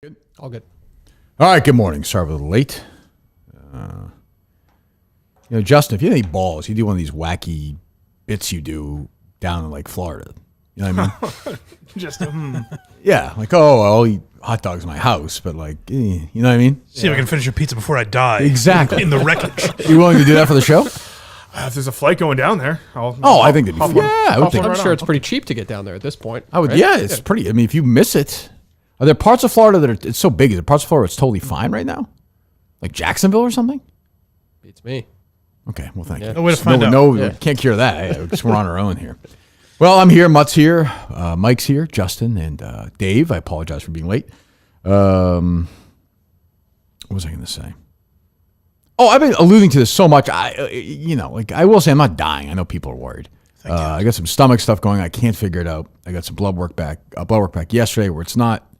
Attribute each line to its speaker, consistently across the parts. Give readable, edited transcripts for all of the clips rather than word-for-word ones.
Speaker 1: Good. All good.
Speaker 2: All right, good morning. Sorry, we're a little late. Justin, if you have any balls, you do one of these wacky bits you do down in like Florida. You know what I mean?
Speaker 3: Just
Speaker 2: Yeah, like, I'll eat hot dogs in my house, but like, you know what I mean?
Speaker 3: see if I can finish your pizza before I die.
Speaker 2: Exactly.
Speaker 3: In the wreckage.
Speaker 2: You willing to do that for the show?
Speaker 3: If there's a flight going down there,
Speaker 2: I think it'd be
Speaker 1: I'm
Speaker 3: right
Speaker 1: sure
Speaker 3: on.
Speaker 1: it's pretty cheap to get down there at this point.
Speaker 2: I would.
Speaker 1: right?
Speaker 2: Yeah, it's pretty. I mean, if you miss it, are there parts of Florida that are? It's so big. Is there parts of Florida it's totally fine right now, like Jacksonville or something?
Speaker 1: Beats me.
Speaker 2: Okay, well, thank you.
Speaker 3: No way to find out.
Speaker 2: Can't cure that. Yeah, 'cause we're on our own here. Well, I'm here. Mutt's here. Mike's here. Justin and Dave. I apologize for being late. What was I going to say? Oh, I've been alluding to this so much. I will say I'm not dying. I know people are worried. I got some stomach stuff going. I can't figure it out. I got some blood work back yesterday where it's not.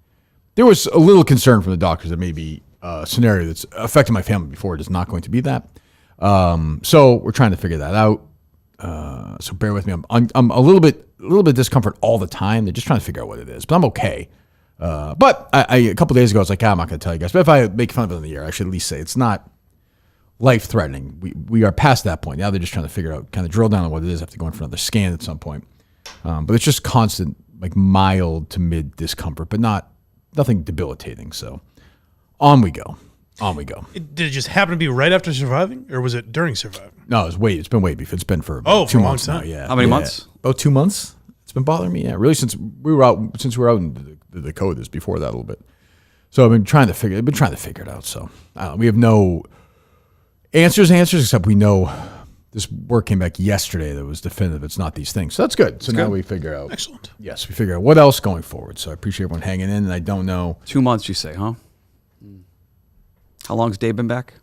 Speaker 2: There was a little concern from the doctors that maybe a scenario that's affected my family before. It is not going to be that. So we're trying to figure that out. So bear with me. I'm a little bit discomfort all the time. They're just trying to figure out what it is, but I'm okay. But I a couple days ago I was like, I'm not going to tell you guys. But if I make fun of it in the air, I should at least say it's not life-threatening. We are past that point. Now they're just trying to figure out, kind of drill down on what it is. Have to go in for another scan at some point. But it's just constant, like mild to mid discomfort, but nothing debilitating. So on we go.
Speaker 3: Did it just happen to be right after surviving, or was it during surviving?
Speaker 2: No, it's been way before. It's been for
Speaker 3: for
Speaker 2: 2
Speaker 3: a long
Speaker 2: months now.
Speaker 3: time.
Speaker 2: Yeah.
Speaker 4: How many months?
Speaker 2: About 2 months. It's been bothering me. Yeah, really since we were out in the Dakotas before that a little bit. So I've been trying to figure it out. So we have no answers, except we know this work came back yesterday that was definitive. It's not these things. So that's good. So now we figure out.
Speaker 3: Excellent.
Speaker 2: Yes, we figure out what else going forward. So I appreciate everyone hanging in, and I don't know.
Speaker 4: 2 months, you say, huh? How long's Dave been back?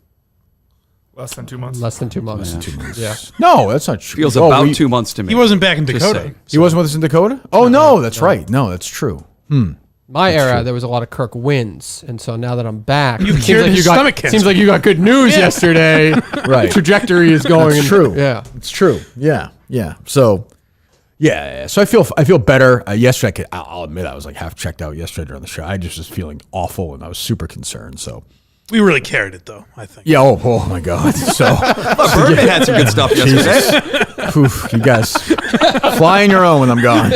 Speaker 3: Less than 2 months.
Speaker 1: Less than 2 months.
Speaker 2: 2 months.
Speaker 1: Yeah.
Speaker 2: No, that's not true.
Speaker 4: Feels about 2 months to me.
Speaker 3: He wasn't back in
Speaker 4: Just
Speaker 3: Dakota.
Speaker 4: saying.
Speaker 2: He wasn't with us in Dakota? Oh, no, that's right. No, that's true.
Speaker 1: My era, there was a lot of Kirk wins, and so now that I'm back,
Speaker 3: You
Speaker 1: it
Speaker 3: cured his stomach cancer.
Speaker 1: Seems like you got good news yesterday.
Speaker 2: Right.
Speaker 1: The trajectory is going.
Speaker 2: That's true.
Speaker 1: Yeah.
Speaker 2: It's true. Yeah. So, So I feel better. Yesterday, I'll admit I was like half checked out yesterday during the show. I just was feeling awful, and I was super concerned. So,
Speaker 3: We really carried it, though, I think.
Speaker 2: yeah. Oh my God. So,
Speaker 4: Birdman had some good stuff yesterday.
Speaker 2: oof, you guys fly in your own when I'm gone.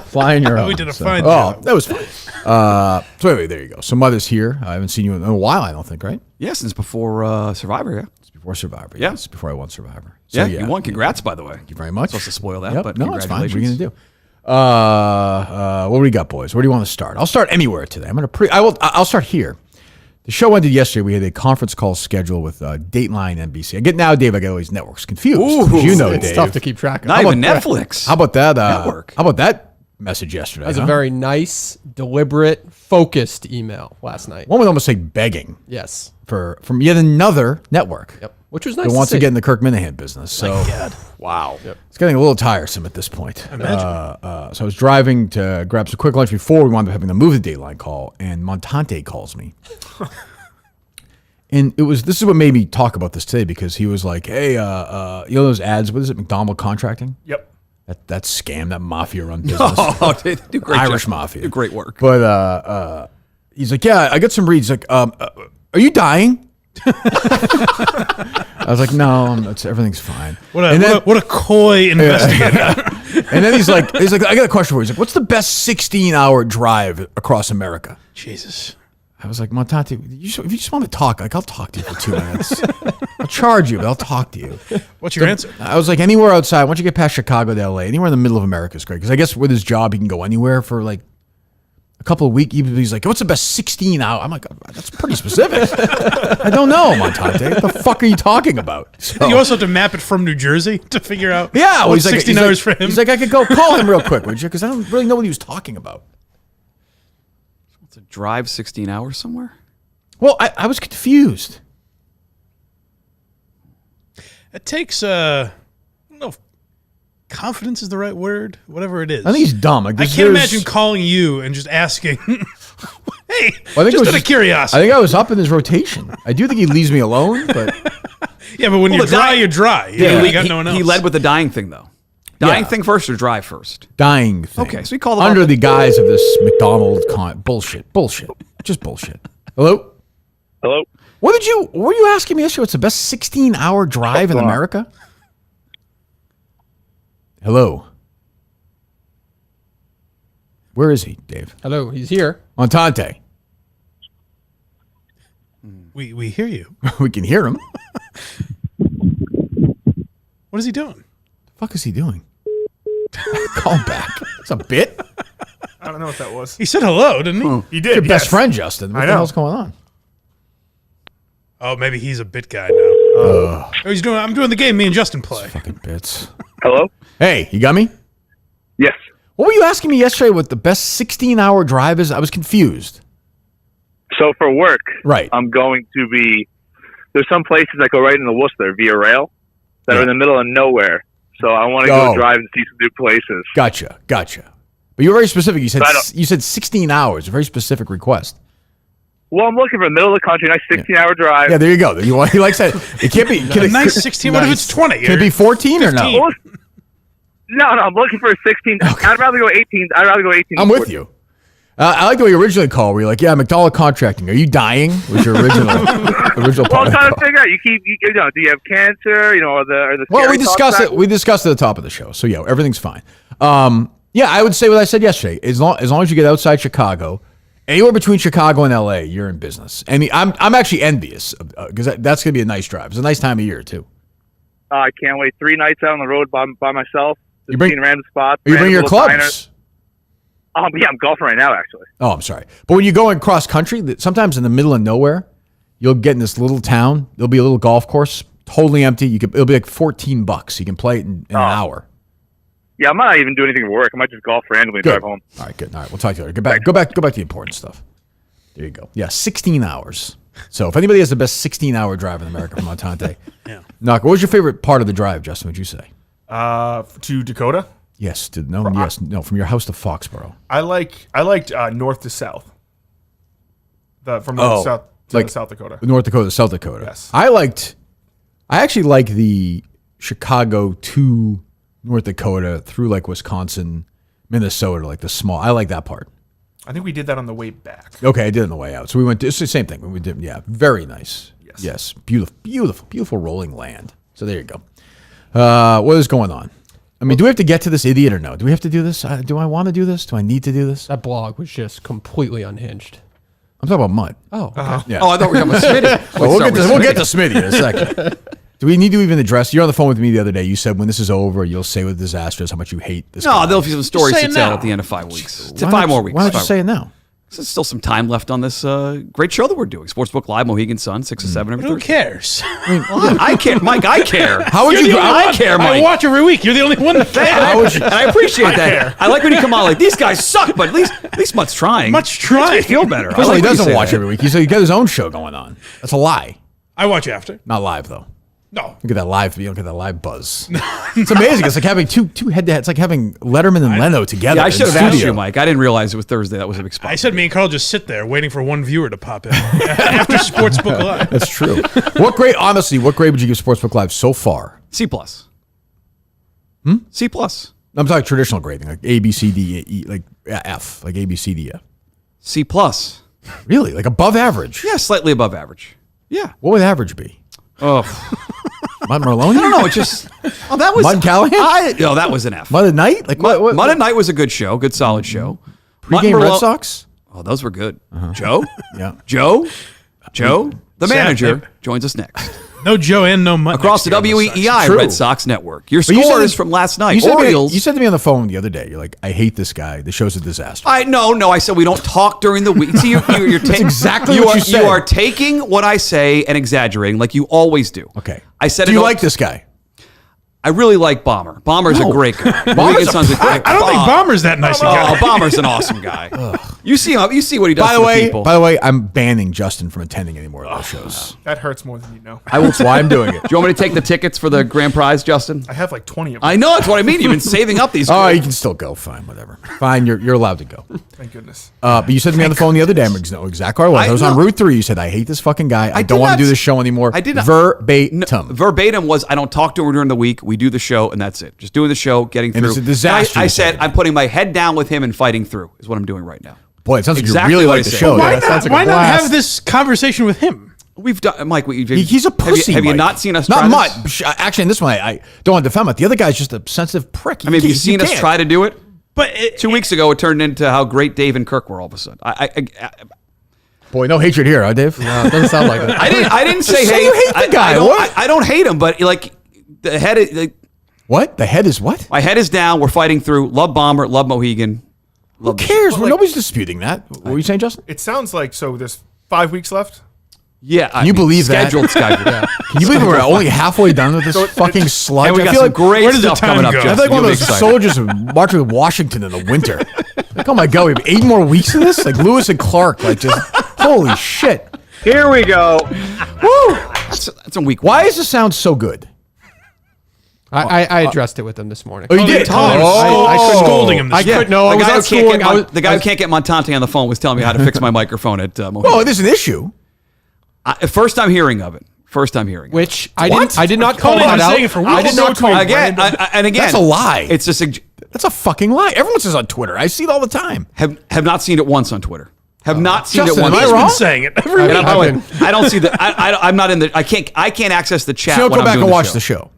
Speaker 2: Fly in your own.
Speaker 3: We did a fine job.
Speaker 2: Oh, that was fine. So anyway, there you go. So Mother's here. I haven't seen you in a while, I don't think, right?
Speaker 4: Yeah, since before Survivor, yeah.
Speaker 2: It's before Survivor.
Speaker 4: Yeah.
Speaker 2: It's before I won Survivor. So,
Speaker 4: You won. Congrats, by the way.
Speaker 2: Thank you very much.
Speaker 4: Supposed to spoil that,
Speaker 2: Yep.
Speaker 4: but
Speaker 2: No, it's fine. What are you
Speaker 4: congratulations.
Speaker 2: going to do? What do we got, boys? Where do you want to start? I'll start anywhere today. I'll start here. The show ended yesterday. We had a conference call scheduled with Dateline NBC. Dave, I get all these networks confused.
Speaker 4: Ooh,
Speaker 2: you know,
Speaker 1: It's
Speaker 2: Dave.
Speaker 1: tough to keep track of.
Speaker 4: Not even Netflix.
Speaker 2: How about that?
Speaker 4: Network.
Speaker 2: How about that message yesterday?
Speaker 1: That was a very nice, deliberate, focused email last night.
Speaker 2: One would almost say begging
Speaker 1: Yes.
Speaker 2: from yet another network.
Speaker 1: Yep. Which was nice
Speaker 2: That
Speaker 1: to
Speaker 2: wants to
Speaker 1: see.
Speaker 2: get in the Kirk Minahan business. So, wow.
Speaker 1: Yep.
Speaker 2: It's getting a little tiresome at this point.
Speaker 3: Imagine.
Speaker 2: So I was driving to grab some quick lunch before we wound up having to move the Dateline call, and Montante calls me. And this is what made me talk about this today, because he was like, hey, you know those ads, what is it, McDonald Contracting?
Speaker 3: Yep.
Speaker 2: That scam, that mafia-run business.
Speaker 4: Oh, they do great
Speaker 2: Irish
Speaker 4: job.
Speaker 2: mafia.
Speaker 4: Do great work.
Speaker 2: But he's like, yeah, I got some reads. He's like, are you dying? I was like, no, everything's fine.
Speaker 3: What a coy investigator.
Speaker 2: And then he's like, I got a question for you. He's like, what's the best 16-hour drive across America?
Speaker 3: Jesus.
Speaker 2: I was like, Montante, if you just want to talk, like, I'll talk to you for 2 minutes. I'll charge you, but I'll talk to you.
Speaker 3: What's your answer?
Speaker 2: I was like, anywhere outside, once you get past Chicago to LA, anywhere in the middle of America is great. Because I guess with his job, he can go anywhere for like a couple of weeks. He's like, what's the best 16-hour? I'm like, that's pretty specific. I don't know, Montante. What the fuck are you talking about? So,
Speaker 3: You also have to map it from New Jersey to figure out
Speaker 2: yeah, well,
Speaker 3: what's
Speaker 2: he's like,
Speaker 3: 16 hours for him.
Speaker 2: He's like, I could go call him real quick, would you? Because I don't really know what he was talking about.
Speaker 4: To drive 16 hours somewhere?
Speaker 2: Well, I was confused.
Speaker 3: It takes, I don't know if confidence is the right word, whatever it is.
Speaker 2: I think he's dumb. Like,
Speaker 3: I can't imagine calling you and just asking, hey,
Speaker 2: Well, I think it
Speaker 3: just
Speaker 2: was
Speaker 3: out of curiosity.
Speaker 2: I think I was up in his rotation. I do think he leaves me alone, but
Speaker 3: Yeah, but when you're dry, you're dry. You got no one else.
Speaker 4: He led with the dying thing, though. Dying thing first or drive first?
Speaker 2: dying thing.
Speaker 4: Okay, so he called him
Speaker 2: under
Speaker 4: up.
Speaker 2: the guise of this McDonald bullshit. Just bullshit. Hello?
Speaker 5: Hello?
Speaker 2: What were you asking me yesterday? What's the best 16-hour drive in America? Hello? Where is he, Dave?
Speaker 1: Hello, he's here.
Speaker 2: Montante.
Speaker 3: We hear you.
Speaker 2: We can hear him.
Speaker 3: What is he doing?
Speaker 2: The fuck is he doing? Call him back. It's a bit.
Speaker 6: I don't know what that was.
Speaker 3: He said hello, didn't he?
Speaker 6: He did.
Speaker 2: Your best
Speaker 6: yes.
Speaker 2: friend, Justin. What
Speaker 6: I
Speaker 2: the
Speaker 6: know.
Speaker 2: hell's going on?
Speaker 3: Oh, maybe he's a bit guy now. Oh, I'm doing the game me and Justin play.
Speaker 2: Fucking bits.
Speaker 5: Hello?
Speaker 2: Hey, you got me?
Speaker 5: Yes.
Speaker 2: What were you asking me yesterday what the best 16-hour drive is? I was confused.
Speaker 5: So for work,
Speaker 2: Right.
Speaker 5: I'm going to be. There's some places that go right into Worcester via rail that are in the middle of nowhere. So I want to go drive and see some new places.
Speaker 2: Gotcha. But you were very specific. You said
Speaker 5: I don't-
Speaker 2: you said 16 hours. A very specific request.
Speaker 5: Well, I'm looking for the middle of the country, nice 16-hour drive.
Speaker 2: Yeah, there you go. He likes that. It can't be.
Speaker 3: A nice 16. What if it's 20?
Speaker 2: Can it be 14 or no?
Speaker 3: 15?
Speaker 5: No, I'm looking for a 16. I'd rather go 18. I'd rather go 18.
Speaker 2: I'm with you. I like the way you originally called, where you're like, "Yeah, McDonald contracting. Are you dying?" Was your original
Speaker 5: Well,
Speaker 2: part?
Speaker 5: I'm trying to figure out. Do you have cancer? Or the.
Speaker 2: Well, we
Speaker 5: scary talk
Speaker 2: discussed
Speaker 5: back?
Speaker 2: it. We discussed it at the top of the show, so yeah, everything's fine. Yeah, I would say what I said yesterday. As long as you get outside Chicago, anywhere between Chicago and LA, you're in business. And I'm actually envious because that's gonna be a nice drive. It's a nice time of year too.
Speaker 5: I can't wait. 3 nights out on the road by myself.
Speaker 2: You bring-
Speaker 5: seeing random spots.
Speaker 2: You bring
Speaker 5: random
Speaker 2: your
Speaker 5: little
Speaker 2: clubs.
Speaker 5: diners. Yeah, I'm golfing right now, actually.
Speaker 2: Oh, I'm sorry. But when you go in cross country, sometimes in the middle of nowhere, you'll get in this little town. There'll be a little golf course, totally empty. It'll be like $14. You can play it in an hour.
Speaker 5: Yeah, I might not even do anything for work. I might just golf randomly and
Speaker 2: Good.
Speaker 5: drive home.
Speaker 2: All right, good. All right, we'll talk to you later. Go back to the important stuff. There you go. Yeah, 16 hours. So if anybody has the best 16-hour drive in America from Montante, knock. What was your favorite part of the drive, Justin? What'd you say?
Speaker 6: To Dakota.
Speaker 2: Yes. From your house to Foxborough.
Speaker 6: I liked north to south. From north to south to South Dakota.
Speaker 2: North Dakota, South Dakota.
Speaker 6: Yes.
Speaker 2: I actually like the Chicago to North Dakota through like Wisconsin, Minnesota, like the small. I like that part.
Speaker 6: I think we did that on the way back.
Speaker 2: Okay, I did it on the way out. So we went. It's the same thing. We did. Yeah, very nice. Yes. Beautiful rolling land. So there you go. What is going on? I mean, do we have to get to this idiot or no? Do we have to do this? Do I want to do this? Do I need to do this?
Speaker 1: That blog was just completely unhinged.
Speaker 2: I'm talking about Mut.
Speaker 1: Oh, okay.
Speaker 2: Yeah.
Speaker 4: Oh, I thought we were talking about Smitty.
Speaker 2: Well, we'll get to Smitty in a second. Do we need to even address? You're on the phone with me the other day. You said when this is over, you'll say with disaster how much you hate this.
Speaker 4: No,
Speaker 2: guy.
Speaker 4: there'll be some stories
Speaker 3: Say
Speaker 4: to
Speaker 3: it
Speaker 4: tell
Speaker 3: now.
Speaker 4: at the end of 5 weeks.
Speaker 2: Why
Speaker 4: 5 more weeks.
Speaker 2: Why don't you
Speaker 4: 5
Speaker 2: say it now?
Speaker 4: There's still some time left on this great show that we're doing. Sportsbook Live, Mohegan Sun, 6 to 7 every
Speaker 3: Who
Speaker 4: Thursday.
Speaker 3: cares?
Speaker 4: I care, Mike. I care.
Speaker 2: How would you?
Speaker 4: I care,
Speaker 3: I
Speaker 4: Mike.
Speaker 3: watch every week. You're the only one that cares.
Speaker 4: And I appreciate that. I like when you come on like these guys suck, but at least Mutt's trying.
Speaker 3: Mutt's trying.
Speaker 4: Makes me feel better.
Speaker 2: First of all,
Speaker 4: I
Speaker 2: he
Speaker 4: like when you
Speaker 2: doesn't
Speaker 4: say
Speaker 2: watch
Speaker 4: that.
Speaker 2: every week. He's got his own show going on. That's a lie.
Speaker 3: I watch after.
Speaker 2: Not live though.
Speaker 3: No.
Speaker 2: Look at that live. You don't get that live buzz. It's amazing. It's like having two head-to-head. It's like having Letterman and Leno together.
Speaker 4: Yeah, I
Speaker 2: in
Speaker 4: should have asked
Speaker 2: studio.
Speaker 4: you, Mike. I didn't realize it was Thursday. That was a big spot.
Speaker 3: I said me and Carl just sit there waiting for one viewer to pop in after Sportsbook Live.
Speaker 2: That's true. Honestly, what grade would you give Sportsbook Live so far?
Speaker 4: C+. C+.
Speaker 2: I'm talking traditional grading, like A, B, C, D, E, like F, like A, B, C, D, F.
Speaker 4: C+.
Speaker 2: Really? Like above average?
Speaker 4: Yeah, slightly above average. Yeah.
Speaker 2: What would average be?
Speaker 4: Oh,
Speaker 2: Mud Merlone?
Speaker 4: I don't know. It just. Oh, that was.
Speaker 2: Mud Callahan?
Speaker 4: No, that was an F.
Speaker 2: Mud at Night? Like what?
Speaker 4: Mud at Night was a good show, good solid show.
Speaker 2: Pre-game Red Sox?
Speaker 4: Oh, those were good. Joe?
Speaker 2: Yeah.
Speaker 4: Joe, the
Speaker 3: Sad
Speaker 4: manager,
Speaker 3: name.
Speaker 4: joins us next.
Speaker 3: No Joe and no Mutt.
Speaker 4: Across the
Speaker 3: next year on Sox.
Speaker 4: WEEI
Speaker 2: True.
Speaker 4: Red Sox Network. Your
Speaker 2: But you said
Speaker 4: scores
Speaker 2: that-
Speaker 4: from last night.
Speaker 2: You said,
Speaker 4: Orioles.
Speaker 2: you said to me on the phone the other day, you're like, I hate this guy. The show's a disaster.
Speaker 4: No. I said we don't talk during the week. See, you're taking
Speaker 2: exactly what you said.
Speaker 4: You are taking what I say and exaggerating, like you always do.
Speaker 2: Okay.
Speaker 4: I said.
Speaker 2: Do you like this guy?
Speaker 4: I really like Bomber. Bomber's a great guy. Mohegan Sun's a great
Speaker 3: I don't think Bomber's that nice a guy.
Speaker 4: Oh, Bomber's an awesome guy. You see him. You see what he does
Speaker 2: By
Speaker 4: to
Speaker 2: the way,
Speaker 4: people.
Speaker 2: I'm banning Justin from attending any more of those shows.
Speaker 6: That hurts more than you know.
Speaker 2: That's why I'm doing it.
Speaker 4: Do you want me to take the tickets for the grand prize, Justin?
Speaker 6: I have like 20 of them.
Speaker 4: I know, that's what I mean. You've been saving up these.
Speaker 2: Oh, you can still go. Fine, whatever. Fine, you're allowed to go.
Speaker 6: Thank goodness.
Speaker 2: But you said to me on the phone the other day, I'm exactly where I was. I was on
Speaker 4: know.
Speaker 2: Route 3. You said, I hate this fucking guy. I
Speaker 4: did
Speaker 2: don't want
Speaker 4: not
Speaker 2: to do this
Speaker 4: s-
Speaker 2: show anymore.
Speaker 4: I did not-
Speaker 2: Verbatim.
Speaker 4: Verbatim was, I don't talk to him during the week. We do the show, and that's it. Just doing the show, getting
Speaker 2: And
Speaker 4: through.
Speaker 2: it's a disaster,
Speaker 4: I
Speaker 2: you
Speaker 4: said,
Speaker 2: said.
Speaker 4: I'm putting my head down with him and fighting through, is what I'm doing right now.
Speaker 2: Boy, it sounds like
Speaker 4: Exactly
Speaker 2: you really
Speaker 4: what I
Speaker 2: like the
Speaker 4: said.
Speaker 2: show.
Speaker 3: Why
Speaker 2: there.
Speaker 3: not? Why not have this conversation with him?
Speaker 4: We've done, Mike.
Speaker 2: He's a pussy.
Speaker 4: Have you
Speaker 2: Mike.
Speaker 4: not seen us?
Speaker 2: Not
Speaker 4: try
Speaker 2: Mut.
Speaker 4: this?
Speaker 2: Actually, in this one, I don't want to defend Mut. The other guy's just a sensitive prick.
Speaker 4: I mean, have you seen us
Speaker 2: can't.
Speaker 4: try to do it?
Speaker 3: But
Speaker 4: 2 weeks ago, it turned into how great Dave and Kirk were all of a sudden.
Speaker 2: Boy, no hatred here, huh, Dave?
Speaker 1: No, it doesn't sound like that.
Speaker 4: I didn't say
Speaker 2: say
Speaker 4: hate.
Speaker 2: you hate the guy.
Speaker 4: I don't hate him, but like the head.
Speaker 2: What? The head is what?
Speaker 4: My head is down. We're fighting through. Love Bomber. Love Mohegan.
Speaker 2: Who cares? Nobody's disputing that. What were you saying, Justin?
Speaker 6: It sounds like there's 5 weeks left.
Speaker 4: Yeah.
Speaker 2: Can you believe that?
Speaker 4: Scheduled.
Speaker 2: Can you believe we're only halfway done with this fucking sludge?
Speaker 4: And we
Speaker 2: I
Speaker 4: got
Speaker 2: feel
Speaker 4: some
Speaker 2: like
Speaker 4: great
Speaker 3: where does the
Speaker 4: stuff
Speaker 3: time
Speaker 4: coming up.
Speaker 3: go?
Speaker 2: I feel
Speaker 4: Justin.
Speaker 2: like one of
Speaker 4: You'll be
Speaker 2: those
Speaker 4: excited.
Speaker 2: soldiers marching with Washington in the winter. Like, oh my God, we have 8 more weeks of this? Like Lewis and Clark, like just, holy shit.
Speaker 5: Here we go.
Speaker 2: Woo!
Speaker 4: That's a week.
Speaker 2: Why does this sound so good?
Speaker 1: I addressed it with them this morning.
Speaker 2: Oh, you did?
Speaker 3: I was scolding him.
Speaker 1: I
Speaker 3: This
Speaker 1: could no. I
Speaker 4: The
Speaker 1: was
Speaker 4: guy,
Speaker 1: not
Speaker 4: who can't
Speaker 1: schooling.
Speaker 4: get the guy who can't get Montante on the phone was telling me how to fix my microphone at Mohegan.
Speaker 2: Well, it is an issue.
Speaker 4: First time hearing of it. First time hearing.
Speaker 1: Which I
Speaker 2: What?
Speaker 1: didn't. I did not call
Speaker 3: Cody's
Speaker 1: that
Speaker 3: been
Speaker 1: out.
Speaker 3: saying it for
Speaker 1: I
Speaker 3: weeks.
Speaker 1: did not call
Speaker 4: again. And again,
Speaker 2: That's a lie.
Speaker 4: It's just
Speaker 2: That's a fucking lie. Everyone says on Twitter. I see it all the time.
Speaker 4: have not seen it once on Twitter. Have not seen
Speaker 2: Justin,
Speaker 4: it once.
Speaker 2: am I
Speaker 3: He's
Speaker 2: wrong?
Speaker 3: been saying it every
Speaker 1: I-
Speaker 3: week.
Speaker 4: And by the way,
Speaker 1: I've
Speaker 4: I don't see the. I'm not in the. I can't access the chat.
Speaker 2: So
Speaker 4: when
Speaker 2: go
Speaker 4: I'm
Speaker 2: back
Speaker 4: doing
Speaker 2: and watch
Speaker 4: show.
Speaker 2: the show.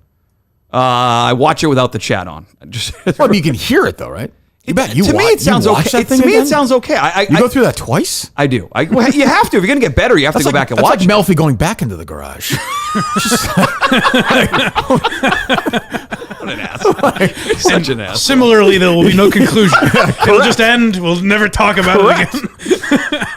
Speaker 4: I watch it without the chat on. Just
Speaker 2: Well, but you can hear it though, right? You bet. You
Speaker 4: to me,
Speaker 2: watch-
Speaker 4: it sounds
Speaker 2: you watch
Speaker 4: okay.
Speaker 2: that thing
Speaker 4: To me,
Speaker 2: again?
Speaker 4: it sounds okay.
Speaker 2: You go through that twice?
Speaker 4: I do. Well, you have to. If you're going to get better, you have to go back and
Speaker 2: that's
Speaker 4: watch
Speaker 2: like Melfi going back into the garage.
Speaker 4: What an ass. Such an ass.
Speaker 3: Similarly, there will be no conclusion. It'll just end. We'll never talk about it again.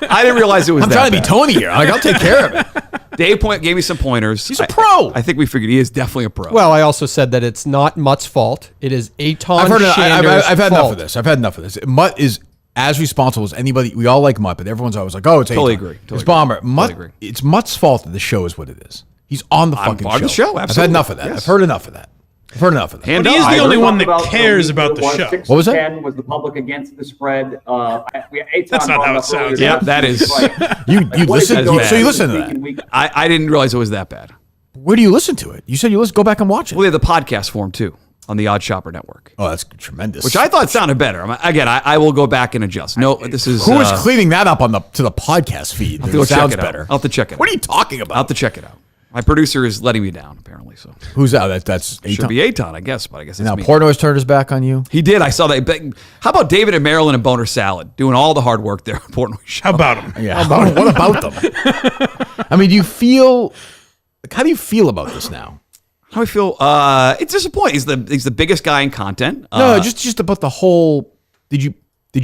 Speaker 4: I didn't realize it was
Speaker 2: I'm
Speaker 4: that
Speaker 2: trying to be
Speaker 4: bad.
Speaker 2: Tony here. Like, I'll take care of it.
Speaker 4: Dave gave me some pointers.
Speaker 2: He's a pro.
Speaker 4: I think we figured he is definitely a pro.
Speaker 1: Well, I also said that it's not Mutt's fault. It is Eitan
Speaker 2: I've
Speaker 1: Shander's
Speaker 2: had enough
Speaker 1: fault.
Speaker 2: of this. I've had enough of this. Mutt is as responsible as anybody. We all like Mutt, but everyone's always like, "Oh, it's
Speaker 4: Totally
Speaker 2: Eitan.
Speaker 4: agree. Totally
Speaker 2: It's
Speaker 4: agree.
Speaker 2: Bomber." Mutt.
Speaker 4: agree.
Speaker 2: It's Mutt's fault that the show is what it is. He's on the fucking
Speaker 4: part of the
Speaker 2: show.
Speaker 4: show,
Speaker 2: I've had
Speaker 4: absolutely.
Speaker 2: enough of that.
Speaker 4: Yes.
Speaker 2: I've heard enough of that. I've heard enough of that.
Speaker 4: Hand
Speaker 3: But he is
Speaker 4: up.
Speaker 3: the
Speaker 4: I
Speaker 3: only
Speaker 4: agree.
Speaker 3: one that cares about the show.
Speaker 2: What was that?
Speaker 7: 10 was the public against the spread.
Speaker 3: That's not how it sounds.
Speaker 4: Yeah, that is.
Speaker 2: You listen.
Speaker 4: is bad.
Speaker 2: So you listen to that.
Speaker 4: I didn't realize it was that bad.
Speaker 2: Where do you listen to it? You said you listen. Go back and watch it.
Speaker 4: Well, they have the podcast form too on the Odd Shopper Network,
Speaker 2: Oh, that's tremendous.
Speaker 4: which I thought sounded better. Again, I will go back and adjust. No, this is
Speaker 2: Who is cleaning that up on to the podcast feed?
Speaker 4: I'll have to go
Speaker 2: It
Speaker 4: check
Speaker 2: sounds
Speaker 4: it out.
Speaker 2: better.
Speaker 4: I'll have to check it.
Speaker 2: What are
Speaker 4: out.
Speaker 2: you talking about?
Speaker 4: I'll have to check it out. My producer is letting me down apparently. So
Speaker 2: Who's that? That's
Speaker 4: should
Speaker 2: Eitan.
Speaker 4: be Eitan, I guess, but I guess it's
Speaker 2: Now
Speaker 4: me.
Speaker 2: Portnoy's turned his back on you.
Speaker 4: He did. I saw that. But how about David and Marilyn and Boner Salad doing all the hard work there at Portnoy Show?
Speaker 3: How about him?
Speaker 2: Yeah. What about them? I mean, do you feel? How do you feel about this now?
Speaker 4: How do I feel? It's disappointing. He's the biggest guy in content.
Speaker 2: No, just about the whole. Did you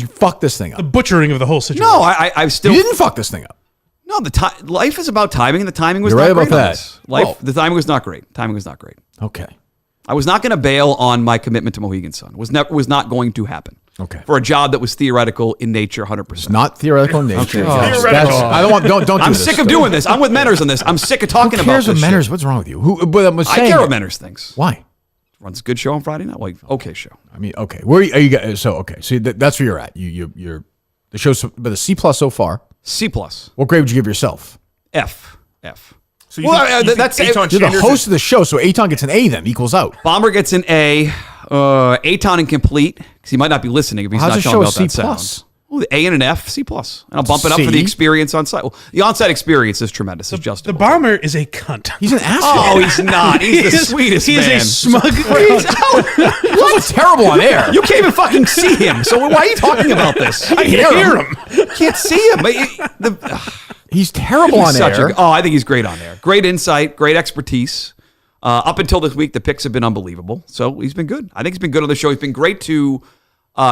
Speaker 2: fuck this thing up?
Speaker 3: The butchering of the whole situation.
Speaker 4: no. I've still
Speaker 2: You didn't fuck this thing up.
Speaker 4: no. Life is about timing, and the timing was
Speaker 2: You're
Speaker 4: not
Speaker 2: right
Speaker 4: great
Speaker 2: about
Speaker 4: on
Speaker 2: that.
Speaker 4: this. Life,
Speaker 2: Well-
Speaker 4: the timing was not great. Timing was not great.
Speaker 2: Okay.
Speaker 4: I was not going to bail on my commitment to Mohegan Sun. Was not going to happen.
Speaker 2: Okay.
Speaker 4: For a job that was theoretical in nature, 100%.
Speaker 2: Not theoretical in nature.
Speaker 4: Okay.
Speaker 3: Theoretical.
Speaker 2: I don't want. Don't. Do
Speaker 4: I'm
Speaker 2: this.
Speaker 4: sick of doing this. I'm with Menners on this. I'm sick of talking
Speaker 2: Who
Speaker 4: about
Speaker 2: cares
Speaker 4: this.
Speaker 2: what Menners?
Speaker 4: shit.
Speaker 2: What's wrong with you? But I'm
Speaker 4: I
Speaker 2: saying.
Speaker 4: care what Menners thinks.
Speaker 2: Why?
Speaker 4: Runs a good show on Friday night. Well, okay show.
Speaker 2: I mean, okay. Where are you guys? So okay. So that's where you're at. You're the show's but a C+ so far.
Speaker 4: C+.
Speaker 2: What grade would you give yourself?
Speaker 4: F.
Speaker 6: So you
Speaker 4: Well,
Speaker 6: think, you
Speaker 4: that's-
Speaker 6: think Eitan
Speaker 2: You're the
Speaker 6: Sanders
Speaker 2: host of the show, so Eitan gets an A. Then equals out.
Speaker 4: Bomber gets an A. Eitan incomplete because he might not be listening if he's
Speaker 2: How's
Speaker 4: not
Speaker 2: the
Speaker 4: telling
Speaker 2: show
Speaker 4: me
Speaker 2: a
Speaker 4: about that
Speaker 2: C+?
Speaker 4: sound. Well, the A and an F, C+. And I'll bump it up for
Speaker 2: C?
Speaker 4: the experience on site. Well, the on-site experience is tremendous. It's just
Speaker 3: The bomber is a cunt.
Speaker 2: He's an asshole.
Speaker 4: Oh, he's not. He's the sweetest
Speaker 3: He
Speaker 4: man.
Speaker 3: is a smug.
Speaker 2: He's also terrible on air.
Speaker 4: You can't even fucking see him. So why are you talking about this?
Speaker 3: I can hear him.
Speaker 4: You can't see him. But
Speaker 2: He's terrible on
Speaker 4: such
Speaker 2: air.
Speaker 4: I think he's great on there. Great insight, great expertise. Up until this week, the picks have been unbelievable. So he's been good. I think he's been good on the show. He's been great to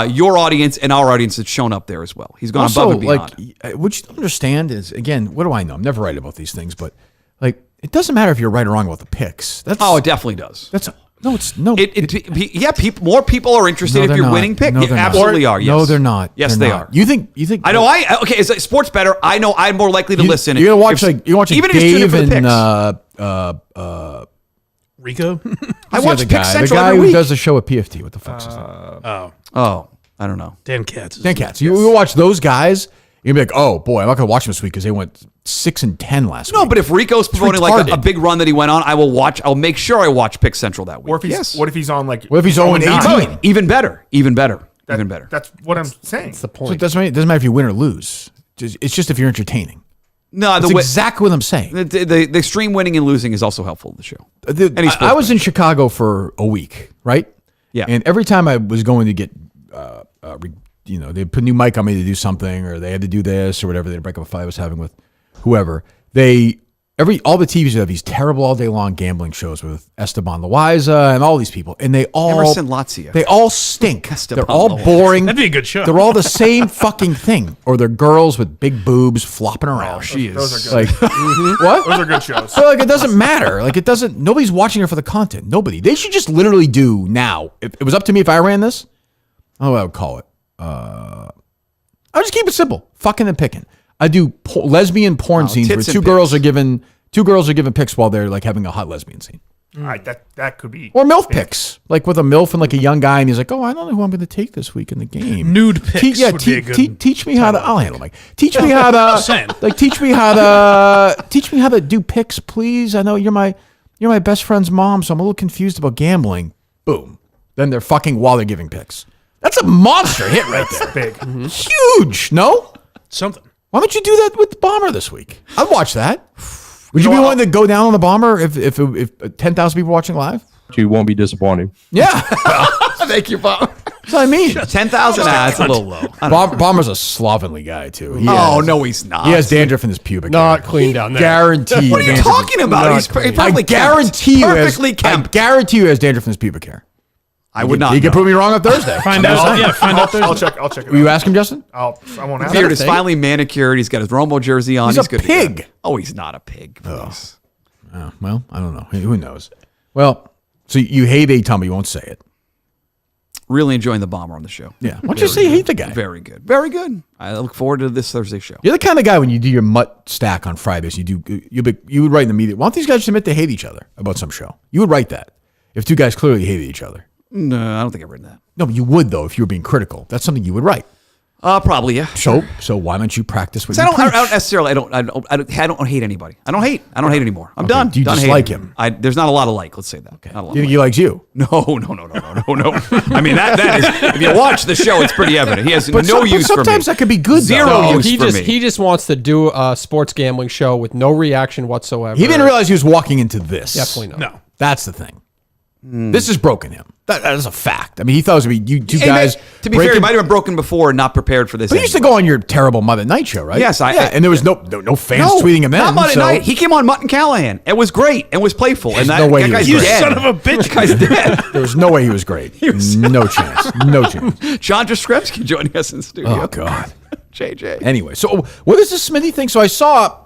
Speaker 4: your audience and our audience that's shown up there as well. He's gone
Speaker 2: Also,
Speaker 4: above and beyond.
Speaker 2: like, what you don't understand is, again, what do I know? I'm never right about these things, but like, it doesn't matter if you're right or wrong about the picks. That's
Speaker 4: Oh, it definitely does.
Speaker 2: that's no, it's no.
Speaker 4: More people are interested
Speaker 2: no,
Speaker 4: if
Speaker 2: they're
Speaker 4: you're
Speaker 2: not.
Speaker 4: winning pick.
Speaker 2: No,
Speaker 4: You
Speaker 2: they're not.
Speaker 4: absolutely are. Yes.
Speaker 2: No, they're not.
Speaker 4: Yes,
Speaker 2: They're
Speaker 4: they
Speaker 2: not.
Speaker 4: are.
Speaker 2: You think?
Speaker 4: I know. Okay. Is sports better? I know. I'm more likely to listen.
Speaker 2: You're gonna watch
Speaker 4: If-
Speaker 2: you're watching
Speaker 4: even if it's
Speaker 2: Dave
Speaker 4: tuned in for the
Speaker 2: and
Speaker 4: picks.
Speaker 3: Rico?
Speaker 4: I
Speaker 2: who's the
Speaker 4: watch
Speaker 2: other
Speaker 4: Pick
Speaker 2: guy? The
Speaker 4: Central
Speaker 2: guy
Speaker 4: every
Speaker 2: who
Speaker 4: week.
Speaker 2: does the show at PFT. What the fuck's his name?
Speaker 3: Oh,
Speaker 4: Oh, I don't know.
Speaker 3: Dan Katz.
Speaker 2: Dan Katz. You watch those guys, you're gonna be like, oh boy, I'm not gonna watch them this week because they went 6-10 last week.
Speaker 4: No, but if Rico's promoting like a
Speaker 2: retarded.
Speaker 4: big run that he went on, I will watch. I'll make sure I watch Pick Central that week.
Speaker 6: or if he's
Speaker 4: yes.
Speaker 6: What if he's on like?
Speaker 2: What if he's 0-18?
Speaker 4: Even better. Even better. even better.
Speaker 6: That's what I'm saying.
Speaker 1: That's the
Speaker 2: So
Speaker 1: point.
Speaker 2: it doesn't matter if you win or lose. It's just if you're entertaining.
Speaker 4: No,
Speaker 2: That's
Speaker 4: the way,
Speaker 2: exactly what I'm saying.
Speaker 4: the extreme winning and losing is also helpful to the show.
Speaker 2: I was in Chicago for a week, right?
Speaker 4: Yeah.
Speaker 2: And every time I was going to get, they put a new mic on me to do something, or they had to do this or whatever. They'd break up a fight I was having with whoever. All the TVs have these terrible all day long gambling shows with Esteban Loaiza and all these people, and they all
Speaker 4: Emerson Lazio.
Speaker 2: They all stink.
Speaker 4: Esteban
Speaker 2: They're all
Speaker 4: Loaiza.
Speaker 2: boring.
Speaker 3: That'd be a good show.
Speaker 2: They're all the same fucking thing, or they're girls with big boobs flopping around.
Speaker 6: Those are good.
Speaker 2: Like what?
Speaker 6: Those are good shows.
Speaker 2: So like it doesn't matter. Like it doesn't. Nobody's watching it for the content. Nobody. They should just literally do now. If it was up to me, if I ran this, I would call it. I'll just keep it simple. Fucking and picking. I do lesbian porn scenes where
Speaker 4: tits and
Speaker 2: two girls are given pics while they're like having a hot lesbian scene.
Speaker 6: All right, that could be.
Speaker 2: Or MILF pics, like with a MILF and like a young guy, and he's like, "Oh, I don't know who I'm going to take this week in the game."
Speaker 3: Nude pics would be a good
Speaker 2: teach me how to. I'll handle Mike. Teach me how to.
Speaker 3: saying.
Speaker 2: Like teach me how to do pics, please. I know you're my best friend's mom, so I'm a little confused about gambling. Boom. Then they're fucking while they're giving pics. That's a monster hit right there.
Speaker 6: Big.
Speaker 2: Huge. No.
Speaker 3: Something.
Speaker 2: Why don't you do that with the Bomber this week? I'd watch that. Would you be willing to go down on the Bomber if 10,000 people are watching live?
Speaker 8: You won't be disappointed.
Speaker 2: Yeah.
Speaker 4: Thank you, Bob.
Speaker 2: That's what I mean.
Speaker 4: 10,000. That's a little low.
Speaker 2: Bomber's a slovenly guy, too.
Speaker 4: No, he's not.
Speaker 2: He has dandruff in his pubic hair.
Speaker 1: Not clean down there.
Speaker 2: Guarantee.
Speaker 4: What are you talking about? He's perfectly
Speaker 2: guarantee you
Speaker 4: perfectly kempt.
Speaker 2: I guarantee you he has dandruff in his pubic hair.
Speaker 4: I would not.
Speaker 2: He can
Speaker 4: know.
Speaker 2: prove me wrong on Thursday.
Speaker 3: Find out. Yeah, find out.
Speaker 6: I'll check. I'll check it.
Speaker 2: Will you
Speaker 6: out.
Speaker 2: ask him, Justin?
Speaker 6: I won't ask.
Speaker 4: Beard is finally manicured. He's got his Romo jersey on.
Speaker 2: He's a
Speaker 4: good to
Speaker 2: pig.
Speaker 4: go. Oh, he's not a pig. Please.
Speaker 2: Oh, well, I don't know. Who knows? Well, so you hate Atom, but you won't say it.
Speaker 4: Really enjoying the Bomber on the show.
Speaker 2: Yeah. Why don't you say you hate the guy?
Speaker 4: Very good. Very good. I look forward to this Thursday show.
Speaker 2: You're the kind of guy when you do your Mut stack on Fridays, you would write in the media, why don't these guys just admit they hate each other about some show? You would write that if two guys clearly hated each other.
Speaker 4: No, I don't think I've written that.
Speaker 2: No, but you would, though, if you were being critical. That's something you would write.
Speaker 4: Probably, yeah.
Speaker 2: So why don't you practice what you
Speaker 4: I don't
Speaker 2: preach?
Speaker 4: necessarily. I don't hate anybody. I don't hate anymore. I'm done.
Speaker 2: Do you
Speaker 4: done
Speaker 2: dislike
Speaker 4: hating.
Speaker 2: him?
Speaker 4: There's not a lot of like. Let's say that. Okay. Not a lot
Speaker 2: Do you
Speaker 4: of
Speaker 2: think he likes you?
Speaker 4: No. I mean that is. If you watch the show, it's pretty evident. He has no use for me.
Speaker 2: Sometimes that could be good.
Speaker 4: Zero
Speaker 2: though.
Speaker 4: use for me.
Speaker 1: He just wants to do a sports gambling show with no reaction whatsoever.
Speaker 2: He didn't realize he was walking into this.
Speaker 1: Definitely not.
Speaker 3: No.
Speaker 2: That's the thing. This has broken him. That is a fact. I mean, he thought it was going to be you two guys.
Speaker 4: To be fair, he might have been broken before and not prepared for this.
Speaker 2: But he used to go on your terrible Mother Night show, right?
Speaker 4: Yes,
Speaker 2: and there was no fans tweeting him in.
Speaker 4: Not Monday
Speaker 2: so
Speaker 4: night. He came on Mut and Callahan. It was great and was playful. And
Speaker 2: no way he
Speaker 4: guy's
Speaker 2: was great.
Speaker 4: dead.
Speaker 3: Son of a bitch.
Speaker 4: That guy's dead.
Speaker 2: there was no way he was great. No chance. No chance.
Speaker 4: John Jastrzemski joining us in the studio.
Speaker 2: Oh God.
Speaker 4: JJ.
Speaker 2: Anyway, so what is this Smitty thing? So I saw.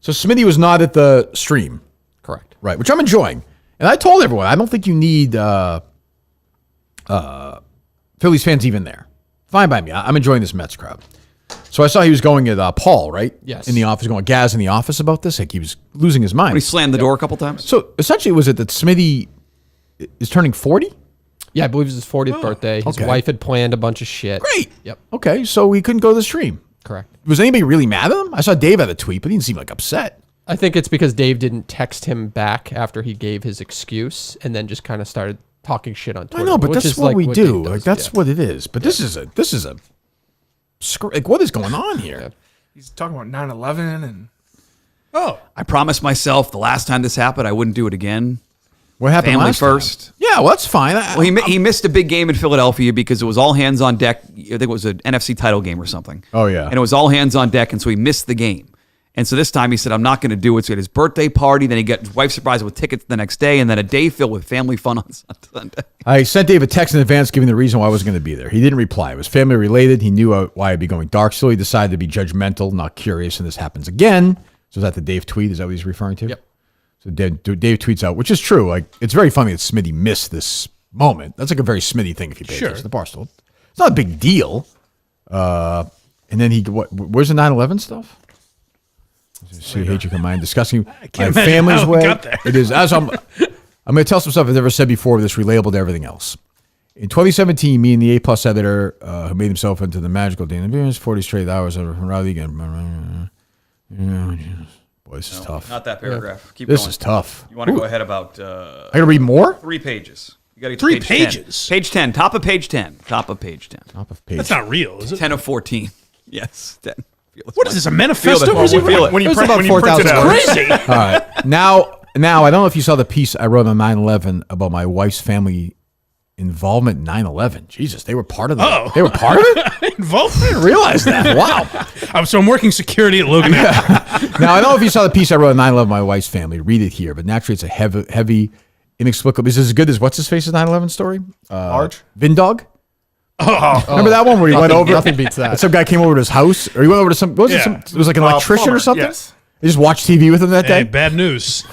Speaker 2: So Smitty was not at the stream,
Speaker 1: Correct.
Speaker 2: right? Which I'm enjoying, and I told everyone I don't think you need Phillies fans even there. Fine by me. I'm enjoying this Mets crowd. So I saw he was going at Paul, right?
Speaker 1: Yes.
Speaker 2: In the office, going Gaz in the office about this. Like he was losing his mind.
Speaker 4: He slammed the door a couple times.
Speaker 2: So essentially, was it that Smitty is turning 40?
Speaker 1: Yeah, I believe it's his 40th birthday. His
Speaker 2: okay.
Speaker 1: wife had planned a bunch of shit.
Speaker 2: Great.
Speaker 1: Yep.
Speaker 2: Okay, so he couldn't go to the stream.
Speaker 1: Correct.
Speaker 2: Was anybody really mad at him? I saw Dave had a tweet, but he didn't seem like upset.
Speaker 1: I think it's because Dave didn't text him back after he gave his excuse and then just kind of started talking shit on Twitter.
Speaker 2: I know, but
Speaker 1: which
Speaker 2: that's
Speaker 1: is
Speaker 2: what we
Speaker 1: Dave
Speaker 2: do.
Speaker 1: does,
Speaker 2: Like that's
Speaker 1: yeah.
Speaker 2: what it is. But this is a like what is going on here?
Speaker 6: He's talking about 9/11 and
Speaker 4: I promised myself the last time this happened, I wouldn't do it again.
Speaker 2: What happened
Speaker 4: Family
Speaker 2: last
Speaker 4: first.
Speaker 2: time? Yeah, well, that's fine.
Speaker 4: Well, he missed a big game in Philadelphia because it was all hands on deck. I think it was an NFC title game or something.
Speaker 2: Oh, yeah.
Speaker 4: And it was all hands on deck, and so he missed the game. And so this time he said, I'm not going to do it. So he had his birthday party. Then he got his wife surprised with tickets the next day, and then a day filled with family fun on Sunday.
Speaker 2: I sent Dave a text in advance giving the reason why I wasn't going to be there. He didn't reply. It was family related. He knew why I'd be going dark. Still, he decided to be judgmental, not curious, and this happens again. So is that the Dave tweet? Is that what he's referring to?
Speaker 1: Yep.
Speaker 2: So Dave tweets out, which is true. Like it's very funny that Smitty missed this moment. That's like a very Smitty thing if you pay attention to the Barstool. It's not a big deal. And then where's the 9/11 stuff? See, hate you combined discussing my family's way. It is as I'm going to tell some stuff I've never said before. This relatable to everything else. In 2017, me and the A+ editor who made himself into the magical Dan Beers, 40 straight hours of rally again. Boy, this is tough.
Speaker 4: Not that paragraph. Keep
Speaker 2: This
Speaker 4: going.
Speaker 2: is tough.
Speaker 4: You want to go ahead about
Speaker 2: I got to read more?
Speaker 4: 3 pages. You got to get
Speaker 3: 3
Speaker 4: to
Speaker 3: pages.
Speaker 4: 10. Page 10. Top of page 10. Top of page 10.
Speaker 2: Top of page.
Speaker 3: That's not real, is it?
Speaker 4: 10 of 14. Yes. 10.
Speaker 3: What is this, a manifesto?
Speaker 4: Feel it. Feel it.
Speaker 6: When you
Speaker 1: It was
Speaker 6: print
Speaker 1: about
Speaker 6: it
Speaker 1: 4,000
Speaker 6: out.
Speaker 1: words.
Speaker 3: Crazy.
Speaker 2: All right. Now, I don't know if you saw the piece I wrote on 9/11 about my wife's family involvement in 9/11. Jesus, they were part of that.
Speaker 3: Uh-oh.
Speaker 2: They were part of it?
Speaker 3: Involved?
Speaker 2: I didn't realize that. Wow.
Speaker 3: So I'm working security at Logan.
Speaker 2: Now, I don't know if you saw the piece I wrote on 9/11, my wife's family. Read it here. But naturally, it's a heavy, inexplicable. Is this as good as what's-his-face's 9/11 story?
Speaker 6: Large?
Speaker 2: Vindog?
Speaker 3: Oh.
Speaker 2: Remember that one where he went over?
Speaker 1: Nothing beats that.
Speaker 2: And some guy came over to his house, or he went over to some. What was it? It was like an electrician
Speaker 6: plumber,
Speaker 2: or something.
Speaker 6: yes.
Speaker 2: They just watched TV with him that
Speaker 3: Hey,
Speaker 2: day.
Speaker 3: bad news.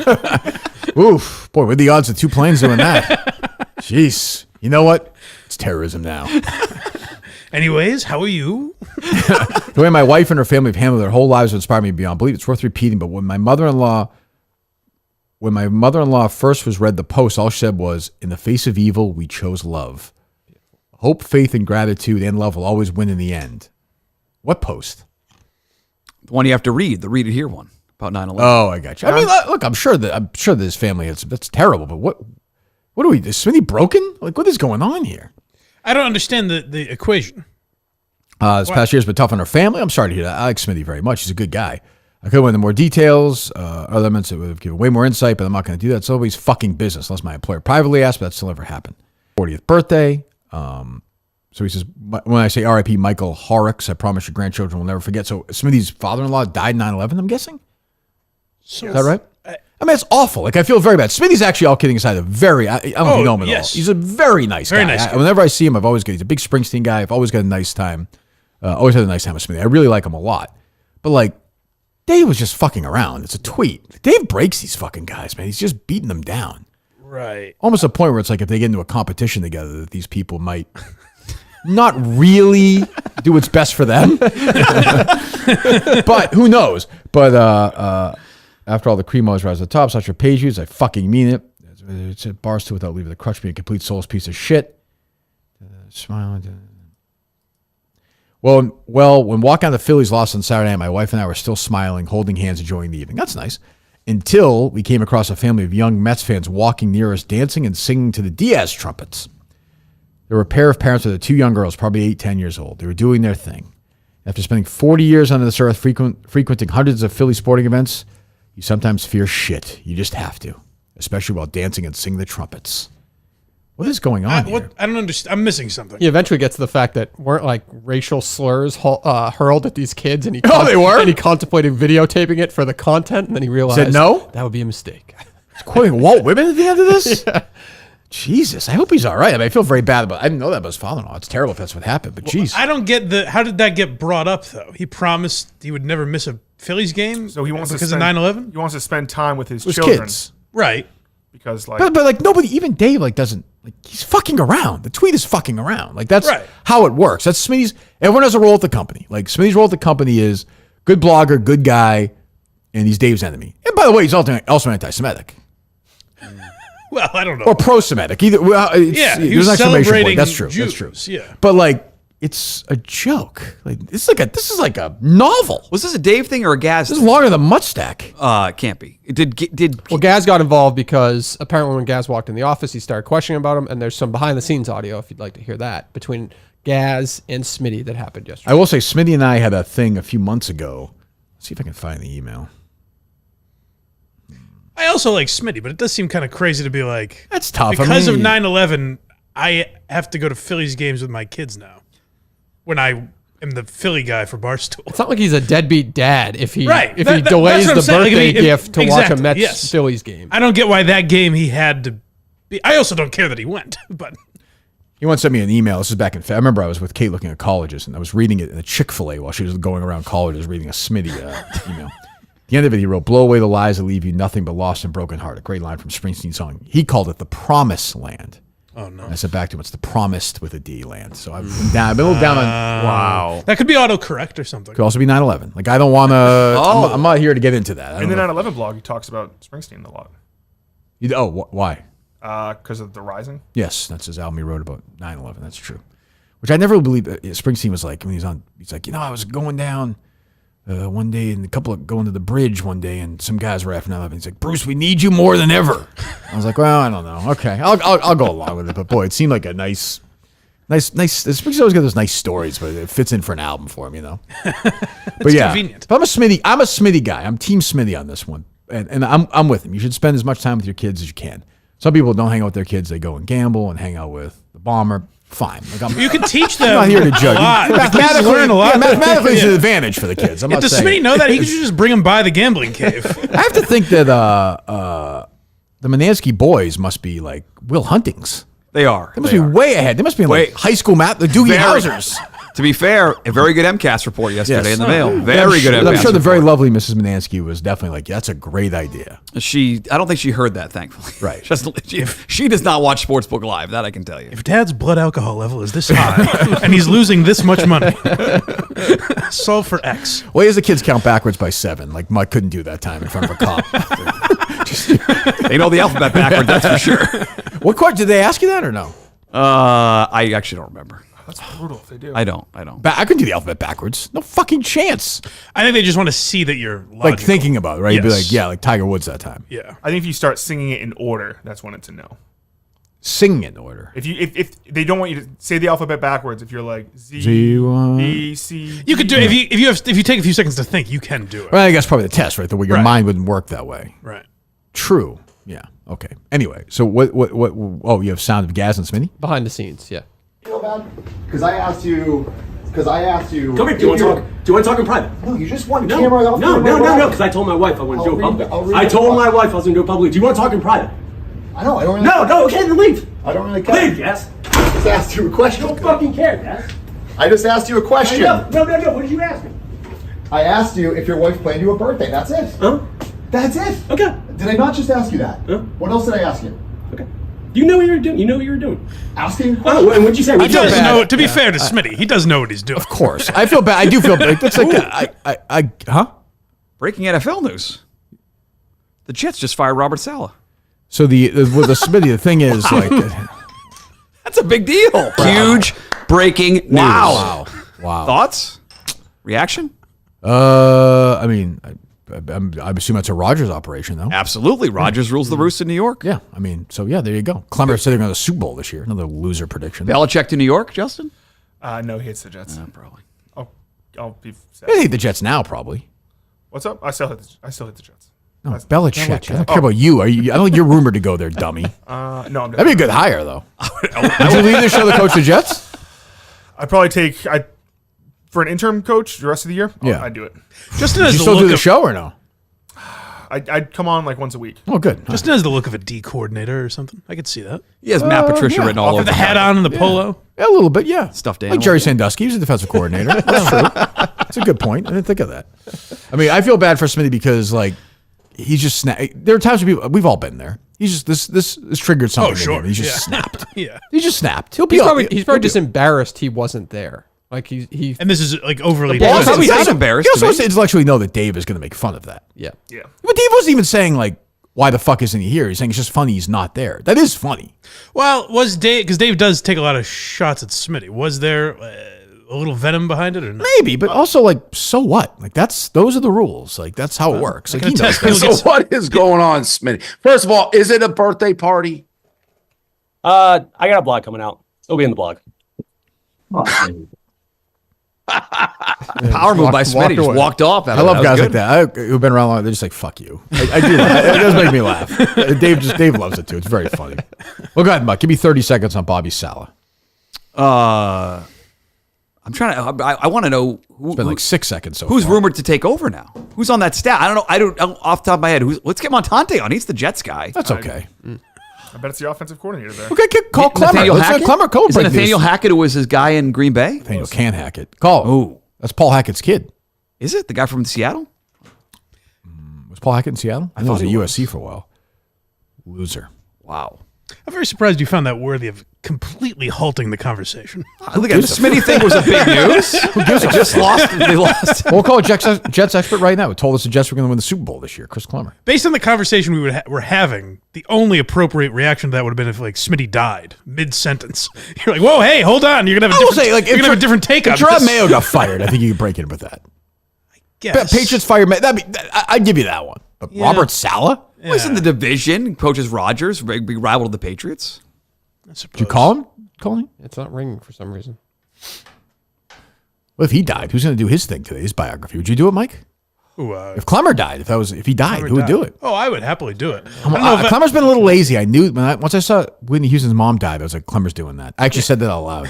Speaker 2: Oof, boy, what are the odds of 2 planes doing that? Jeez, you know what? It's terrorism now.
Speaker 3: Anyways, how are you?
Speaker 2: The way my wife and her family have handled their whole lives inspired me beyond belief. It's worth repeating. But when my mother-in-law first was read the post, all she said was, "In the face of evil, we chose love. Hope, faith, and gratitude and love will always win in the end." What post?
Speaker 4: The one you have to read. The read it here one about 9/11.
Speaker 2: Oh, I got you. I mean, look, I'm sure this family that's terrible. But what are we? Is Smitty broken? Like, what is going on here?
Speaker 3: I don't understand the equation.
Speaker 2: This past year's been tough on her family. I'm sorry to hear that. I like Smitty very much. He's a good guy. I could go into more details, other elements that would have given way more insight, but I'm not going to do that. It's always fucking business, unless my employer privately asked, but that still never happened. 40th birthday. So he says, when I say R.I.P. Michael Horrocks, I promise your grandchildren will never forget. So Smitty's father-in-law died 9/11, I'm guessing?
Speaker 3: So
Speaker 2: Is that right? I mean, it's awful. Like, I feel very bad. Smitty's actually, all kidding aside, I don't know if you know him at all. He's a very nice guy.
Speaker 3: Nice guy.
Speaker 2: Whenever I see him, he's a big Springsteen guy. I've always got a nice time. Always had a nice time with Smitty. I really like him a lot. But, like, Dave was just fucking around. It's a tweet. Dave breaks these fucking guys, man. He's just beating them down.
Speaker 3: Right.
Speaker 2: Almost a point where it's like if they get into a competition together, that these people might not really do what's best for them. But who knows? But after all the cremos rise to the top, such a page use, I fucking mean it. It's at bars too without leaving the crutch being a complete soulless piece of shit. Smiling. Well, when walking on the Phillies lost on Saturday night, my wife and I were still smiling, holding hands, enjoying the evening. That's nice. Until we came across a family of young Mets fans walking near us, dancing and singing to the Diaz trumpets. There were a pair of parents with their 2 young girls, probably 8, 10 years old. They were doing their thing. After spending 40 years on this earth, frequenting hundreds of Philly sporting events, you sometimes fear shit. You just have to, especially while dancing and singing the trumpets. What is going on here?
Speaker 3: I don't understand. I'm missing something.
Speaker 1: He eventually gets to the fact that weren't like racial slurs hurled at these kids, and he
Speaker 2: they were?
Speaker 1: and he contemplated videotaping it for the content, and then he realized
Speaker 2: Said no?
Speaker 1: that would be a mistake.
Speaker 2: Quoting Walt Whitman at the end of this? Yeah. Jesus, I hope he's all right. I mean, I feel very bad about. I didn't know that about his father-in-law. It's terrible if that's what happened, but jeez.
Speaker 3: I don't get how did that get brought up though? He promised he would never miss a Phillies game.
Speaker 6: So he wants
Speaker 3: because
Speaker 6: to
Speaker 3: of 9/11.
Speaker 6: He wants to spend time with his
Speaker 2: With
Speaker 6: children,
Speaker 2: kids.
Speaker 3: Right.
Speaker 6: because like
Speaker 2: But like nobody, even Dave, like doesn't like he's fucking around. The tweet is fucking around. Like that's
Speaker 3: Right.
Speaker 2: how it works. That's Smitty's. Everyone has a role at the company. Like Smitty's role at the company is good blogger, good guy, and he's Dave's enemy. And by the way, he's also anti-Semitic
Speaker 3: Well, I don't know.
Speaker 2: or pro-Semitic. Either. Well,
Speaker 3: Yeah, he was
Speaker 2: there's an exclamation
Speaker 3: celebrating
Speaker 2: point. That's true.
Speaker 3: Jews,
Speaker 2: That's true.
Speaker 3: yeah.
Speaker 2: But like it's a joke. Like this is like a novel.
Speaker 4: Was this a Dave thing or a Gaz
Speaker 2: This is
Speaker 4: thing?
Speaker 2: longer than Mutt Stack.
Speaker 4: It can't be. Did
Speaker 1: Well, Gaz got involved because apparently when Gaz walked in the office, he started questioning about him, and there's some behind-the-scenes audio, if you'd like to hear that, between Gaz and Smitty that happened yesterday.
Speaker 2: I will say Smitty and I had a thing a few months ago. Let's see if I can find the email.
Speaker 3: I also like Smitty, but it does seem kind of crazy to be like
Speaker 2: That's tough.
Speaker 3: because
Speaker 2: I mean,
Speaker 3: of 9/11. I have to go to Phillies games with my kids now. When I am the Philly guy for Barstool.
Speaker 1: It's not like he's a deadbeat dad if he
Speaker 3: Right.
Speaker 1: if
Speaker 3: That-
Speaker 1: he
Speaker 3: that-
Speaker 1: delays
Speaker 3: that's what
Speaker 1: the
Speaker 3: I'm saying. Like,
Speaker 1: birthday
Speaker 3: if he-
Speaker 1: gift to watch a
Speaker 3: exactly,
Speaker 1: Mets
Speaker 3: yes.
Speaker 1: Phillies game.
Speaker 3: I don't get why that game he had to be. I also don't care that he went, but
Speaker 2: he once sent me an email. This is back in February. I remember I was with Kate looking at colleges, and I was reading it in a Chick-fil-A while she was going around colleges reading a Smitty email. At the end of it, he wrote, "Blow away the lies that leave you nothing but lost and broken heart." A great line from Springsteen's song. He called it the Promised Land.
Speaker 3: oh no,
Speaker 2: And I said back to him, it's the Promised with a D land. So I've been down. I've been a little down on. Wow.
Speaker 3: that could be autocorrect or something.
Speaker 2: Could also be 9/11. Like I don't want to. I'm not here to get into that. I
Speaker 6: in
Speaker 2: don't
Speaker 6: the
Speaker 2: know.
Speaker 6: 9/11 blog, he talks about Springsteen a lot
Speaker 2: Why?
Speaker 6: because of the Rising.
Speaker 2: Yes, that's his album he wrote about 9/11. That's true. Which I never believed. Springsteen was like when he's like, I was going down one day, and a couple of going to the bridge one day, and some guys were effing up, and he's like, Bruce, we need you more than ever. I was like, well, I don't know. Okay, I'll go along with it. But boy, it seemed like a nice. Spring's always got those nice stories, but it fits in for an album for him, you know. But yeah,
Speaker 3: convenient.
Speaker 2: But I'm a Smitty guy. I'm Team Smitty on this one, and I'm with him. You should spend as much time with your kids as you can. Some people don't hang out with their kids; they go and gamble and hang out with the bomber. Fine. Like
Speaker 3: you can teach them.
Speaker 2: I'm not here to judge.
Speaker 3: Mathematically, learn a lot.
Speaker 2: Mathematically, it's an advantage for the kids. I'm not
Speaker 3: does
Speaker 2: saying.
Speaker 3: Smitty know that? He could just bring them by the gambling cave.
Speaker 2: I have to think that the Monansky boys must be like Will Huntings.
Speaker 4: They are.
Speaker 2: They must be way ahead. They must be in like high school math. The Doogie Howsers.
Speaker 4: To be fair, a very good MCAS report yesterday in the mail. Very good MCAS
Speaker 2: I'm sure the very
Speaker 4: report.
Speaker 2: lovely Mrs. Monansky was definitely like, that's a great idea.
Speaker 4: I don't think she heard that, thankfully.
Speaker 2: Right.
Speaker 4: She does not watch Sportsbook Live. That I can tell you.
Speaker 3: If Dad's blood alcohol level is this high and he's losing this much money, solve for X.
Speaker 2: Well, he has the kids count backwards by 7. Like Mike couldn't do that time in front of a cop.
Speaker 4: They know the alphabet backward, that's for sure.
Speaker 2: What question? Did they ask you that or no?
Speaker 4: I actually don't remember.
Speaker 6: That's brutal if they do.
Speaker 4: I don't.
Speaker 2: I couldn't do the alphabet backwards. No fucking chance.
Speaker 3: I think they just want to see that you're logical.
Speaker 2: Like thinking about it, right? You'd be
Speaker 3: Yes.
Speaker 2: like, yeah, like Tiger Woods that time.
Speaker 3: Yeah.
Speaker 6: I think if you start singing it in order, that's when it's a no.
Speaker 2: Sing in order.
Speaker 6: If they don't want you to say the alphabet backwards, if you're like Z, B, C,
Speaker 3: You could do it if you take a few seconds to think, you can do it.
Speaker 2: Well, I guess probably the test, right? The way your mind wouldn't work that way.
Speaker 3: Right.
Speaker 2: True. Yeah. Okay. Anyway, so what? Oh, you have sound of Gaz and Smitty?
Speaker 1: Behind the scenes, yeah.
Speaker 8: Feel bad? Because I asked you. Come here. Do you want to talk in private? No, you just want camera off.
Speaker 9: No. Because I told my wife I wouldn't do it publicly. I told my wife I was going to do it publicly. Do you want to talk in private?
Speaker 8: I know. I don't really.
Speaker 9: No. Okay, then leave.
Speaker 8: I don't really care.
Speaker 9: Leave, yes.
Speaker 8: I just asked you a question.
Speaker 9: I don't fucking care, yes.
Speaker 8: I just asked you a question.
Speaker 9: No. What did you ask me?
Speaker 8: I asked you if your wife planned you a birthday. That's it.
Speaker 9: Huh?
Speaker 8: That's it.
Speaker 9: Okay.
Speaker 8: Did I not just ask you that?
Speaker 9: Huh?
Speaker 8: What else did I ask you?
Speaker 9: Okay. You know what you were doing.
Speaker 8: Asking a question.
Speaker 9: Oh, and what'd you say?
Speaker 3: He does know. To be fair to Smitty, he does know what he's doing.
Speaker 2: Of course. I feel bad. I do feel bad. That's like, huh?
Speaker 4: Breaking NFL news. The Jets just fired Robert Saleh.
Speaker 2: So with the Smitty, the thing is like,
Speaker 4: That's a big deal. Huge breaking news.
Speaker 2: wow.
Speaker 4: Thoughts? Reaction?
Speaker 2: I mean, I assume that's a Rodgers operation, though.
Speaker 4: Absolutely. Rodgers rules the roost in New York.
Speaker 2: Yeah, I mean, so yeah, there you go. Klemmer said they're going to the Super Bowl this year. Another loser prediction.
Speaker 4: Belichick to New York, Justin?
Speaker 6: No, he hits the Jets.
Speaker 4: Probably.
Speaker 6: I'll be sad.
Speaker 2: They hate the Jets now, probably.
Speaker 6: What's up? I still hit the Jets.
Speaker 2: No, Belichick. I don't care about you. I don't think you're rumored to go there, dummy.
Speaker 6: No, I'm
Speaker 2: That'd be a good hire, though. Would you leave this show to coach the Jets?
Speaker 6: I'd probably take for an interim coach the rest of the year.
Speaker 2: Yeah.
Speaker 6: I'd do it.
Speaker 3: Justin
Speaker 2: Did
Speaker 3: has
Speaker 2: you
Speaker 3: the
Speaker 2: still
Speaker 3: look
Speaker 2: do the
Speaker 3: of
Speaker 2: show or no?
Speaker 6: I'd come on like once a week.
Speaker 2: Oh, good.
Speaker 3: Justin has the look of a D coordinator or something. I could see that.
Speaker 4: He has Matt Patricia written all over
Speaker 3: The hat on and the polo.
Speaker 2: Yeah, a little bit, yeah.
Speaker 4: Stuffed
Speaker 2: Like
Speaker 4: animal.
Speaker 2: Jerry Sandusky. He was a defensive coordinator. That's true. That's a good point. I didn't think of that. I mean, I feel bad for Smitty because, like, he's just there are times where we've all been there. He's just this triggered something.
Speaker 3: Oh, sure.
Speaker 2: In him. He's just snapped.
Speaker 3: Yeah.
Speaker 2: He just snapped. He's
Speaker 1: He's probably just embarrassed he wasn't there. Like he
Speaker 3: And this is like overly.
Speaker 4: Well,
Speaker 3: dramatic.
Speaker 4: he sounds embarrassed
Speaker 2: He
Speaker 4: to
Speaker 2: also
Speaker 4: me.
Speaker 2: has to intellectually know that Dave is going to make fun of that.
Speaker 1: yeah.
Speaker 6: Yeah.
Speaker 2: But Dave wasn't even saying, like, why the fuck isn't he here? He's saying it's just funny he's not there. That is funny.
Speaker 3: Well, was Dave, because Dave does take a lot of shots at Smitty. Was there a little venom behind it or not?
Speaker 2: Maybe, but also, like, so what? Like, those are the rules. Like, that's how it works. Like, he knows.
Speaker 10: So what is going on, Smitty? First of all, is it a birthday party?
Speaker 9: I got a blog coming out. It'll be in the blog.
Speaker 4: Power move by Smitty. Just walked off.
Speaker 2: I love guys like that. Who've been around long. They're just like, fuck you. I do. It does make me laugh. Dave loves it too. It's very funny. Well, go ahead, Mike. Give me 30 seconds on Bobby Saleh.
Speaker 4: I'm trying to. I want to know.
Speaker 2: It's been like 6 seconds so
Speaker 4: Who's
Speaker 2: far.
Speaker 4: rumored to take over now? Who's on that staff? I don't know. I don't off the top of my head. Let's get Montante on. He's the Jets guy.
Speaker 2: That's okay.
Speaker 6: I bet it's the offensive coordinator there.
Speaker 2: Okay, call Klemmer.
Speaker 4: Nathaniel
Speaker 2: Let's
Speaker 4: Hackett?
Speaker 2: Clemmer co
Speaker 4: Is it Nathaniel Hackett who was his guy in Green Bay?
Speaker 2: Nathaniel can't hack it. Call.
Speaker 4: Oh,
Speaker 2: that's Paul Hackett's kid.
Speaker 4: Is it the guy from Seattle?
Speaker 2: Was Paul Hackett in Seattle? I thought he was at USC for a while. Loser.
Speaker 4: Wow.
Speaker 3: I'm very surprised you found that worthy of completely halting the conversation.
Speaker 4: Look at the Smitty thing was a big news. Who gives a just lost? They lost.
Speaker 2: We'll call a Jets expert right now. Who told us the Jets were going to win the Super Bowl this year? Chris Klemmer.
Speaker 3: Based on the conversation we were having, the only appropriate reaction to that would have been if like Smitty died mid-sentence. You're like, whoa, hey, hold on. You're gonna have a different take on
Speaker 2: if Gerard
Speaker 3: this.
Speaker 2: Mayo got fired, I think you could break in with that.
Speaker 3: guess.
Speaker 2: Patriots fire. I'd give you that one. But Robert Saleh?
Speaker 4: Well, he's in the division. Coaches Rodgers. Big rival to the Patriots.
Speaker 2: Did you call him?
Speaker 1: It's not ringing for some reason.
Speaker 2: What if he died? Who's going to do his thing today? His biography. Would you do it, Mike? If Klemmer died, if he died, who would do it?
Speaker 3: Oh, I would happily do it.
Speaker 2: Klemmer's been a little lazy. I knew once I saw Whitney Houston's mom died, I was like, Klemmer's doing that. I actually said that out loud.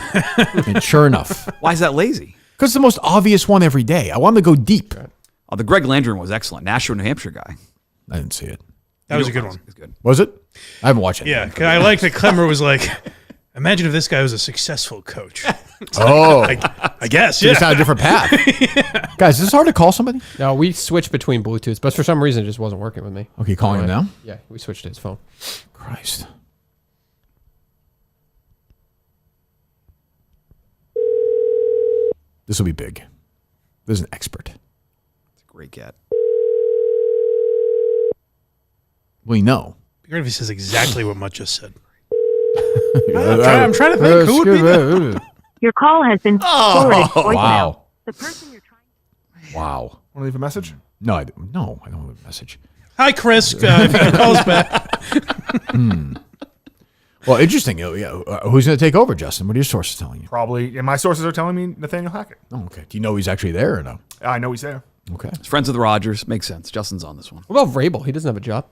Speaker 2: And sure enough.
Speaker 4: Why is that lazy?
Speaker 2: Because it's the most obvious one every day. I want him to go deep.
Speaker 4: Oh, the Greg Landry was excellent. Nashua, New Hampshire guy.
Speaker 2: I didn't see it.
Speaker 3: That was a good one.
Speaker 4: It was good.
Speaker 2: Was it? I haven't watched it.
Speaker 3: Yeah, because I liked that Klemmer was like, imagine if this guy was a successful coach. I guess,
Speaker 2: So it's not a different path. Guys, is this hard to call somebody?
Speaker 1: No, we switched between Bluetooths, but for some reason it just wasn't working with me.
Speaker 2: Okay, calling him now?
Speaker 1: Yeah, we switched to his phone.
Speaker 2: Christ. This will be big. This is an expert.
Speaker 4: It's a great cat.
Speaker 2: We know.
Speaker 3: Be great if he says exactly what Mutt just said. I'm trying to think. Who would be that?
Speaker 11: Your call has been forwarded to voicemail.
Speaker 2: Wow.
Speaker 11: The person you're trying.
Speaker 2: Wow.
Speaker 6: Want to leave a message?
Speaker 2: No, I don't have a message.
Speaker 3: Hi, Chris. If you can call us back.
Speaker 2: Well, interesting. Who's going to take over, Justin? What are your sources telling you?
Speaker 6: Probably. And my sources are telling me Nathaniel Hackett.
Speaker 2: Oh, okay. Do you know he's actually there or no?
Speaker 6: I know he's there.
Speaker 2: Okay.
Speaker 4: He's friends with Rodgers. Makes sense. Justin's on this one.
Speaker 1: What about Vrabel? He doesn't have a job.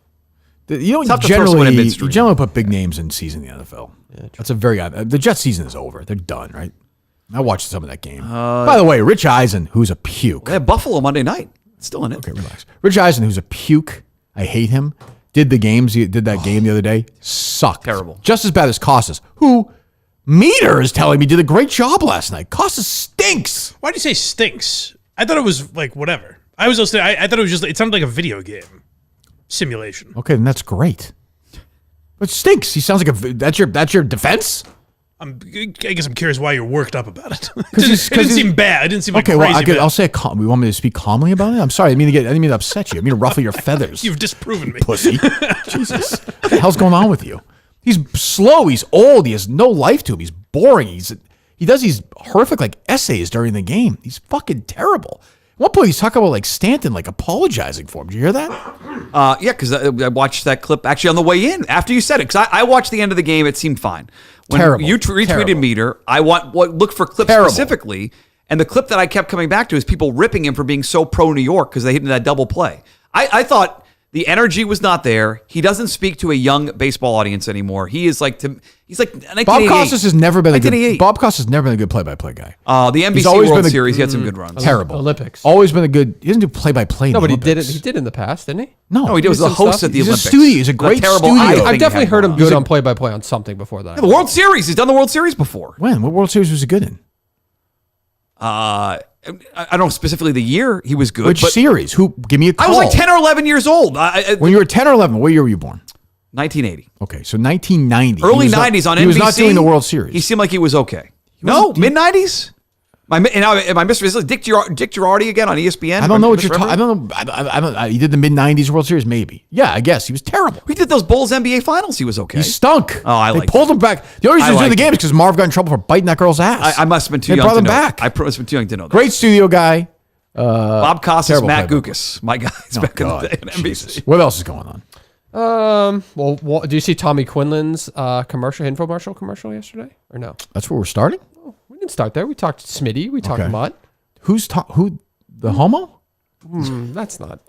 Speaker 2: You
Speaker 4: Tough
Speaker 2: don't
Speaker 4: to throw someone in
Speaker 2: you
Speaker 4: midstream.
Speaker 2: generally put big names in season in the NFL. Yeah, that's a very the Jets season is over. They're done, right? I watched some of that game. By the way, Rich Eisen, who's a puke.
Speaker 4: They had Buffalo Monday night. Still in it.
Speaker 2: Okay, relax. Rich Eisen, who's a puke. I hate him. Did that game the other day. Sucked.
Speaker 4: Terrible.
Speaker 2: Just as bad as Costas, who Meter is telling me did a great job last night. Costas stinks.
Speaker 3: Why do you say stinks? I thought it was like whatever. I was listening. I thought it was just. It sounded like a video game simulation.
Speaker 2: Okay, then that's great. But stinks. He sounds like that's your defense.
Speaker 3: I guess I'm curious why you're worked up about it. It didn't seem bad. It didn't seem like
Speaker 2: okay.
Speaker 3: crazy.
Speaker 2: Well, I'll say it. We want me to speak calmly about it. I'm sorry. I didn't mean to upset you. I mean to ruffle your feathers.
Speaker 3: You've disproven me,
Speaker 2: pussy. Jesus, what the hell's going on with you? He's slow. He's old. He has no life to him. He's boring. He does these horrific essays during the game. He's fucking terrible. At one point, he's talking about Stanton apologizing for him. Did you hear that?
Speaker 4: Yeah, because I watched that clip actually on the way in after you said it. Because I watched the end of the game. It seemed fine. When
Speaker 2: terrible.
Speaker 4: You retweeted
Speaker 2: terrible.
Speaker 4: Meter, I look for clips specifically. And the clip that I kept coming back to is people ripping him for being so pro New York because they hit him that double play. I thought the energy was not there. He doesn't speak to a young baseball audience anymore. He's like
Speaker 2: Bob Costas has never been a good play-by-play guy.
Speaker 4: The NBC World Series, he had some good runs.
Speaker 2: Terrible.
Speaker 1: Olympics.
Speaker 2: Always been a good. He doesn't do play-by-play.
Speaker 1: No, but he
Speaker 2: Olympics.
Speaker 1: did in the past, didn't he?
Speaker 2: No,
Speaker 4: he was the host at the
Speaker 2: He's
Speaker 4: Olympics.
Speaker 2: a studio. He's a great
Speaker 4: terrible
Speaker 2: studio.
Speaker 4: eye thing
Speaker 1: I've definitely
Speaker 4: he had
Speaker 1: heard him
Speaker 4: going
Speaker 1: good on play-by-play on something before that.
Speaker 4: on. The World Series. He's done the World Series before.
Speaker 2: When? What World Series was he good in?
Speaker 4: I don't know specifically the year he was good.
Speaker 2: Which series? Give me a call.
Speaker 4: I was like 10 or 11 years old.
Speaker 2: When you were 10 or 11, what year were you born?
Speaker 4: 1980.
Speaker 2: Okay, so 1990.
Speaker 4: Early 90s on NBC.
Speaker 2: He was not doing the World Series.
Speaker 4: He seemed like he was okay. No, mid-90s? Am I Mr. Dick Girardi again on ESPN?
Speaker 2: I don't know what you're talking. I don't know. I don't. He did the mid-90s World Series, maybe. Yeah, I guess he was terrible.
Speaker 4: He did those Bulls NBA Finals. He was okay.
Speaker 2: He stunk.
Speaker 4: Oh,
Speaker 2: They pulled him back. The only reason he was doing the game is because Marv got in trouble for biting that girl's ass.
Speaker 4: I must have been too
Speaker 2: They
Speaker 4: young
Speaker 2: brought
Speaker 4: to
Speaker 2: him
Speaker 4: know.
Speaker 2: back.
Speaker 4: I must have been too young to know that.
Speaker 2: Great studio guy.
Speaker 4: Bob Costas, Matt
Speaker 2: play-by-play.
Speaker 4: Gukas, my guys back in the day at NBC.
Speaker 2: What else is going on?
Speaker 1: Well, do you see Tommy Quinlan's infomercial commercial yesterday or no?
Speaker 2: That's where we're starting?
Speaker 1: We didn't start there. We talked Smitty. We talked Mutt.
Speaker 2: Who? The homo?
Speaker 1: That's not.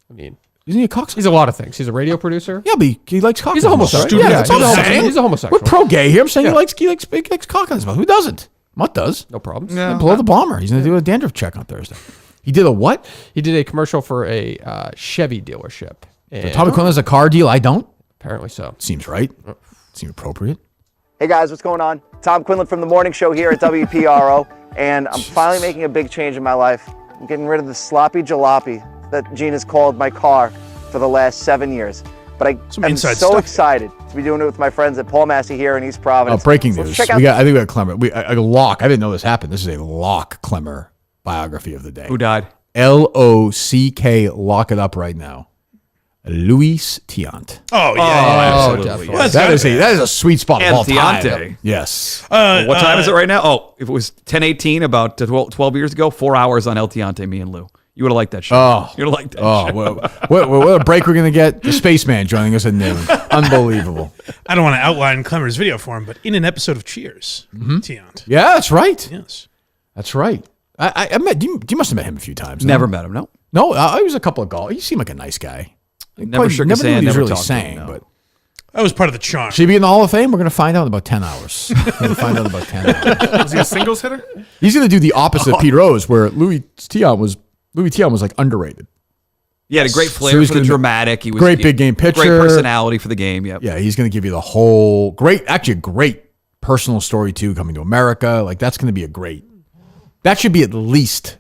Speaker 1: I mean,
Speaker 2: isn't he a cocksucker?
Speaker 1: He's a lot of things. He's a radio producer.
Speaker 2: Yeah, but he likes cock.
Speaker 1: He's a homosexual.
Speaker 2: Yeah,
Speaker 1: Yeah,
Speaker 2: that's what I'm saying.
Speaker 1: He's a homosexual.
Speaker 2: We're pro-gay here. I'm saying
Speaker 1: Yeah.
Speaker 2: he likes cock on his mouth. Who doesn't? Mutt does.
Speaker 1: No problems.
Speaker 2: Yeah, blow the bomber. He's going to do a dandruff check on Thursday. He did a what?
Speaker 1: He did a commercial for a Chevy dealership. And
Speaker 2: Tommy Quinlan has a car deal. I don't.
Speaker 1: Apparently so.
Speaker 2: Seems right. Seems appropriate.
Speaker 12: Hey guys, what's going on? Tom Quinlan from the morning show here at WPRO, and I'm finally making a big change in my life. I'm getting rid of the sloppy jalopy that Gene has called my car for the last 7 years. But I'm so excited to be doing it with my friends at Paul Massey here in East Providence.
Speaker 2: Breaking
Speaker 12: So
Speaker 2: news.
Speaker 12: check out
Speaker 2: I think we got Klemmer. A lock. I didn't know this happened. This is a lock Klemmer biography of the day.
Speaker 4: Who died?
Speaker 2: L-O-C-K. Lock it up right now. Luis Tiant.
Speaker 3: Oh yeah,
Speaker 4: absolutely.
Speaker 3: Well,
Speaker 2: that is a sweet spot of all
Speaker 4: Tiante.
Speaker 2: time. Yes.
Speaker 4: What time is it right now? Oh, if it was 10:18 about 12 years ago, 4 hours on El Tiante, me and Lou. You would have liked that show.
Speaker 2: Oh,
Speaker 4: you would have liked that show.
Speaker 2: What a break we're going to get. The Spaceman joining us at noon. Unbelievable.
Speaker 3: I don't want to outline Klemmer's video for him, but in an episode of Cheers, Tiant.
Speaker 2: Yeah, that's right.
Speaker 3: Yes.
Speaker 2: That's right. I met you must have met him a few times.
Speaker 4: Never met him, no.
Speaker 2: No, I was a couple of golf. He seemed like a nice guy.
Speaker 4: Never shook his hand,
Speaker 2: knew what he was
Speaker 4: never
Speaker 2: really
Speaker 4: talked to him,
Speaker 2: saying,
Speaker 4: no.
Speaker 2: but
Speaker 3: That was part of the charm.
Speaker 2: should he be in the Hall of Fame? We're going to find out in about 10 hours. We'll find out in about 10 hours.
Speaker 6: Was he a singles hitter?
Speaker 2: He's going to do the opposite of Pete Rose, where Luis Tiant was like underrated.
Speaker 4: He had a great flair
Speaker 2: So he's
Speaker 4: for the
Speaker 2: gonna-
Speaker 4: dramatic. He was
Speaker 2: great big game pitcher.
Speaker 4: Great personality for the game. Yep.
Speaker 2: Yeah, he's going to give you the whole great personal story too, coming to America. Like that's going to be that should be at least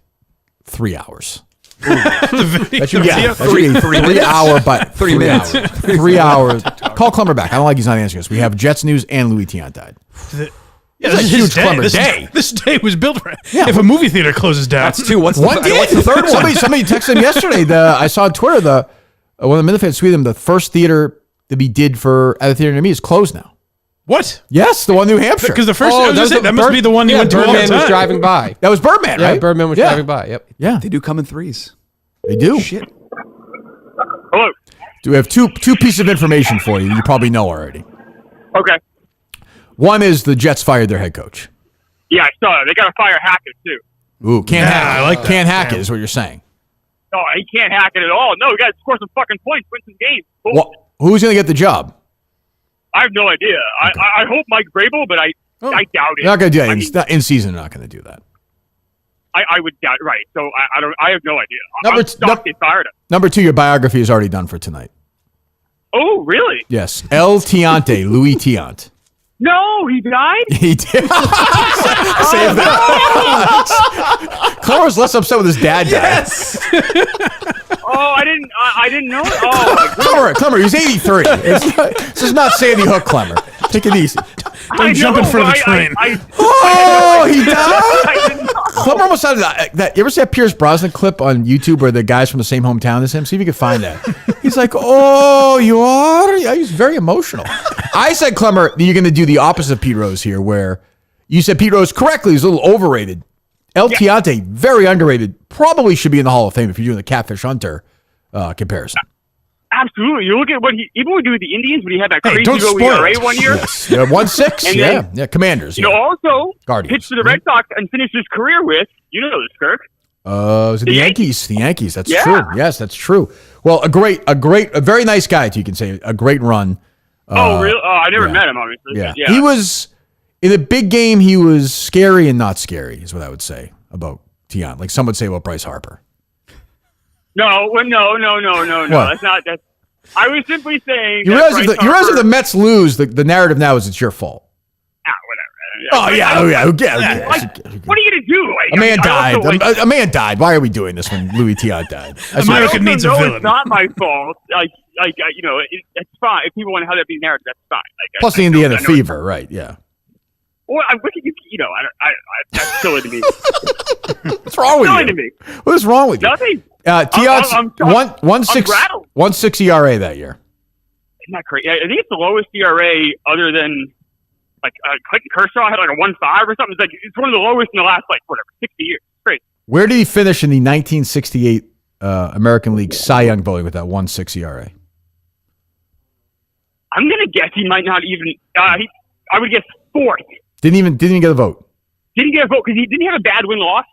Speaker 2: 3 hours. That should be a 3 hour, but
Speaker 4: 3 minutes.
Speaker 2: 3 hours. Call Klemmer back. I don't like he's not answering us. We have Jets news and Luis Tiant died.
Speaker 3: Yeah,
Speaker 2: This is a huge Klemmer day.
Speaker 3: This day was built for If a movie theater closes down.
Speaker 4: That's two. What's
Speaker 2: One did.
Speaker 4: What's the third one?
Speaker 2: Somebody texted him yesterday. I saw on Twitter one of the Minute fans tweeted him the first theater that he did for at a theater near me is closed now.
Speaker 3: What?
Speaker 2: Yes, the one in New Hampshire.
Speaker 3: Because the first that must be the one you went to all the
Speaker 1: Birdman
Speaker 3: time.
Speaker 1: was driving by.
Speaker 2: That was Birdman,
Speaker 1: Yeah,
Speaker 2: right?
Speaker 1: Birdman was driving by. Yep.
Speaker 2: Yeah,
Speaker 4: They do come in threes.
Speaker 2: they do.
Speaker 4: Shit.
Speaker 5: Hello.
Speaker 2: Do we have two pieces of information for you? You probably know already.
Speaker 5: Okay.
Speaker 2: One is the Jets fired their head coach.
Speaker 5: Yeah, I saw it. They got to fire Hackett too.
Speaker 2: Ooh, can't hack.
Speaker 3: I like that.
Speaker 2: Can't hack it is what you're saying.
Speaker 5: No, he can't hack it at all. No, he got to score some fucking points, win some games. Bullshit.
Speaker 2: Well, who's going to get the job?
Speaker 5: I have no idea. I hope Mike Vrabel, but I doubt it.
Speaker 2: They're not going to do that. In season, they're not going to do that.
Speaker 5: I would doubt. Right. So I have no idea.
Speaker 2: Number
Speaker 5: I'm shocked they fired him.
Speaker 2: Number 2, your biography is already done for tonight.
Speaker 5: Oh, really?
Speaker 2: Yes. El Tiante, Luis Tiant.
Speaker 5: No, he died.
Speaker 2: He did. Save that. Clemmer's less upset with his dad died.
Speaker 4: Yes.
Speaker 5: Oh, I didn't know it. Oh, my goodness.
Speaker 2: Clemmer, he's 83. This is not Sandy Hook, Klemmer. Take it easy.
Speaker 3: Don't jump in front of the train.
Speaker 2: Oh, he died?
Speaker 5: I didn't know.
Speaker 2: Klemmer almost had that. You ever see that Pierce Brosnan clip on YouTube where the guy's from the same hometown as him? See if you can find that. He's like, oh, you are? Yeah, he's very emotional. I said, Klemmer, you're going to do the opposite of Pete Rose here, where you said Pete Rose correctly is a little overrated. El Tiante, very underrated. Probably should be in the Hall of Fame if you're doing the Catfish Hunter comparison.
Speaker 5: Absolutely. You look at what even when we do with the Indians, when he had that
Speaker 3: Hey,
Speaker 5: crazy
Speaker 3: don't
Speaker 5: low
Speaker 3: spoil
Speaker 5: ERA
Speaker 3: it.
Speaker 5: one year.
Speaker 2: Yes. Yeah, 1-6.
Speaker 5: And
Speaker 2: Yeah.
Speaker 5: then,
Speaker 2: Yeah. Commanders.
Speaker 5: You know, also
Speaker 2: Guardians.
Speaker 5: pitched to the Red Sox and finished his career with, you know this, Kirk.
Speaker 2: Was it the Yankees? The Yankees. That's
Speaker 5: Yeah.
Speaker 2: true. Yes, that's true. Well, a very nice guy, you can say. A great run.
Speaker 5: Oh, really? Oh, I never met him, obviously.
Speaker 2: Yeah.
Speaker 5: Yeah.
Speaker 2: He was, in a big game, he was scary and not scary, is what I would say about Tiant. Like some would say about Bryce Harper.
Speaker 5: No.
Speaker 2: What?
Speaker 5: That's not. That's. I was simply saying.
Speaker 2: You realize if the Mets lose, the narrative now is it's your fault.
Speaker 5: Whatever.
Speaker 2: Oh, yeah. Who cares?
Speaker 5: What are you gonna do? Like,
Speaker 2: A man
Speaker 5: I also,
Speaker 2: died. A man died. Why are we doing this when Luis Tiant died?
Speaker 3: America needs a villain.
Speaker 5: It's not my fault. You know, it's fine. If people want to have that be narrative, that's fine.
Speaker 2: Plus the Indiana fever, right? Yeah.
Speaker 5: Well, you know, that's silly to me.
Speaker 2: What's wrong with
Speaker 5: silly
Speaker 2: you?
Speaker 5: to me.
Speaker 2: What is wrong with you?
Speaker 5: Nothing.
Speaker 2: Tiant's
Speaker 5: I'm
Speaker 2: 1.6 ERA that year.
Speaker 5: Isn't that crazy? I think it's the lowest ERA other than like Clayton Kershaw had like a 1.5 or something. It's one of the lowest in the last 60 years. It's crazy.
Speaker 2: Where did he finish in the 1968 American League Cy Young voting with that 1.6 ERA?
Speaker 5: I'm gonna guess he might not even. I would guess fourth.
Speaker 2: Didn't even get a vote.
Speaker 5: Didn't get a vote because he didn't have a bad win-loss.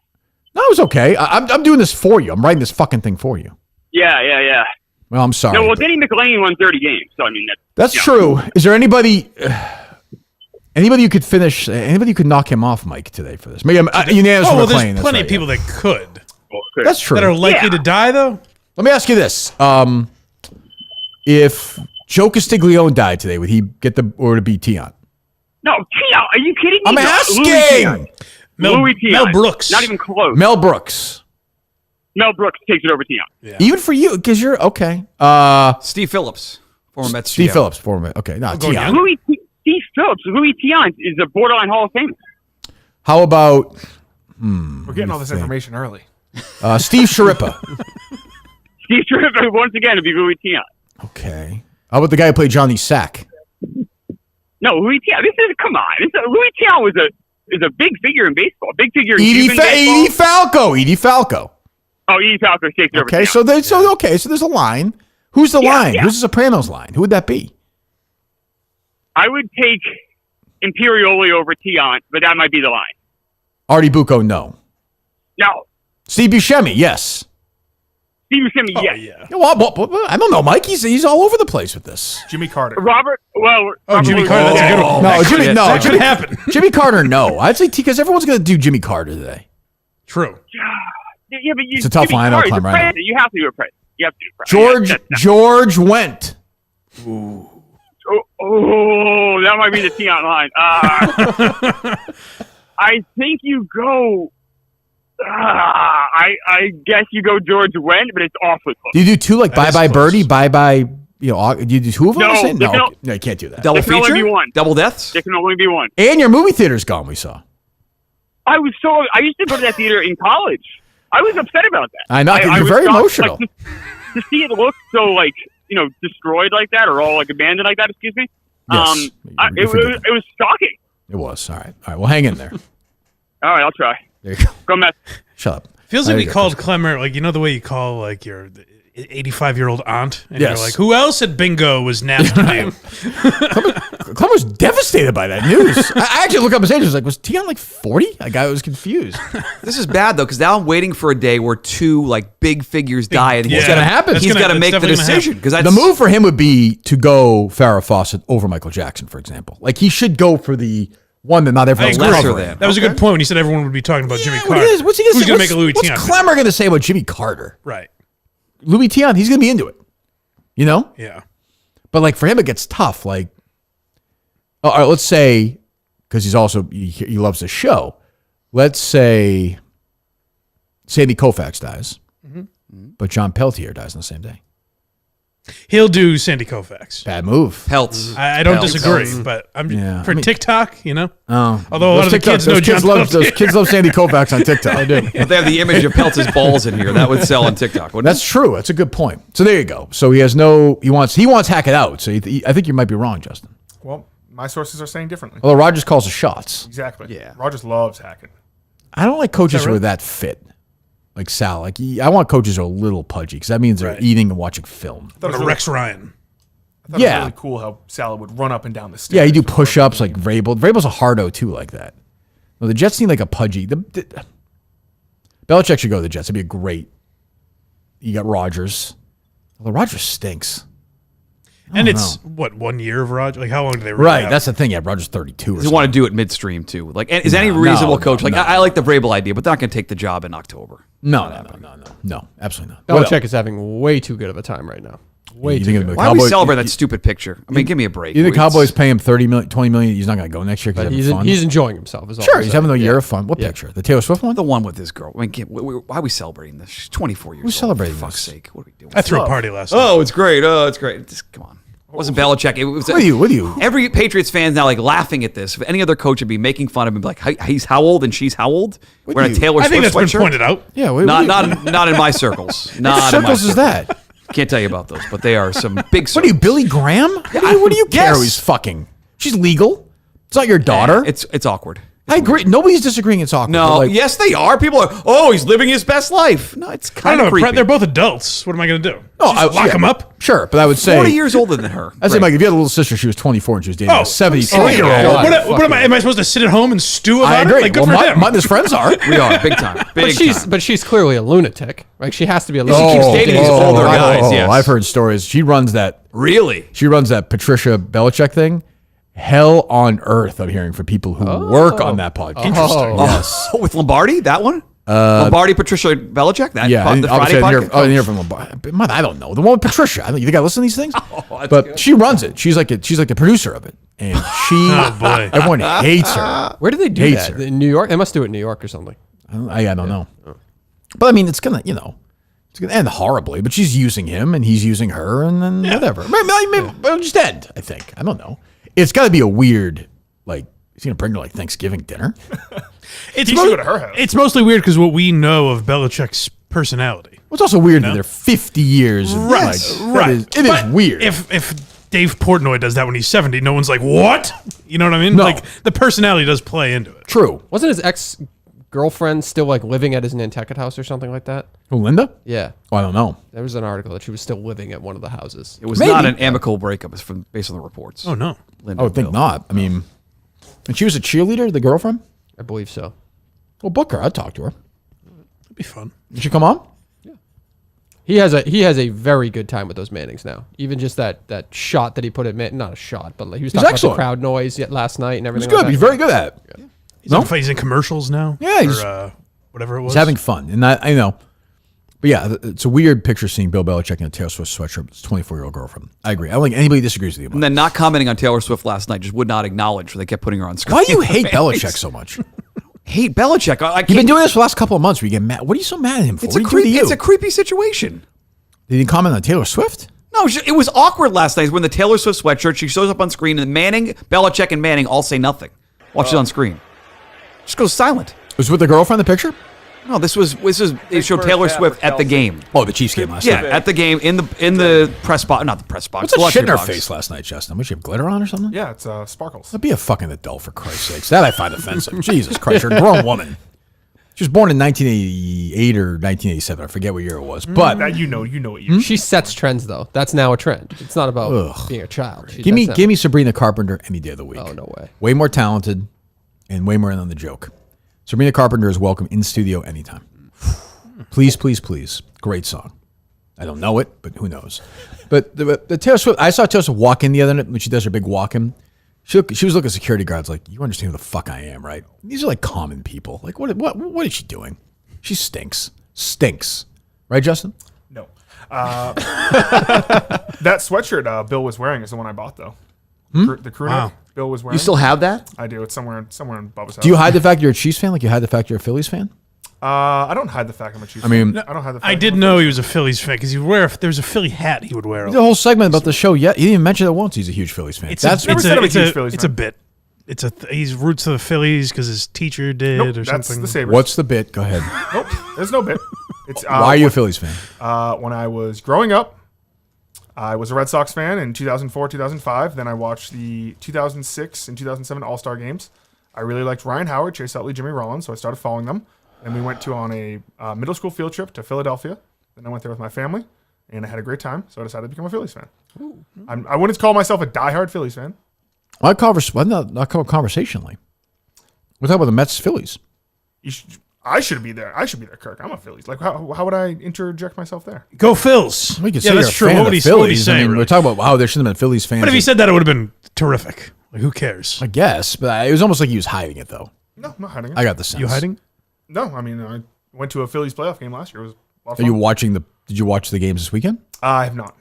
Speaker 2: No, it was okay. I'm doing this for you. I'm writing this fucking thing for you.
Speaker 5: Yeah.
Speaker 2: Well, I'm sorry.
Speaker 5: No, well, Denny McLean won 30 games, so I mean
Speaker 2: that's true. Is there anybody you could finish? Anybody you could knock him off, Mike, today for this? Maybe unanimous.
Speaker 3: Well,
Speaker 2: McLean,
Speaker 3: there's plenty of people that could.
Speaker 2: That's true.
Speaker 3: That are likely to die, though.
Speaker 2: Let me ask you this: if Joe Castiglione died today, would he get the or to be Tiant?
Speaker 5: No, Tiant. Are you kidding me?
Speaker 2: I'm asking.
Speaker 5: Louis Tiant.
Speaker 3: Mel Brooks.
Speaker 5: Not even close.
Speaker 2: Mel Brooks.
Speaker 5: Mel Brooks takes it over Tiant.
Speaker 2: Yeah. Even for you, because you're okay.
Speaker 4: Steve Phillips, former Mets.
Speaker 2: Steve Phillips, former Mets. Okay, no, Tiant.
Speaker 5: Steve Phillips, Luis Tiant is a borderline Hall of Famer.
Speaker 2: How about?
Speaker 6: We're getting all this information early.
Speaker 2: Steve Sciarippa.
Speaker 5: Steve Sciarippa once again to be Luis Tiant.
Speaker 2: Okay. How about the guy who played Johnny Sack?
Speaker 5: No, Luis Tiant. Luis Tiant is a big figure in baseball. A big figure in Cuban baseball.
Speaker 2: Edie Falco.
Speaker 5: Oh, Edie Falco takes it over.
Speaker 2: Okay,
Speaker 5: Tiant.
Speaker 2: so there's a line. Who's the line? Who's the Sopranos line? Who would that be?
Speaker 5: I would take Imperioli over Tiant, but that might be the line.
Speaker 2: Artie Bucco, no.
Speaker 5: No.
Speaker 2: Steve Buscemi, yes.
Speaker 5: Steve Buscemi, yes.
Speaker 3: Yeah.
Speaker 2: Well, I don't know, Mike. He's all over the place with this.
Speaker 6: Jimmy Carter.
Speaker 5: Robert.
Speaker 3: Jimmy Carter. That's a good one.
Speaker 2: That
Speaker 3: could happen.
Speaker 2: Jimmy Carter, no. I'd say because everyone's going to do Jimmy Carter today.
Speaker 3: True.
Speaker 5: Yeah, but
Speaker 2: It's a tough line. I'll climb right now.
Speaker 5: You have to do a president. You have to do a president.
Speaker 2: George Wendt.
Speaker 5: Oh, that might be the Tiant line. I think you go. I guess you go George Wendt, but it's awfully close.
Speaker 2: Do you do two like Bye Bye Birdie, Bye Bye? Do you do two of them? No, you can't do that.
Speaker 4: Double
Speaker 5: There can only
Speaker 4: feature?
Speaker 5: be one.
Speaker 4: Double deaths?
Speaker 5: There can only be one.
Speaker 2: And your movie theater's gone. We saw.
Speaker 5: I used to go to that theater in college. I was upset about that.
Speaker 2: I know, 'cause you're
Speaker 5: was
Speaker 2: very
Speaker 5: shocked,
Speaker 2: emotional.
Speaker 5: like, to see it look so destroyed like that, or all like abandoned like that. Excuse me.
Speaker 2: Yes.
Speaker 5: It was shocking.
Speaker 2: It was. All right. Well, hang in there.
Speaker 5: All right, I'll try.
Speaker 2: There you go.
Speaker 5: Go Mets.
Speaker 2: Shut up.
Speaker 3: Feels like we called Klemmer, like, you know the way you call, like, your 85-year-old aunt? And
Speaker 2: Yes.
Speaker 3: you're like, who else at bingo was nasty to you?
Speaker 2: Klemmer's devastated by that news. I actually looked up his age. I was like, was Tiant like 40? Like, I was confused.
Speaker 4: This is bad, though, because now I'm waiting for a day where two, like, big figures die. And
Speaker 2: It's going to happen.
Speaker 4: He's got to make the decision. Because
Speaker 2: the move for him would be to go Farrah Fawcett over Michael Jackson, for example. Like, he should go for the one that not everyone's covering.
Speaker 3: That was a good point when you said everyone would be talking about Jimmy Carter.
Speaker 2: What's he going to say?
Speaker 3: Who's going to make a Luis Tiant?
Speaker 2: What's Klemmer going to say about Jimmy Carter?
Speaker 3: Right.
Speaker 2: Luis Tiant, he's going to be into it. You know?
Speaker 3: Yeah.
Speaker 2: But, like, for him, it gets tough. Like, all right, let's say, because he loves the show. Let's say Sandy Koufax dies, but John Peltier dies on the same day.
Speaker 3: He'll do Sandy Koufax.
Speaker 2: Bad move.
Speaker 4: Pelts.
Speaker 3: I don't disagree, but for TikTok, you know?
Speaker 2: Oh.
Speaker 3: Although a lot of the kids know John
Speaker 2: those kids love Sandy Koufax on TikTok. I do.
Speaker 4: If they have the image of Pelts' balls in here, that would sell on TikTok, wouldn't
Speaker 2: That's true. That's a good point. So there you go. So he wants Hack It Out. So I think you might be wrong, Justin.
Speaker 6: Well, my sources are saying differently.
Speaker 2: Although Rogers calls the shots.
Speaker 6: Exactly.
Speaker 4: Yeah.
Speaker 6: Rogers loves hacking.
Speaker 2: I don't like coaches who are that fit. Like Sal. Like I want coaches who are a little pudgy because that means they're eating and watching film.
Speaker 3: Like Rex Ryan.
Speaker 6: I thought it was really cool how Saleh would run up and down the stairs.
Speaker 2: Yeah, you do push-ups like Vrabel. Vrabel's a hardo too, like that. No, the Jets need like a pudgy. Belichick should go to the Jets. It'd be a great. You got Rodgers. Although Rodgers stinks.
Speaker 3: And it's, 1 year of Rodgers? Like, how long do they
Speaker 2: Right,
Speaker 3: have?
Speaker 2: that's the thing. Yeah, Rodgers 32 or
Speaker 4: Does
Speaker 2: something.
Speaker 4: he want to do it midstream, too? Like, is any reasonable coach, I like the Vrabel idea, but they're not going to take the job in October.
Speaker 2: No, absolutely not.
Speaker 1: Belichick is having way too good of a time right now. Way too good.
Speaker 4: Why do we celebrate that stupid picture? I mean, give me a break.
Speaker 2: You think Cowboys pay him $30 million, $20 million? He's not going to go next year because
Speaker 1: he's enjoying himself. Is all
Speaker 2: Sure,
Speaker 1: I'm
Speaker 2: he's
Speaker 1: saying.
Speaker 2: having a year of fun. What picture? The Taylor Swift one?
Speaker 4: The one with this girl. I mean, why are we celebrating this? She's 24 years old.
Speaker 2: Who's celebrating
Speaker 4: For fuck's
Speaker 2: this?
Speaker 4: sake. What are we doing?
Speaker 3: I threw a party last night.
Speaker 4: Oh, it's great. It's great. Just, come on. It wasn't Belichick. It was,
Speaker 2: What are you?
Speaker 4: Every Patriots fan's now like laughing at this. If any other coach would be making fun of him, and be like, he's how old and she's how old? Wearing a Taylor
Speaker 3: I think
Speaker 4: Swift
Speaker 3: that's been
Speaker 4: sweatshirt?
Speaker 3: pointed out.
Speaker 2: Yeah,
Speaker 4: Not in my circles. Not in my
Speaker 2: circles is that?
Speaker 4: Can't tell you about those, but they are some big circles.
Speaker 2: What are you, Billy Graham? What do you care who he's fucking? She's legal. It's not your daughter.
Speaker 4: It's awkward.
Speaker 2: I agree. Nobody's disagreeing it's awkward.
Speaker 4: No,
Speaker 2: but
Speaker 4: yes, they are. People are, he's living his best life. No, it's
Speaker 3: I
Speaker 4: kind
Speaker 3: don't
Speaker 4: of
Speaker 3: know.
Speaker 4: creepy.
Speaker 3: They're both adults. What am I going to do?
Speaker 2: No,
Speaker 3: Just lock them up?
Speaker 2: Sure, but I would say
Speaker 4: 40 years older than her.
Speaker 2: I'd say, Mike, if you had a little sister, she was 24 and she was dating a 73-year-old.
Speaker 3: What am I supposed to sit at home and stew about
Speaker 2: I agree.
Speaker 3: it? Like, good
Speaker 2: Well,
Speaker 3: for him.
Speaker 2: Mutton's friends are.
Speaker 4: We are, big time.
Speaker 1: But she's clearly a lunatic. Right? She has to be a
Speaker 4: She
Speaker 1: lunatic.
Speaker 4: keeps dating these older guys, yes.
Speaker 2: I've heard stories. She runs that.
Speaker 4: Really?
Speaker 2: She runs that Patricia Belichick thing. Hell on earth, I'm hearing from people who work on that podcast.
Speaker 4: Interesting.
Speaker 2: Yes.
Speaker 4: With Lombardi, that one? Lombardi, Patricia Belichick? That the Friday podcast?
Speaker 2: I didn't hear from Lombardi. I don't know. The one with Patricia. You think I listen to these things? But she runs it. She's like the producer of it. And she, everyone hates her.
Speaker 1: Where do they do
Speaker 2: Hates
Speaker 1: that?
Speaker 2: her.
Speaker 1: In New York? They must do it in New York or something.
Speaker 2: I don't know. But I mean, it's going to end horribly, but she's using him and he's using her and then whatever. Maybe it'll just end, I think. I don't know. It's got to be a weird, like, he's going to bring her like Thanksgiving dinner.
Speaker 3: It's mostly weird because what we know of Belichick's personality.
Speaker 2: It's also weird that they're 50 years. And
Speaker 3: Right.
Speaker 2: It is weird.
Speaker 3: If Dave Portnoy does that when he's 70, no one's like, what? You know what I mean?
Speaker 2: No.
Speaker 3: Like, the personality does play into it.
Speaker 2: True.
Speaker 1: Wasn't his ex girlfriend still like living at his Nantucket house or something like that?
Speaker 2: Who, Linda?
Speaker 1: Yeah.
Speaker 2: Oh, I don't know.
Speaker 1: There was an article that she was still living at one of the houses.
Speaker 4: It was not an amicable breakup, it's based on the reports.
Speaker 3: Oh, no.
Speaker 2: I would think not. I mean, and she was a cheerleader, the girlfriend?
Speaker 1: I believe so.
Speaker 2: Well, book her. I'd talk to her.
Speaker 3: That'd be fun.
Speaker 2: Did she come on?
Speaker 1: He has a very good time with those Mannings now. Even just that shot that he put at not a shot, but like he was talking about the crowd noise last night and everything.
Speaker 2: He's good.
Speaker 1: Like
Speaker 2: He's very good at it.
Speaker 3: Yeah. He's in commercials now.
Speaker 2: Yeah, he's
Speaker 3: whatever it was.
Speaker 2: He's having fun, and I know. But yeah, it's a weird picture seeing Bill Belichick in a Taylor Swift sweatshirt with his 24-year-old girlfriend. I agree. I don't think anybody disagrees with you.
Speaker 4: And then not commenting on Taylor Swift last night, just would not acknowledge where they kept putting her on screen.
Speaker 2: Why do you hate Belichick so much?
Speaker 4: Hate Belichick? You've
Speaker 2: been doing this for the last couple of months where you get mad. What are you so mad at him for?
Speaker 4: It's a creepy situation.
Speaker 2: Did he comment on Taylor Swift?
Speaker 4: No, it was awkward last night when the Taylor Swift sweatshirt, she shows up on screen and Manning, Belichick, and Manning all say nothing. Watch it on screen. Just goes silent.
Speaker 2: Was with the girlfriend, the picture?
Speaker 4: No, they showed Taylor Swift at the game.
Speaker 2: Oh, the Chiefs game last night.
Speaker 4: Yeah, at the game in the press box, not the press box.
Speaker 2: What's that shit in her face last night, Justin? Did she have glitter on or something?
Speaker 6: Yeah, it's sparkles.
Speaker 2: Be a fucking adult for Christ's sakes. That I find offensive. Jesus Christ, you're a grown woman. She was born in 1988 or 1987. I forget what year it was. But
Speaker 6: that you know what year.
Speaker 1: She sets trends though. That's now a trend. It's not about being a child.
Speaker 2: Give me Sabrina Carpenter any day of the week.
Speaker 1: Oh, no way.
Speaker 2: Way more talented and way more in on the joke. Sabrina Carpenter is welcome in studio anytime. Please, please, please. Great song. I don't know it, but who knows? But the Taylor Swift, I saw Taylor Swift walk in the other night when she does her big walk in. She was looking at security guards like, you understand who the fuck I am, right? These are like common people. Like, what is she doing? She stinks. Stinks. Right, Justin?
Speaker 6: No. That sweatshirt Bill was wearing is the one I bought, though. The crew neck Bill was wearing.
Speaker 2: You still have that?
Speaker 6: I do. It's somewhere in Bubba's house.
Speaker 2: Do you hide the fact you're a Chiefs fan like you hide the fact you're a Phillies fan?
Speaker 6: I don't hide the fact I'm a Chiefs fan. I don't hide the fact.
Speaker 3: I did know he was a Phillies fan because if there was a Philly hat, he would wear it.
Speaker 2: The whole segment about the show yet. He didn't even mention it once. He's a huge Phillies fan.
Speaker 3: It's a bit. He's roots to the Phillies because his teacher did or
Speaker 6: that's
Speaker 3: something.
Speaker 6: The Sabres.
Speaker 2: What's the bit? Go ahead.
Speaker 6: Nope, there's no bit. It's
Speaker 2: why are you a Phillies fan?
Speaker 6: When I was growing up, I was a Red Sox fan in 2004, 2005. Then I watched the 2006 and 2007 All-Star games. I really liked Ryan Howard, Chase Utley, Jimmy Rollins, so I started following them. And we went on a middle school field trip to Philadelphia. Then I went there with my family, and I had a great time. So I decided to become a Phillies fan. I wouldn't call myself a diehard Phillies fan.
Speaker 2: Why not conversationally? We're talking about the Mets-Phillies.
Speaker 6: I should be there. I should be there, Kirk. I'm a Phillies. Like, how would I interject myself there?
Speaker 3: Go Phils.
Speaker 2: We can say that's true. What would he say? We're talking about how there shouldn't have been Phillies fans.
Speaker 3: But if he said that, it would have been terrific. Like, who cares?
Speaker 2: I guess, but it was almost like he was hiding it, though.
Speaker 6: No, I'm not hiding it.
Speaker 2: I got the sense.
Speaker 3: You hiding?
Speaker 6: No, I mean, I went to a Phillies playoff game last year. It was a lot of fun.
Speaker 2: Are you watching Did you watch the games this weekend?
Speaker 6: I have not.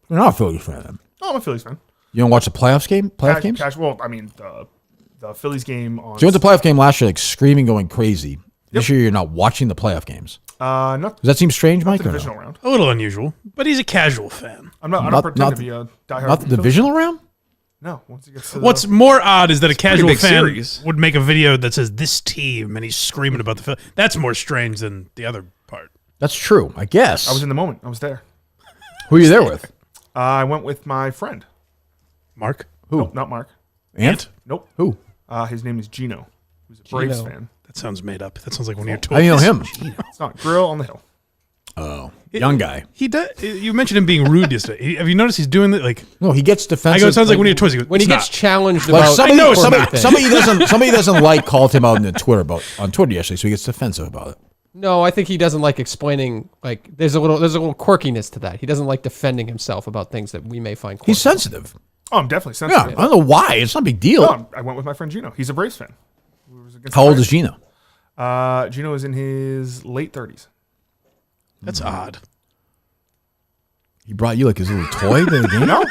Speaker 2: You're not a Phillies fan, then.
Speaker 6: No, I'm a Phillies fan.
Speaker 2: You don't watch the playoff games?
Speaker 6: Well, I mean, the Phillies game on...
Speaker 2: So you went to the playoff game last year, like screaming, going crazy. This year, you're not watching the playoff games.
Speaker 6: Not.
Speaker 2: Does that seem strange, Mike?
Speaker 6: The divisional round.
Speaker 3: A little unusual, but he's a casual fan.
Speaker 6: I don't pretend to be a diehard.
Speaker 2: Not the divisional round?
Speaker 6: No. Once it gets to
Speaker 3: What's more odd is that a casual fan
Speaker 4: series.
Speaker 3: would make a video that says this team and he's screaming about the Phillies. That's more strange than the other part.
Speaker 2: That's true, I guess.
Speaker 6: I was in the moment. I was there.
Speaker 2: Who are you there with?
Speaker 6: I went with my friend.
Speaker 3: Mark?
Speaker 2: Who?
Speaker 6: Nope, not Mark.
Speaker 2: Ant?
Speaker 6: Nope.
Speaker 2: Who?
Speaker 6: His name is Gino. Who's a Braves fan.
Speaker 3: That sounds made up. That sounds like one of your toys.
Speaker 2: How do you know him?
Speaker 6: It's not Grill on the Hill.
Speaker 2: Oh, young guy.
Speaker 3: He does. You mentioned him being rude yesterday. Have you noticed he's doing that? Like,
Speaker 2: no, he gets defensive.
Speaker 3: I go, it sounds like one of your toys. He goes,
Speaker 1: when he gets challenged
Speaker 2: like
Speaker 1: about
Speaker 2: somebody doesn't like called him out on Twitter yesterday, so he gets defensive about it.
Speaker 1: No, I think he doesn't like explaining. Like, there's a little quirkiness to that. He doesn't like defending himself about things that we may find quirky.
Speaker 2: He's sensitive.
Speaker 6: Oh, I'm definitely sensitive.
Speaker 2: Yeah, I don't know why. It's not a big deal.
Speaker 6: No, I went with my friend Gino. He's a Braves fan.
Speaker 2: How old is Gino?
Speaker 6: Gino is in his late 30s.
Speaker 3: That's odd.
Speaker 2: He brought you like his little toy to the game?
Speaker 6: No,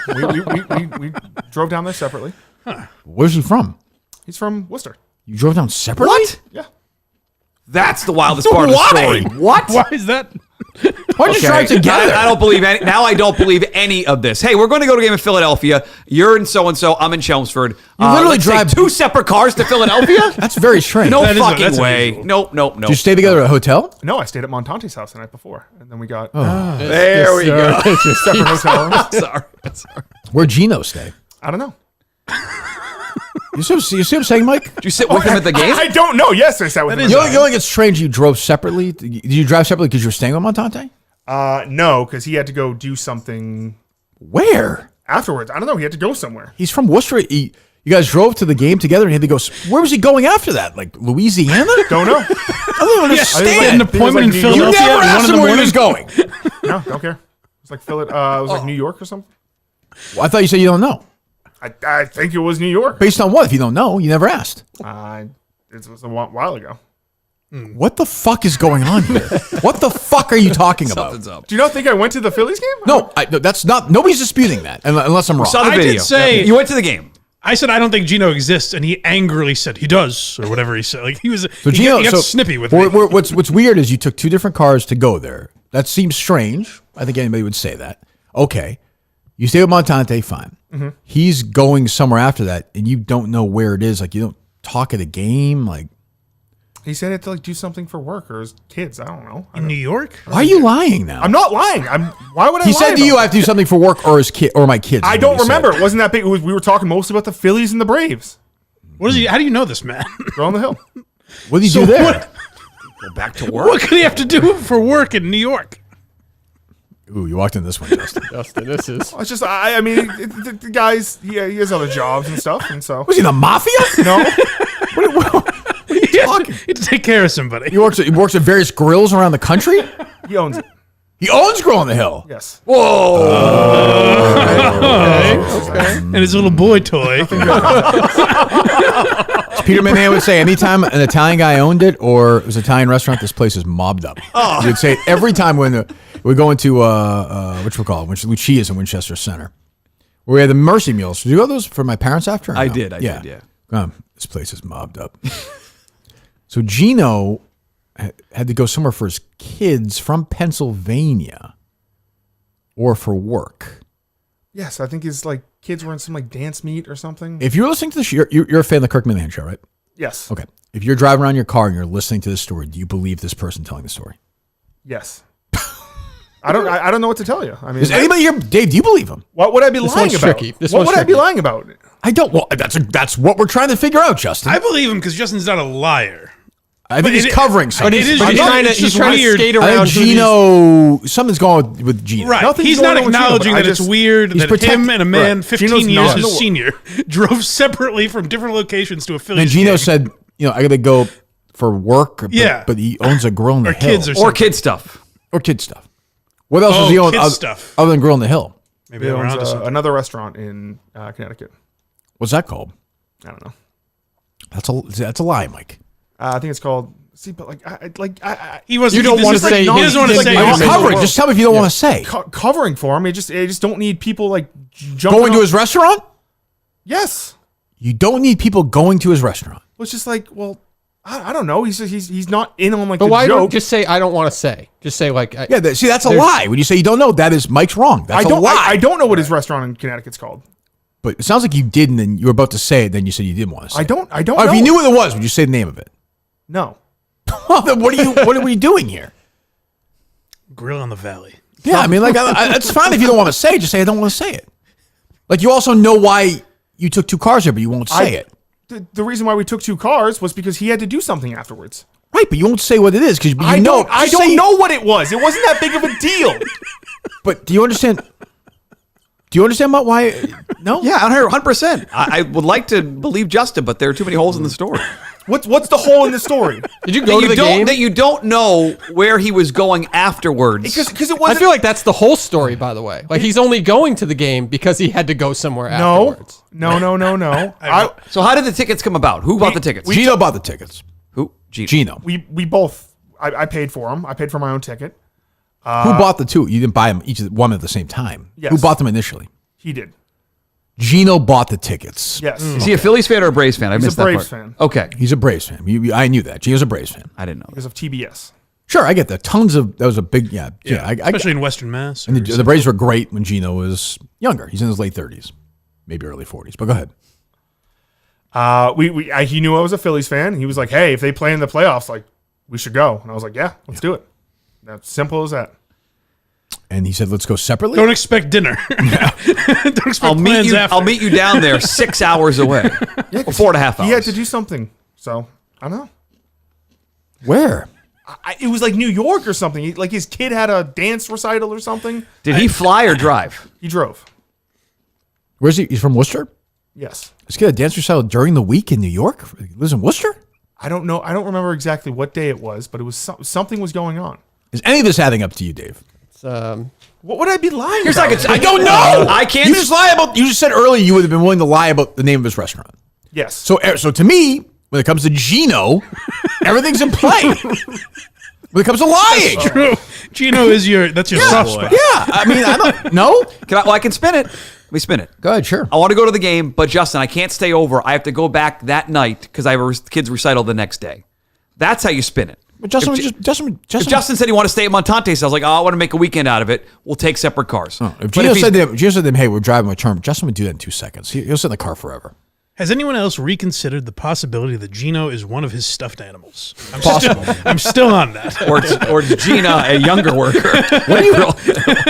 Speaker 6: we drove down there separately.
Speaker 3: Huh.
Speaker 2: Where's he from?
Speaker 6: He's from Worcester.
Speaker 2: You drove down separately?
Speaker 4: What?
Speaker 6: Yeah.
Speaker 4: That's the wildest part of the story.
Speaker 3: What? Why is that?
Speaker 2: Why'd you drive together?
Speaker 4: I don't believe any. Now I don't believe any of this. Hey, we're going to go to a game in Philadelphia. You're in so and so. I'm in Chelmsford.
Speaker 2: You literally
Speaker 4: let's
Speaker 2: drive
Speaker 4: take 2 separate cars to Philadelphia.
Speaker 2: That's very strange.
Speaker 4: No
Speaker 3: That's
Speaker 4: fucking way.
Speaker 3: unusual.
Speaker 4: Nope.
Speaker 2: Did you stay together at a hotel?
Speaker 6: No, I stayed at Montante's house the night before, and then we got
Speaker 4: There we go.
Speaker 6: separate hotel rooms.
Speaker 4: Sorry.
Speaker 2: Where'd Gino stay?
Speaker 6: I don't know.
Speaker 2: You see what I'm saying, Mike?
Speaker 4: Did you sit with him at the game?
Speaker 6: I don't know. Yes, I sat with him.
Speaker 2: You know it's strange you drove separately? Did you drive separately because you were staying with Montante?
Speaker 6: No, because he had to go do something.
Speaker 2: Where?
Speaker 6: Afterwards. I don't know. He had to go somewhere.
Speaker 2: He's from Worcester. You guys drove to the game together and he had to go. Where was he going after that? Like Louisiana?
Speaker 6: Don't know.
Speaker 2: I don't understand.
Speaker 3: He had an appointment in Philadelphia.
Speaker 2: You never asked him where he was going.
Speaker 6: No, don't care. It's like it was like New York or something.
Speaker 2: Well, I thought you said you don't know.
Speaker 6: I think it was New York.
Speaker 2: Based on what? If you don't know, you never asked.
Speaker 6: It was a while ago.
Speaker 2: What the fuck is going on here? What the fuck are you talking about?
Speaker 4: Something's up.
Speaker 6: Do you not think I went to the Phillies game?
Speaker 2: No, that's not. Nobody's disputing that, unless I'm wrong.
Speaker 4: Saw the
Speaker 3: I
Speaker 4: video.
Speaker 3: did say
Speaker 4: you went to the game.
Speaker 3: I said I don't think Gino exists, and he angrily said he does, or whatever he said. Like he was.
Speaker 2: So
Speaker 3: he got snippy with me.
Speaker 2: What's weird is you took two different cars to go there. That seems strange. I think anybody would say that. Okay, you stay with Montante, fine.
Speaker 6: Mm-hmm.
Speaker 2: He's going somewhere after that, and you don't know where it is. Like you don't talk at a game. Like
Speaker 6: he said he had to like do something for work or his kids. I don't know.
Speaker 3: In New York?
Speaker 2: Why are you lying now?
Speaker 6: I'm not lying. Why would I?
Speaker 2: He
Speaker 6: lie
Speaker 2: said to
Speaker 6: about
Speaker 2: you,
Speaker 6: that?
Speaker 2: "I have to do something for work or his kid or my kids."
Speaker 6: I don't remember. It wasn't that big. We were talking mostly about the Phillies and the Braves.
Speaker 3: What is he? How do you know this man?
Speaker 6: They're on the hill.
Speaker 2: What did he do there?
Speaker 4: Go back to work.
Speaker 3: What could he have to do for work in New York?
Speaker 2: Ooh, you walked in this one, Justin.
Speaker 1: Justin, this is.
Speaker 6: It's just I mean the guy's he has other jobs and stuff, and so
Speaker 2: Was he in the mafia?
Speaker 6: no.
Speaker 3: He had to take care of somebody.
Speaker 2: He works at various grills around the country.
Speaker 6: He owns it.
Speaker 2: He owns Grill on the Hill.
Speaker 6: Yes.
Speaker 2: Whoa.
Speaker 3: Okay. And his little boy toy.
Speaker 2: Peter McMahon would say anytime an Italian guy owned it or it was an Italian restaurant, this place is mobbed up. He would say it every time when we go into Lucia's in Winchester Center, where we had the Mercy Meals. Did you go to those for my parents after?
Speaker 4: I did. I did.
Speaker 2: This place is mobbed up. So Gino had to go somewhere for his kids from Pennsylvania or for work.
Speaker 6: Yes, I think his like kids were in some like dance meet or something.
Speaker 2: If you're listening to this, you're a fan of the Kirk McMahon show, right?
Speaker 6: Yes.
Speaker 2: Okay. If you're driving around your car and you're listening to this story, do you believe this person telling the story?
Speaker 6: Yes. I don't know what to tell you. I mean,
Speaker 2: Is anybody here, Dave? Do you believe him?
Speaker 6: What would I be
Speaker 1: This
Speaker 6: lying
Speaker 1: one's
Speaker 6: about?
Speaker 1: tricky. This
Speaker 6: What
Speaker 1: one's
Speaker 6: would I be
Speaker 1: tricky.
Speaker 6: lying about?
Speaker 2: I don't. Well, that's what we're trying to figure out, Justin.
Speaker 3: I believe him because Justin's not a liar.
Speaker 2: I think he's covering something.
Speaker 3: It is.
Speaker 1: But he's trying to skate
Speaker 2: I
Speaker 1: around.
Speaker 2: think Gino, something's going with Gino.
Speaker 3: Right.
Speaker 6: Nothing's
Speaker 3: He's
Speaker 6: going
Speaker 3: not
Speaker 6: on with Gino,
Speaker 3: acknowledging
Speaker 6: but I
Speaker 3: that it's
Speaker 6: just-
Speaker 3: weird
Speaker 2: he's
Speaker 3: that him and a man
Speaker 6: Right.
Speaker 3: 15
Speaker 6: Gino's
Speaker 3: years
Speaker 6: not-
Speaker 3: his senior drove separately from different locations to a Phillies
Speaker 2: And Gino
Speaker 3: game.
Speaker 2: said, I got to go for work. But,
Speaker 3: Yeah.
Speaker 2: but he owns a Grill on the
Speaker 3: Or
Speaker 2: Hill.
Speaker 3: kids or
Speaker 4: Or
Speaker 3: something.
Speaker 4: kid stuff.
Speaker 2: Or kid stuff. What else
Speaker 3: Oh,
Speaker 2: does he own
Speaker 3: kid
Speaker 2: other,
Speaker 3: stuff.
Speaker 2: other than Grill on the Hill?
Speaker 3: Maybe
Speaker 6: He
Speaker 3: I'm
Speaker 6: owns
Speaker 3: around to something.
Speaker 6: another restaurant in Connecticut.
Speaker 2: What's that called?
Speaker 6: I don't know.
Speaker 2: That's a lie, Mike.
Speaker 6: I think it's called. See, but
Speaker 3: He wasn't.
Speaker 1: You don't
Speaker 3: this
Speaker 1: want
Speaker 3: is
Speaker 1: to say.
Speaker 3: He doesn't want to
Speaker 1: he's
Speaker 3: say.
Speaker 1: like
Speaker 2: I'm
Speaker 1: not
Speaker 3: anything.
Speaker 2: covering. Just tell me if you don't want to say.
Speaker 6: covering for him. I just don't need people like jumping
Speaker 2: Going to
Speaker 6: on-
Speaker 2: his restaurant?
Speaker 6: Yes.
Speaker 2: You don't need people going to his restaurant.
Speaker 6: Well, it's just like, well, I don't know. He's not in on like
Speaker 1: But
Speaker 6: the
Speaker 1: why don't
Speaker 6: joke.
Speaker 1: just say I don't want to say? Just say like.
Speaker 2: Yeah, that's a
Speaker 1: There's-
Speaker 2: lie. When you say you don't know, that is Mike's wrong. That's
Speaker 6: I don't.
Speaker 2: a lie.
Speaker 6: I don't know what his restaurant in Connecticut's called.
Speaker 2: But it sounds like you didn't, and you were about to say it. Then you said you didn't want to say.
Speaker 6: I don't. I don't.
Speaker 2: Oh,
Speaker 6: know.
Speaker 2: if you knew what it was, would you say the name of it?
Speaker 6: No.
Speaker 2: Well, then what are we doing here?
Speaker 3: Grill on the Valley.
Speaker 2: Yeah, I mean, like, it's fine if you don't want to say it. Just say I don't want to say it. Like, you also know why you took two cars here, but you won't say it.
Speaker 6: The reason why we took two cars was because he had to do something afterwards.
Speaker 2: Right, but you won't say what it is because
Speaker 6: I don't know what it was. It wasn't that big of a deal.
Speaker 2: But do you understand? Do you understand about why? No.
Speaker 4: Yeah, 100%. I would like to believe Justin, but there are too many holes in the story.
Speaker 6: What's the hole in the story?
Speaker 1: Did you go to the game?
Speaker 4: That you don't know where he was going afterwards.
Speaker 6: Because it
Speaker 1: I
Speaker 6: wasn't.
Speaker 1: feel like that's the whole story, by the way. Like he's only going to the game because he had to go somewhere afterwards.
Speaker 6: No.
Speaker 4: So how did the tickets come about? Who bought the tickets?
Speaker 2: Gino bought the tickets.
Speaker 4: Who?
Speaker 2: Gino.
Speaker 6: We both. I paid for them. I paid for my own ticket.
Speaker 2: Who bought the two? You didn't buy them one at the same time.
Speaker 6: Yes.
Speaker 2: Who bought them initially?
Speaker 6: He did.
Speaker 2: Gino bought the tickets.
Speaker 6: Yes.
Speaker 4: Is he a Phillies fan or a Braves fan? I
Speaker 6: He's
Speaker 4: missed
Speaker 6: a
Speaker 4: that
Speaker 6: Braves
Speaker 4: part.
Speaker 6: fan.
Speaker 4: Okay.
Speaker 2: He's a Braves fan. I knew that. Gino's a Braves fan.
Speaker 4: I didn't know.
Speaker 6: Because of TBS.
Speaker 2: Sure, I get that. That was a big, yeah.
Speaker 3: Especially in Western Mass.
Speaker 2: And the Braves were great when Gino was younger. He's in his late 30s, maybe early 40s. But go ahead.
Speaker 6: He knew I was a Phillies fan. He was like, "Hey, if they play in the playoffs, like we should go." And I was like, "Yeah, let's do it." That's simple as that.
Speaker 2: and he said, let's go separately.
Speaker 3: Don't expect dinner. Don't expect plans after.
Speaker 4: I'll meet you down there 6 hours away. Or 4.5 hours.
Speaker 6: He had to do something. So, I don't know.
Speaker 2: Where?
Speaker 6: It was like New York or something. Like his kid had a dance recital or something.
Speaker 4: Did he fly or drive?
Speaker 6: He drove.
Speaker 2: Where's he? He's from Worcester?
Speaker 6: Yes.
Speaker 2: This kid a dance recital during the week in New York? He lives in Worcester?
Speaker 6: I don't know. I don't remember exactly what day it was, but it was something was going on.
Speaker 2: Is any of this adding up to you, Dave?
Speaker 1: It's,
Speaker 6: what would I be lying
Speaker 4: Here's
Speaker 6: about?
Speaker 4: like
Speaker 2: I don't know.
Speaker 4: I can't.
Speaker 2: You just lie about. You just said earlier you would have been willing to lie about the name of his restaurant.
Speaker 6: Yes.
Speaker 2: So to me, when it comes to Gino, everything's in play. When it comes to lying,
Speaker 3: That's true. Gino is that's your soft spot.
Speaker 2: Yeah, I mean, I don't know.
Speaker 4: I can spin it. Let me spin it.
Speaker 2: Go ahead, sure.
Speaker 4: I want to go to the game, but Justin, I can't stay over. I have to go back that night because I have a kid's recital the next day. That's how you spin it.
Speaker 2: But Justin,
Speaker 4: if Justin said he wanted to stay at Montante, so I was like, I want to make a weekend out of it. We'll take separate cars.
Speaker 2: If Gino said to him, hey, we're driving a term, Justin would do that in 2 seconds. He'll sit in the car forever.
Speaker 3: Has anyone else reconsidered the possibility that Gino is one of his stuffed animals? I'm still on that.
Speaker 4: Or is Gina a younger worker?
Speaker 2: Why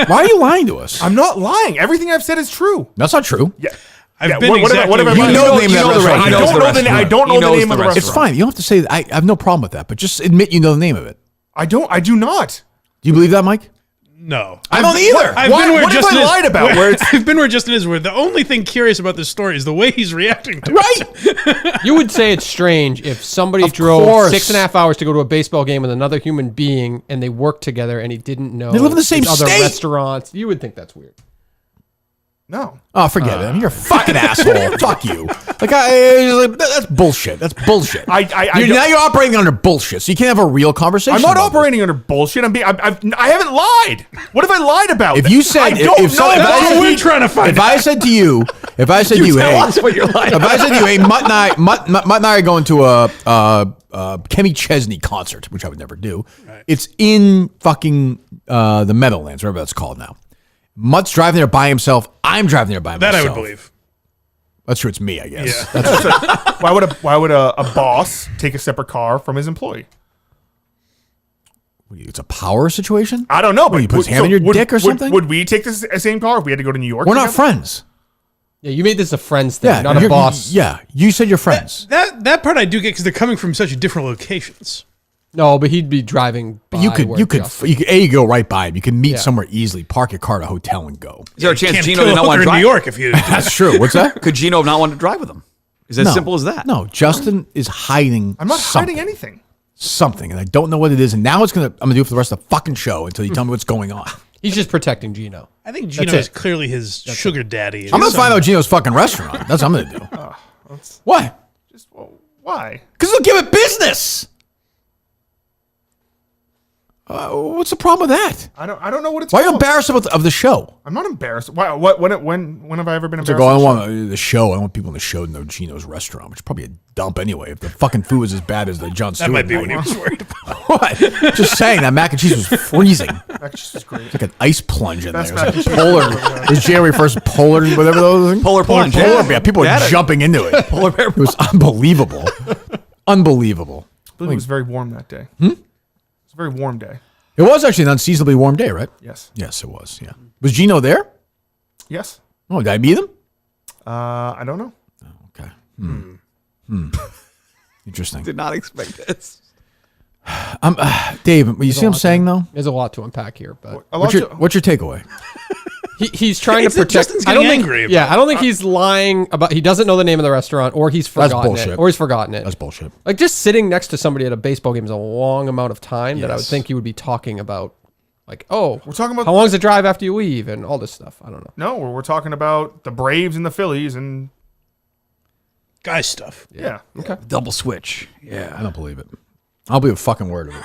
Speaker 2: are you lying to us?
Speaker 6: I'm not lying. Everything I've said is true.
Speaker 2: That's not true.
Speaker 6: Yeah.
Speaker 3: I've been
Speaker 6: what
Speaker 3: exactly.
Speaker 6: have I
Speaker 2: You
Speaker 6: lied
Speaker 2: know
Speaker 6: about?
Speaker 2: the name of the restaurant.
Speaker 6: I don't know the name of the restaurant.
Speaker 2: It's fine. You don't have to say that. I have no problem with that, but just admit you know the name of it.
Speaker 6: I do not.
Speaker 2: Do you believe that, Mike?
Speaker 3: No.
Speaker 2: I don't either.
Speaker 6: What have I lied about?
Speaker 3: I've been where Justin is. Where the only thing curious about this story is the way he's reacting to
Speaker 2: it.
Speaker 1: You would say it's strange if somebody drove 6.5 hours to go to a baseball game with another human being and they worked together and he didn't know
Speaker 2: they live in the same
Speaker 1: other
Speaker 2: state.
Speaker 1: restaurants. You would think that's weird.
Speaker 6: No.
Speaker 2: Oh, forget it. You're a fucking asshole. Fuck you. That's bullshit. That's bullshit. Now you're operating under bullshit, so you can't have a real conversation.
Speaker 6: I'm not operating under bullshit. I haven't lied. What have I lied about?
Speaker 2: If you said,
Speaker 3: we're trying to find.
Speaker 2: If I said to you, hey, Mutt and I are going to a Kenny Chesney concert, which I would never do. Right. It's in fucking the Meadowlands, whatever that's called now. Mutt's driving there by himself. I'm driving there by myself.
Speaker 3: That I would believe.
Speaker 2: That's true. It's me, I guess.
Speaker 3: Yeah.
Speaker 6: Why would a boss take a separate car from his employee?
Speaker 2: It's a power situation?
Speaker 6: I don't know.
Speaker 2: But you put his hand on your dick or something?
Speaker 6: Would we take the same car if we had to go to New York?
Speaker 2: We're not friends.
Speaker 1: Yeah, you made this a friends thing, not a boss.
Speaker 2: Yeah, you said you're friends.
Speaker 3: That part I do get because they're coming from such different locations.
Speaker 1: No, but he'd be driving by.
Speaker 2: You could go right by him. You can meet somewhere easily, park your car at a hotel and go.
Speaker 4: Is there a chance Gino did not want to drive?
Speaker 3: In New York, if you.
Speaker 2: That's true. What's that?
Speaker 4: Could Gino not want to drive with him? Is it as simple as that?
Speaker 2: No, Justin is hiding.
Speaker 6: I'm not hiding anything.
Speaker 2: Something, and I don't know what it is. And now I'm gonna do it for the rest of the fucking show until you tell me what's going on.
Speaker 1: He's just protecting Gino.
Speaker 3: I think Gino is clearly his sugar daddy.
Speaker 2: I'm gonna find out Gino's fucking restaurant. That's what I'm gonna do. Why?
Speaker 6: Why?
Speaker 2: Because they'll give it business. What's the problem with that?
Speaker 6: I don't know what it's.
Speaker 2: Why are you embarrassed of the show?
Speaker 6: I'm not embarrassed. Why? When have I ever been embarrassed?
Speaker 2: I don't want the show. I don't want people in the show to know Gino's restaurant, which is probably a dump anyway. If the fucking food was as bad as the Jon Stewart,
Speaker 3: that might be what he was worried about.
Speaker 2: What? Just saying that mac and cheese was freezing.
Speaker 6: Mac and cheese was great.
Speaker 2: It's like an ice plunge in there. It
Speaker 6: Mac
Speaker 2: was
Speaker 6: and
Speaker 2: like polar. It was January 1st polar, whatever those things.
Speaker 4: Polar plunge.
Speaker 2: Yeah, people were jumping into it.
Speaker 4: Polar bear.
Speaker 2: It was unbelievable. Unbelievable.
Speaker 6: I believe it was very warm that day.
Speaker 2: Hmm?
Speaker 6: It was a very warm day.
Speaker 2: It was actually an unseasonably warm day, right?
Speaker 6: Yes.
Speaker 2: Yes, it was. Yeah. Was Gino there?
Speaker 6: Yes.
Speaker 2: Oh, did I meet him?
Speaker 6: I don't know.
Speaker 2: Oh, okay. Interesting.
Speaker 4: Did not expect this.
Speaker 2: Dave, you see what I'm saying though?
Speaker 1: There's a lot to unpack here, but
Speaker 2: what's your takeaway?
Speaker 1: He's trying to protect.
Speaker 3: Justin's getting angry.
Speaker 1: I don't think he's lying about. He doesn't know the name of the restaurant, or he's forgotten it, or he's forgotten it.
Speaker 2: That's bullshit.
Speaker 1: Like just sitting next to somebody at a baseball game is a long amount of time that I would think you would be talking about. Like, we're
Speaker 6: talking about
Speaker 1: how long's the drive after you leave and all this stuff. I don't know.
Speaker 6: No, we're talking about the Braves and the Phillies and
Speaker 3: guy stuff.
Speaker 6: Yeah.
Speaker 1: Okay.
Speaker 4: Double switch. Yeah.
Speaker 2: I don't believe it. I'll believe a fucking word of it.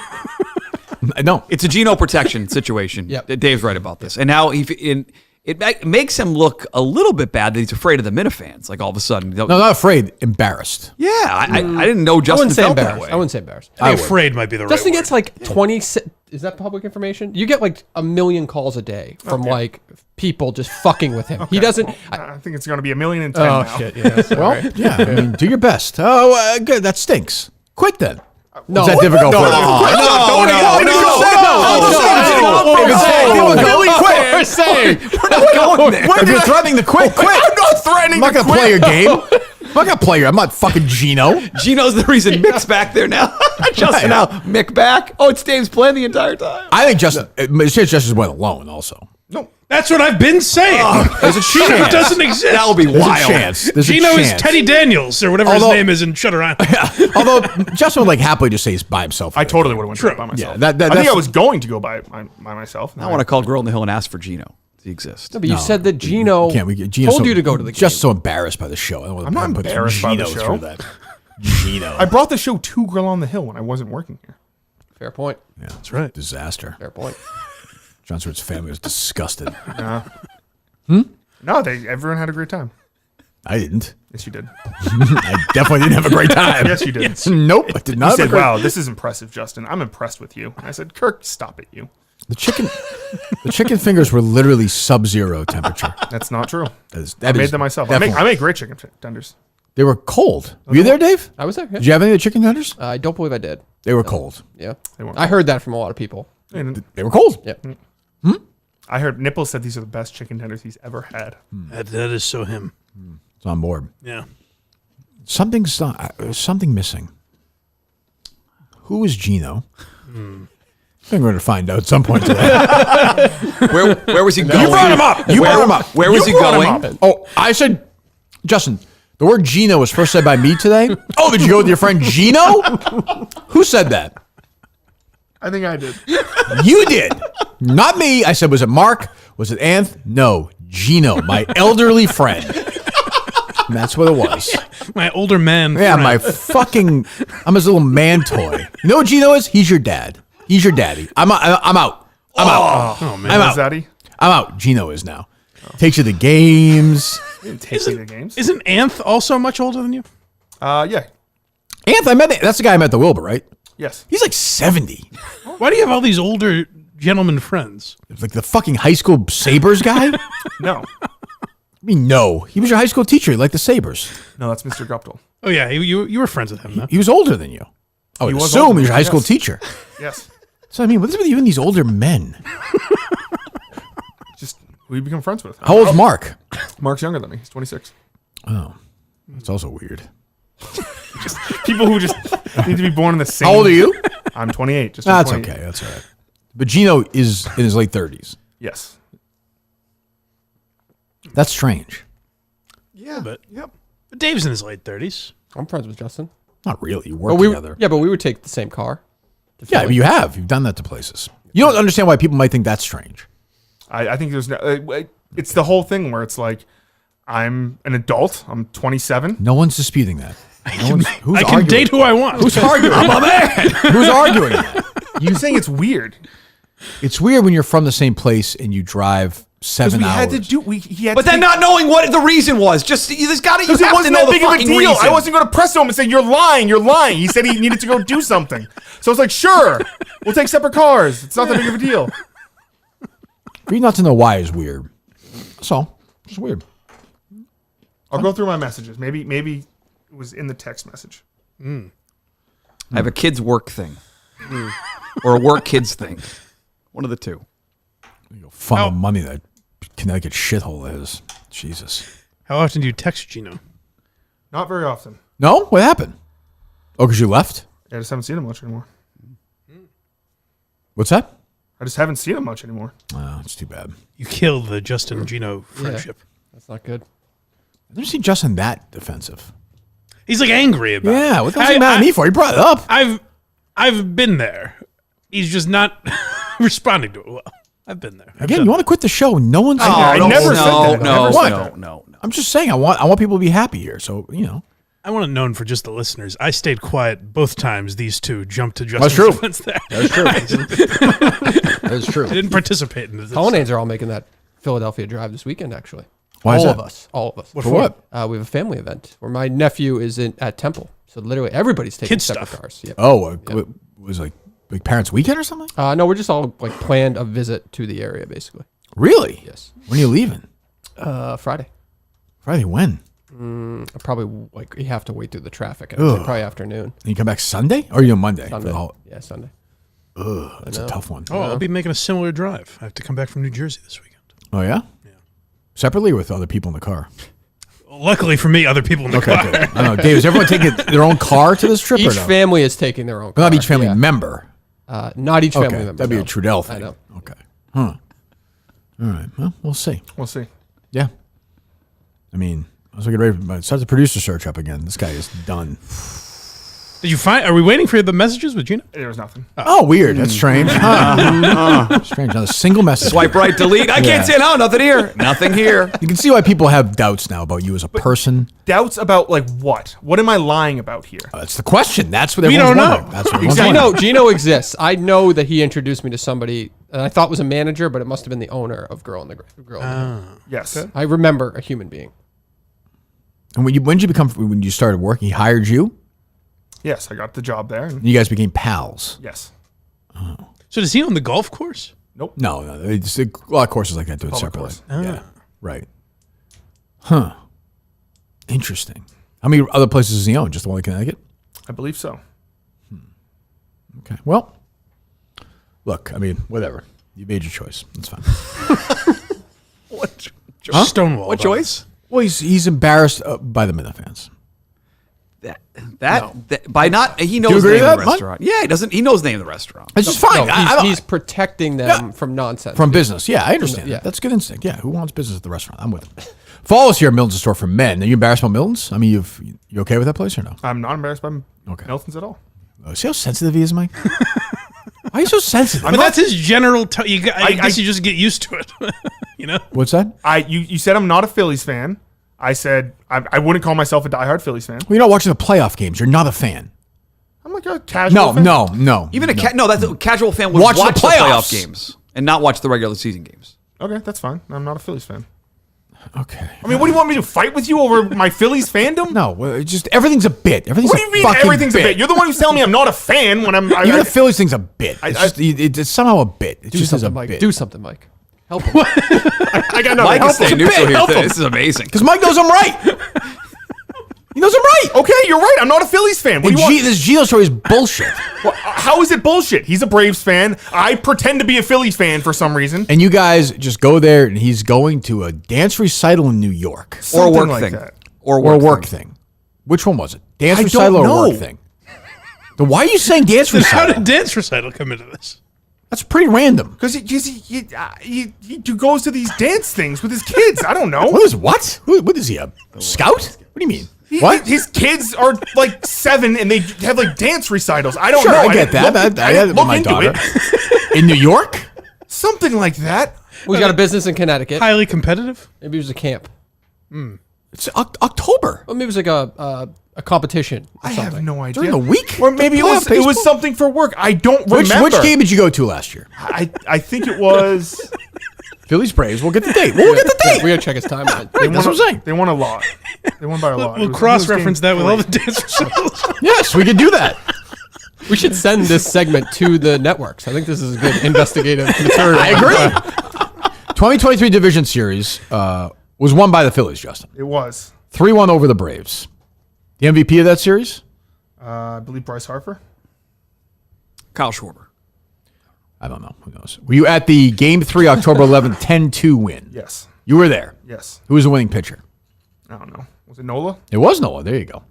Speaker 2: No.
Speaker 4: It's a Gino protection situation.
Speaker 1: Yep.
Speaker 4: Dave's right about this. And now it makes him look a little bit bad that he's afraid of the Minifans. Like all of a sudden.
Speaker 2: No, not afraid. Embarrassed.
Speaker 4: Yeah. I didn't know Justin felt that way.
Speaker 1: I wouldn't say embarrassed.
Speaker 3: I think afraid might be the right
Speaker 1: Justin
Speaker 3: word.
Speaker 1: gets like 20. Is that public information? You get like 1 million calls a day from like people just fucking with him.
Speaker 6: Okay.
Speaker 1: He doesn't.
Speaker 6: I think it's going to be 1,010,000
Speaker 1: Oh
Speaker 6: now.
Speaker 1: shit! Yeah.
Speaker 2: Well, yeah. I mean, do your best. Oh, good. That stinks. Quit then.
Speaker 1: No,
Speaker 2: is that difficult for you?
Speaker 6: No. just saying.
Speaker 2: We're not going there. If you're threatening to quit.
Speaker 6: I'm not threatening
Speaker 2: I'm not
Speaker 6: to
Speaker 2: going to play your
Speaker 6: quit.
Speaker 2: game. I'm not going to play your. I'm not fucking Gino.
Speaker 4: Gino's the reason Mick's back there now. Justin now. Mick back. Oh, it's Dave's playing the entire time.
Speaker 2: I think Justin went alone also.
Speaker 6: No.
Speaker 3: That's what I've been saying.
Speaker 2: There's a
Speaker 3: Gino
Speaker 2: chance.
Speaker 3: doesn't exist.
Speaker 4: That would be
Speaker 2: There's
Speaker 4: wild.
Speaker 2: a chance. There's
Speaker 3: Gino
Speaker 2: a
Speaker 3: is
Speaker 2: chance.
Speaker 3: Teddy Daniels or whatever his name is in Shutter Island.
Speaker 2: Although Justin would like happily just say he's by himself.
Speaker 6: I totally would have went to it by myself.
Speaker 2: Yeah,
Speaker 6: I think I was going to go by myself.
Speaker 4: I want to call Girl in the Hill and ask for Gino. Does he exist?
Speaker 1: No, but you said that Gino told you to go to the game.
Speaker 2: Just so embarrassed by the show. I don't want
Speaker 6: I'm not
Speaker 2: to put
Speaker 6: embarrassed by the
Speaker 2: Genos
Speaker 6: show.
Speaker 2: through that. Gino.
Speaker 6: I brought the show to Grill on the Hill when I wasn't working here.
Speaker 1: Fair point.
Speaker 2: Yeah, that's right. Disaster.
Speaker 1: Fair point.
Speaker 2: John Stewart's family was disgusted.
Speaker 6: No, everyone had a great time.
Speaker 2: I didn't.
Speaker 6: Yes, you did.
Speaker 2: I definitely didn't have a great time.
Speaker 6: Yes, you did.
Speaker 2: Nope, I did not.
Speaker 6: You said, "Wow, this is impressive, Justin. I'm impressed with you." And I said, "Kirk, stop it, you."
Speaker 2: The chicken fingers were literally sub-zero temperature.
Speaker 6: That's not true.
Speaker 2: That
Speaker 6: I made
Speaker 2: is
Speaker 6: them myself.
Speaker 2: definitely-
Speaker 6: I make great chicken tenders.
Speaker 2: They were cold. Were you there, Dave?
Speaker 1: I was there. Yeah.
Speaker 2: Did you have any of the chicken tenders?
Speaker 1: I don't believe I did.
Speaker 2: They were cold.
Speaker 1: Yeah.
Speaker 6: They weren't
Speaker 1: I heard that from a lot of people.
Speaker 2: They were cold.
Speaker 1: Yeah.
Speaker 6: I heard Nipples said these are the best chicken tenders he's ever had.
Speaker 3: That is so him.
Speaker 2: It's on board.
Speaker 3: Yeah.
Speaker 2: Something missing. Who is Gino? I think we're going to find out at some point today.
Speaker 4: Where was he going?
Speaker 2: You brought him up. You brought him up.
Speaker 4: Where was he going?
Speaker 2: Oh, I said, Justin, the word Gino was first said by me today. Oh, did you go with your friend Gino? Who said that?
Speaker 6: I think I did.
Speaker 2: You did. Not me. I said, was it Mark? Was it Anth? No, Gino, my elderly friend. And that's what it was.
Speaker 3: My older man.
Speaker 2: Yeah,
Speaker 3: friend.
Speaker 2: I'm his little man toy. You know what Gino is? He's your dad. He's your daddy. I'm out. I'm out.
Speaker 3: Oh, man.
Speaker 2: I'm out.
Speaker 6: Is daddy?
Speaker 2: I'm out. Gino is now. Takes you to games.
Speaker 6: He didn't take me to games.
Speaker 3: Isn't Anth also much older than you?
Speaker 6: Yeah.
Speaker 2: Anth, I met. That's the guy I met at the Wilbur, right?
Speaker 6: Yes.
Speaker 2: He's like 70.
Speaker 3: Why do you have all these older gentlemen friends?
Speaker 2: Like the fucking high school Sabres guy?
Speaker 6: No.
Speaker 2: I mean, no. He was your high school teacher. He liked the Sabres.
Speaker 6: No, that's Mr. Guptill.
Speaker 3: Oh, yeah. You were friends with him, though.
Speaker 2: He was older than you. I would
Speaker 6: was
Speaker 2: assume
Speaker 6: older
Speaker 2: he was your
Speaker 6: than
Speaker 2: high
Speaker 6: me,
Speaker 2: school
Speaker 6: yes.
Speaker 2: teacher.
Speaker 6: Yes.
Speaker 2: So, I mean, what is it with you and these older men?
Speaker 6: Just we become friends with.
Speaker 2: How old's Mark?
Speaker 6: Mark's younger than me. He's 26.
Speaker 2: Oh, that's also weird.
Speaker 6: Just people who just need to be born in the same.
Speaker 2: How old are you?
Speaker 6: I'm 28. Just
Speaker 2: That's
Speaker 6: 28.
Speaker 2: okay. That's all right. But Gino is in his late 30s.
Speaker 6: Yes.
Speaker 2: That's strange.
Speaker 3: Yeah, but Dave's in his late 30s.
Speaker 1: I'm friends with Justin.
Speaker 2: Not really. You work
Speaker 1: But
Speaker 2: together.
Speaker 1: Yeah, but we would take the same car. to
Speaker 2: Yeah,
Speaker 1: Philly.
Speaker 2: but you have. You've done that to places. You don't understand why people might think that's strange.
Speaker 6: I think there's no. It's the whole thing where it's like, I'm an adult. I'm 27.
Speaker 2: No one's disputing that. Who's
Speaker 3: I can
Speaker 2: arguing?
Speaker 3: date who I want.
Speaker 2: Who's arguing? I'm a man. Who's arguing that?
Speaker 6: You're saying it's weird.
Speaker 2: It's weird when you're from the same place and you drive 7
Speaker 6: We
Speaker 2: hours.
Speaker 6: had to do. He had
Speaker 4: But
Speaker 6: to
Speaker 4: then not knowing what the reason was. Just there's got to you
Speaker 6: Because it
Speaker 4: have to
Speaker 6: wasn't
Speaker 4: know
Speaker 6: that
Speaker 4: the
Speaker 6: big of a
Speaker 4: fucking
Speaker 6: deal.
Speaker 4: reason.
Speaker 6: I wasn't going to press him and say, "You're lying. You're lying." He said he needed to go do something. So I was like, "Sure, we'll take separate cars. It's not that big of a deal."
Speaker 2: For you not to know why is weird. That's all. It's weird.
Speaker 6: I'll go through my messages. Maybe it was in the text message.
Speaker 4: I have a kids work thing, or a work kids thing. One of the two.
Speaker 2: Funnel money that Connecticut shithole is. Jesus.
Speaker 3: How often do you text Gino?
Speaker 6: Not very often.
Speaker 2: No? What happened? Oh, because you left?
Speaker 6: I just haven't seen him much anymore.
Speaker 2: What's that?
Speaker 6: I just haven't seen him much anymore.
Speaker 2: Oh, it's too bad.
Speaker 3: You killed the Justin Gino friendship.
Speaker 1: That's not good.
Speaker 2: I've never seen Justin that defensive.
Speaker 3: He's like angry about it.
Speaker 2: Yeah, what the hell's he mad at me for? He brought it up.
Speaker 3: I've been there. He's just not responding to it well. I've been there.
Speaker 2: Again, you want to quit the show? No one's.
Speaker 6: I never said that.
Speaker 4: No.
Speaker 2: I'm just saying. I want people to be happy here. So
Speaker 3: I want it known for just the listeners. I stayed quiet both times these two jumped to
Speaker 2: That's
Speaker 3: Justin's
Speaker 2: true.
Speaker 3: defense there.
Speaker 2: That's true. That is true.
Speaker 3: I didn't participate in this.
Speaker 1: Colonnades are all making that Philadelphia drive this weekend, actually.
Speaker 2: Why is
Speaker 1: all
Speaker 2: that?
Speaker 1: of us. All of us.
Speaker 2: For what?
Speaker 1: We have a family event where my nephew is at Temple. So literally everybody's taking
Speaker 3: Kid
Speaker 1: separate
Speaker 3: stuff.
Speaker 1: cars. Yep.
Speaker 2: Oh, it was like parents' weekend or something?
Speaker 1: No, we're just all like planned a visit to the area, basically.
Speaker 2: Really?
Speaker 1: Yes.
Speaker 2: When are you leaving?
Speaker 1: Friday.
Speaker 2: Friday when?
Speaker 1: Probably like you have to wait through the traffic. I would say
Speaker 2: Ugh.
Speaker 1: probably afternoon.
Speaker 2: And you come back Sunday? Or are you on Monday?
Speaker 1: Sunday.
Speaker 2: For the
Speaker 1: Yeah, Sunday.
Speaker 2: Ugh, that's a tough one.
Speaker 3: Oh, I'll be making a similar drive. I have to come back from New Jersey this weekend.
Speaker 2: Oh, yeah? Yeah. Separately or with other people in the car?
Speaker 3: Luckily for me, other people in the car.
Speaker 2: Good. I don't know. Dave, is everyone taking their own car to this trip
Speaker 1: Each
Speaker 2: or no?
Speaker 1: family is taking their own car.
Speaker 2: Not each family member.
Speaker 1: Not each family member.
Speaker 2: That'd be a Trudell thing.
Speaker 1: I know.
Speaker 2: Okay. Huh. All right. Well, we'll see.
Speaker 6: We'll see.
Speaker 2: Yeah. I mean, I was getting ready to start the producer search up again. This guy is done.
Speaker 3: Did you find? Are we waiting for the messages with Gino?
Speaker 6: There was nothing.
Speaker 2: Oh, weird. That's strange. Strange. Not a single message.
Speaker 4: Swipe right, delete. I can't see it. No, nothing here. Nothing here.
Speaker 2: You can see why people have doubts now about you as a person.
Speaker 6: Doubts about like what? What am I lying about here?
Speaker 2: That's the question. That's what
Speaker 3: We
Speaker 2: everyone's
Speaker 3: don't know.
Speaker 2: wondering. That's what everyone's wondering.
Speaker 1: Gino exists. I know that he introduced me to somebody that I thought was a manager, but it must have been the owner of Girl in the Girl.
Speaker 6: Yes.
Speaker 1: I remember a human being.
Speaker 2: And when you started working, he hired you?
Speaker 6: Yes, I got the job there. And
Speaker 2: And you guys became pals?
Speaker 6: yes.
Speaker 3: So does he own the golf course?
Speaker 6: Nope.
Speaker 2: No. It's a lot of courses like that do it
Speaker 6: Public
Speaker 2: separately.
Speaker 6: course.
Speaker 2: Yeah. Right. Huh. Interesting. How many other places does he own? Just the one in Connecticut?
Speaker 6: I believe so.
Speaker 2: Okay. Well, look, I mean, whatever. You made your choice. That's fine.
Speaker 4: What?
Speaker 3: Stonewall.
Speaker 4: What choice?
Speaker 2: Well, he's embarrassed by the Minute fans.
Speaker 4: That by not he
Speaker 2: Do you
Speaker 4: knows the
Speaker 2: agree
Speaker 4: name
Speaker 2: with
Speaker 4: of the
Speaker 2: that,
Speaker 4: restaurant. Yeah, he doesn't. He knows the name of the restaurant.
Speaker 2: It's just fine.
Speaker 1: No, he's protecting them from nonsense.
Speaker 2: From business. Yeah, I understand.
Speaker 1: Yeah.
Speaker 2: That's good instinct. Yeah, who wants business at the restaurant? I'm with him. Follow us here at Milton's Store for Men. Are you embarrassed about Milton's? I mean, you okay with that place or no?
Speaker 6: I'm not embarrassed by Milton's at all.
Speaker 2: See how sensitive he is, Mike? Why are you so sensitive?
Speaker 3: But that's his general. I guess you just get used to it. You know.
Speaker 2: What's that?
Speaker 6: You said I'm not a Phillies fan. I said I wouldn't call myself a diehard Phillies fan.
Speaker 2: Well, you're not watching the playoff games. You're not a fan.
Speaker 6: I'm like a casual fan.
Speaker 2: No.
Speaker 4: Even that's a casual fan would
Speaker 2: Watch
Speaker 4: watch
Speaker 2: the
Speaker 4: the playoff
Speaker 2: playoffs.
Speaker 4: games and not watch the regular season games.
Speaker 6: Okay, that's fine. I'm not a Phillies fan.
Speaker 2: Okay.
Speaker 6: I mean, what do you want me to fight with you over my Phillies fandom?
Speaker 2: No, it's just everything's a bit. Everything's
Speaker 6: What do you mean
Speaker 2: fucking
Speaker 6: everything's a bit? You're the one who's telling me I'm not a fan when I'm.
Speaker 2: Even the Phillies thing's a bit. It's somehow a bit. It's
Speaker 1: Do
Speaker 2: just
Speaker 1: something,
Speaker 2: a
Speaker 1: Mike.
Speaker 2: bit.
Speaker 1: Do something, Mike. Help him.
Speaker 6: I got nothing.
Speaker 4: Mike is staying neutral here.
Speaker 2: Help him.
Speaker 4: This is amazing.
Speaker 2: Because Mike knows I'm right. He knows I'm right.
Speaker 6: Okay, you're right. I'm not a Phillies fan. What do you want?
Speaker 2: This Gino story is bullshit.
Speaker 6: Well, how is it bullshit? He's a Braves fan. I pretend to be a Phillies fan for some reason.
Speaker 2: And you guys just go there, and he's going to a dance recital in New York.
Speaker 4: Or a
Speaker 6: Something
Speaker 4: work
Speaker 6: like
Speaker 4: thing.
Speaker 6: that.
Speaker 2: Or a work thing. Which one was it? Dance
Speaker 6: I
Speaker 2: recital
Speaker 6: don't
Speaker 2: or
Speaker 6: know.
Speaker 2: work thing? Then why are you saying dance
Speaker 3: How
Speaker 2: recital?
Speaker 3: did dance recital come into this?
Speaker 2: That's pretty random.
Speaker 6: Because he goes to these dance things with his kids. I don't know.
Speaker 2: What? What is he, a scout? What do you mean? What?
Speaker 6: His kids are like 7 and they have like dance recitals. I don't
Speaker 2: Sure,
Speaker 6: know.
Speaker 2: I get that. I had it with
Speaker 6: look
Speaker 2: my
Speaker 6: into
Speaker 2: daughter.
Speaker 6: it.
Speaker 2: In New York?
Speaker 6: Something like that.
Speaker 1: We got a business in Connecticut.
Speaker 3: Highly competitive.
Speaker 1: Maybe it was a camp.
Speaker 2: It's October.
Speaker 1: Well, maybe it was like a competition. Or
Speaker 6: I
Speaker 1: something.
Speaker 6: have no idea.
Speaker 2: During the week?
Speaker 6: Or maybe it was
Speaker 2: Baseball?
Speaker 6: something for work. I don't remember.
Speaker 2: Which game did you go to last year?
Speaker 6: I think it was.
Speaker 2: Phillies Braves. We'll get the date. We'll get the date.
Speaker 1: We gotta check his timeline.
Speaker 2: That's what I'm saying.
Speaker 6: They won a lot. They won by a lot.
Speaker 3: We'll cross-reference that with all the dance recitals.
Speaker 2: Yes, we can do that.
Speaker 1: We should send this segment to the networks. I think this is a good investigative material.
Speaker 2: I agree. 2023 Division Series was won by the Phillies, Justin.
Speaker 6: It was.
Speaker 2: 3-1 over the Braves. The MVP of that series?
Speaker 6: I believe Bryce Harper.
Speaker 4: Kyle Schwarber.
Speaker 2: I don't know. Who knows? Were you at the Game 3 October 11th 10-2 win?
Speaker 6: Yes.
Speaker 2: You were there?
Speaker 6: Yes.
Speaker 2: Who was the winning pitcher?
Speaker 6: I don't know. Was it Nola?
Speaker 2: It was Noah. There you go.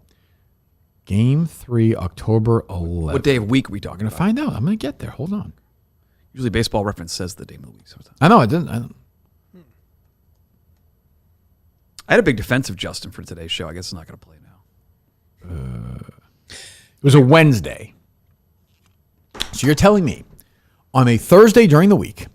Speaker 2: Game 3 October 11th.
Speaker 4: What day of week are we talking
Speaker 2: I'm going to
Speaker 4: about?
Speaker 2: find out. I'm going to get there. Hold on.
Speaker 4: Usually Baseball Reference says the day of the week sometimes.
Speaker 2: I know. I didn't.
Speaker 4: I had a big defensive Justin for today's show. I guess it's not going to play now.
Speaker 2: It was a Wednesday. So you're telling me on a Thursday during the week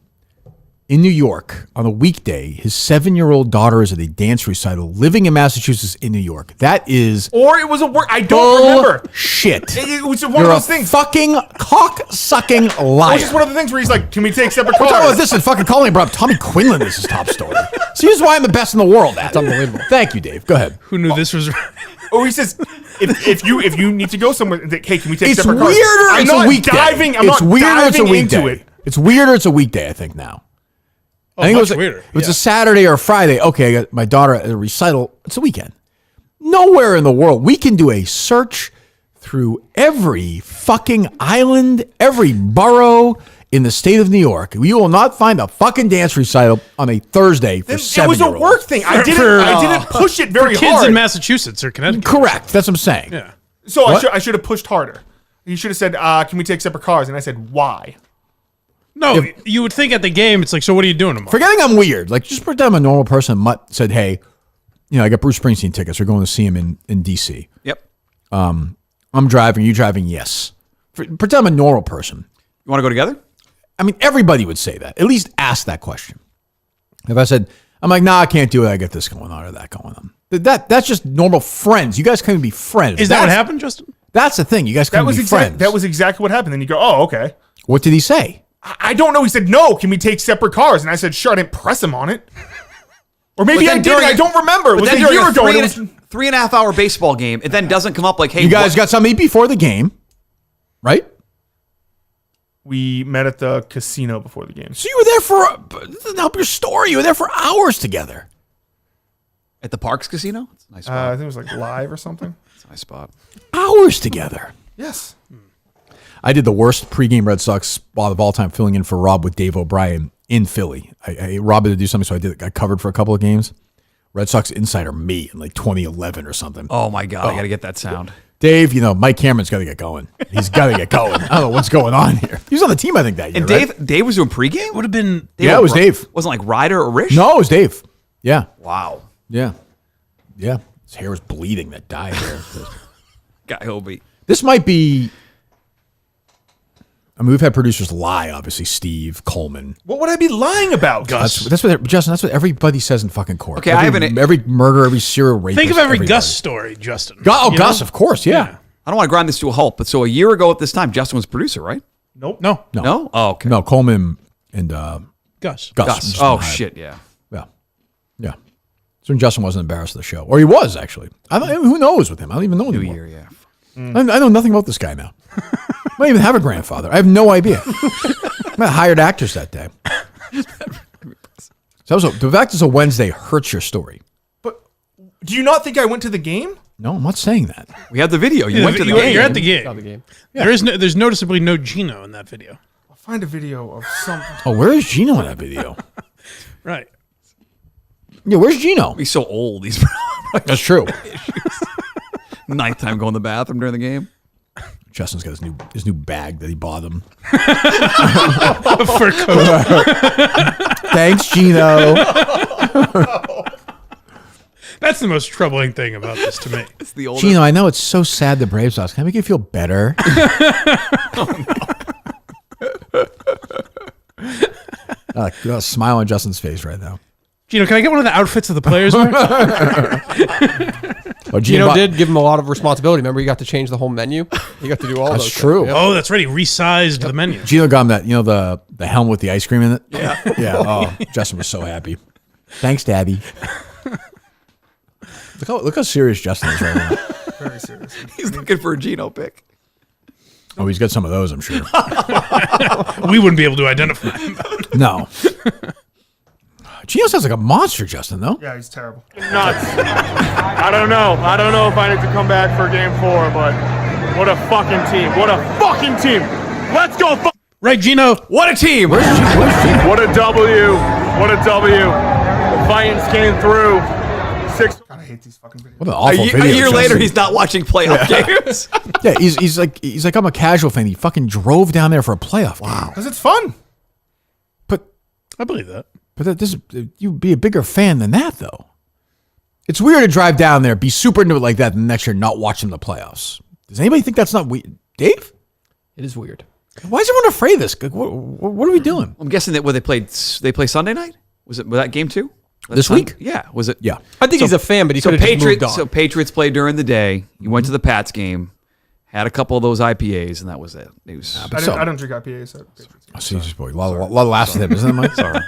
Speaker 2: in New York, on a weekday, his 7-year-old daughter is at a dance recital living in Massachusetts in New York. That is
Speaker 6: Or it was a work. I don't remember.
Speaker 2: shit.
Speaker 6: It was one
Speaker 2: You're
Speaker 6: of those
Speaker 2: a
Speaker 6: things.
Speaker 2: fucking cock-sucking
Speaker 6: It
Speaker 2: liar.
Speaker 6: was just one of the things where he's like, "Can we take separate
Speaker 2: We're talking about
Speaker 6: cars?"
Speaker 2: this and fucking calling brought up Tommy Quinlan as his top story. See, this is why I'm the best in the world at it. Unbelievable. Thank you, Dave. Go ahead.
Speaker 3: Who knew this was?
Speaker 6: Or he says, "If you need to go somewhere, hey, can we take
Speaker 2: It's
Speaker 6: separate cars?"
Speaker 2: weirder.
Speaker 6: I'm
Speaker 2: It's
Speaker 6: not
Speaker 2: a weekday.
Speaker 6: diving. I'm
Speaker 2: It's
Speaker 6: not
Speaker 2: weirder. It's a
Speaker 6: diving
Speaker 2: weekday.
Speaker 6: into it.
Speaker 2: It's weirder. It's a weekday. I think now.
Speaker 3: Oh,
Speaker 2: I think
Speaker 3: much
Speaker 2: it was
Speaker 3: weirder.
Speaker 2: It was a Saturday or a Friday. Okay, I got my daughter at a recital. It's a weekend. Nowhere in the world we can do a search through every fucking island, every borough in the state of New York, you will not find a fucking dance recital on a Thursday for 7-year-olds.
Speaker 6: It was a work thing. I didn't push it very
Speaker 3: for kids
Speaker 6: hard.
Speaker 3: in Massachusetts or Connecticut.
Speaker 2: Correct. That's what I'm saying.
Speaker 3: Yeah.
Speaker 6: So I should have pushed harder. You should have said, "Can we take separate cars?" And I said, "Why?"
Speaker 3: No, you would think at the game, it's like, so what are you doing tomorrow?
Speaker 2: Forgetting I'm weird. Like, just pretend I'm a normal person. Mutt said, hey, I got Bruce Springsteen tickets. We're going to see him in D.C.
Speaker 4: Yep.
Speaker 2: I'm driving. You driving? Yes. Pretend I'm a normal person.
Speaker 4: You want to go together?
Speaker 2: I mean, everybody would say that. At least ask that question. If I said, I'm like, nah, I can't do it. I got this going on or that going on. That's just normal friends. You guys can't even be friends.
Speaker 3: Is that what happened, Justin?
Speaker 2: That's the thing. You guys can't be friends.
Speaker 6: That was exactly what happened. Then you go, oh, okay.
Speaker 2: What did he say?
Speaker 6: I don't know. He said, no, can we take separate cars? And I said, sure. I didn't press him on it. Or maybe I did. I don't remember. It was a year ago.
Speaker 4: 3.5 hour baseball game. It then doesn't come up like, hey,
Speaker 2: you guys got something before the game, right?
Speaker 6: We met at the casino before the game.
Speaker 2: So you were there for, doesn't help your story. You were there for hours together.
Speaker 4: At the Parks Casino? It's a nice spot.
Speaker 6: I think it was like live or something.
Speaker 4: It's a nice spot.
Speaker 2: Hours together.
Speaker 6: Yes.
Speaker 2: I did the worst pregame Red Sox spot of all time, filling in for Rob with Dave O'Brien in Philly. Rob had to do something, so I covered for a couple of games. Red Sox Insider me in like 2011 or something.
Speaker 4: Oh my God, I got to get that sound.
Speaker 2: Dave, Mike Cameron's got to get going. He's got to get going. I don't know what's going on here. He was on the team, I think, that year.
Speaker 4: And Dave was doing pregame?
Speaker 3: Would have been.
Speaker 2: It was Dave.
Speaker 4: Wasn't like Ryder or Rich?
Speaker 2: No, it was Dave. Yeah.
Speaker 4: Wow.
Speaker 2: Yeah. Yeah. His hair was bleeding, that dye hair.
Speaker 4: Guy Hobie.
Speaker 2: This might be. I mean, we've had producers lie, obviously, Steve, Coleman.
Speaker 6: What would I be lying about, Gus?
Speaker 2: That's what Justin. That's what everybody says in fucking court.
Speaker 4: Okay,
Speaker 2: every murder, every serial rapist.
Speaker 3: Think of every
Speaker 2: everybody.
Speaker 3: Gus story, Justin.
Speaker 2: Gus, of course, yeah.
Speaker 4: I don't want to grind this to a halt, but so a year ago at this time, Justin was producer, right?
Speaker 6: Nope.
Speaker 3: No.
Speaker 4: Oh, okay.
Speaker 2: No, Coleman and
Speaker 3: Gus.
Speaker 4: Oh, shit, yeah.
Speaker 2: Yeah. So when Justin wasn't embarrassed of the show, or he was actually. Who knows with him? I don't even know anymore.
Speaker 4: New year, yeah.
Speaker 2: I know nothing about this guy now. I don't even have a grandfather. I have no idea. I hired actors that day. So the fact it's a Wednesday hurts your story.
Speaker 6: But do you not think I went to the game?
Speaker 2: No, I'm not saying that.
Speaker 4: We had the video. You went to the game.
Speaker 3: You're at the game.
Speaker 2: Yeah.
Speaker 3: There's noticeably no Gino in that video.
Speaker 6: I'll find a video of something.
Speaker 2: Oh, where is Gino in that video?
Speaker 3: Right.
Speaker 2: Yeah, where's Gino?
Speaker 4: He's so old. He's
Speaker 2: That's true.
Speaker 4: Ninth time going to the bathroom during the game.
Speaker 2: Justin's got his new bag that he bought him.
Speaker 3: For coat.
Speaker 2: Thanks, Gino.
Speaker 3: That's the most troubling thing about this to me.
Speaker 4: It's the older.
Speaker 2: Gino, I know it's so sad the Braves lost. Can I make you feel better? A smile on Justin's face right now.
Speaker 3: Gino, can I get one of the outfits of the players wear?
Speaker 1: Gino did give him a lot of responsibility. Remember, he got to change the whole menu. He got to do all those.
Speaker 2: That's true.
Speaker 1: Yep.
Speaker 3: Oh, that's right. He resized the menu.
Speaker 2: Gino got him that, the helm with the ice cream in it.
Speaker 3: Yeah.
Speaker 2: Yeah. Oh, Justin was so happy. Thanks, Daddy. Look how serious Justin is right now.
Speaker 6: Very serious.
Speaker 4: He's looking for a Gino pick.
Speaker 2: Oh, he's got some of those, I'm sure.
Speaker 3: We wouldn't be able to identify him.
Speaker 2: No. Gino sounds like a monster, Justin, though.
Speaker 6: Yeah, he's terrible. Nuts. I don't know if I need to come back for game 4, but what a fucking team. What a fucking team. Let's go.
Speaker 3: Right, Gino.
Speaker 4: What a team.
Speaker 6: What a W. What a W. The Titans came through. God, I hate these fucking videos.
Speaker 2: What an awful video.
Speaker 4: A year
Speaker 2: Justin.
Speaker 4: later, he's not watching playoff games.
Speaker 2: Yeah, he's like I'm a casual fan. He fucking drove down there for a playoff game.
Speaker 6: Because it's fun.
Speaker 2: But
Speaker 3: I believe that.
Speaker 2: But you'd be a bigger fan than that, though. It's weird to drive down there, be super into it like that, and the next year not watching the playoffs. Does anybody think that's not weird? Dave?
Speaker 1: It is weird.
Speaker 2: Why is everyone afraid of this? What are we doing?
Speaker 4: I'm guessing that they play Sunday night? Was that game 2?
Speaker 2: This week?
Speaker 4: Yeah. Was it?
Speaker 2: Yeah.
Speaker 1: I think he's a fan, but he could have just moved on.
Speaker 4: So Patriots played during the day. You went to the Pats game, had a couple of those IPAs, and that was it. It was.
Speaker 6: I don't drink IPAs.
Speaker 2: Jesus, boy. A lot of last of them, isn't it, Mike?
Speaker 4: Sorry.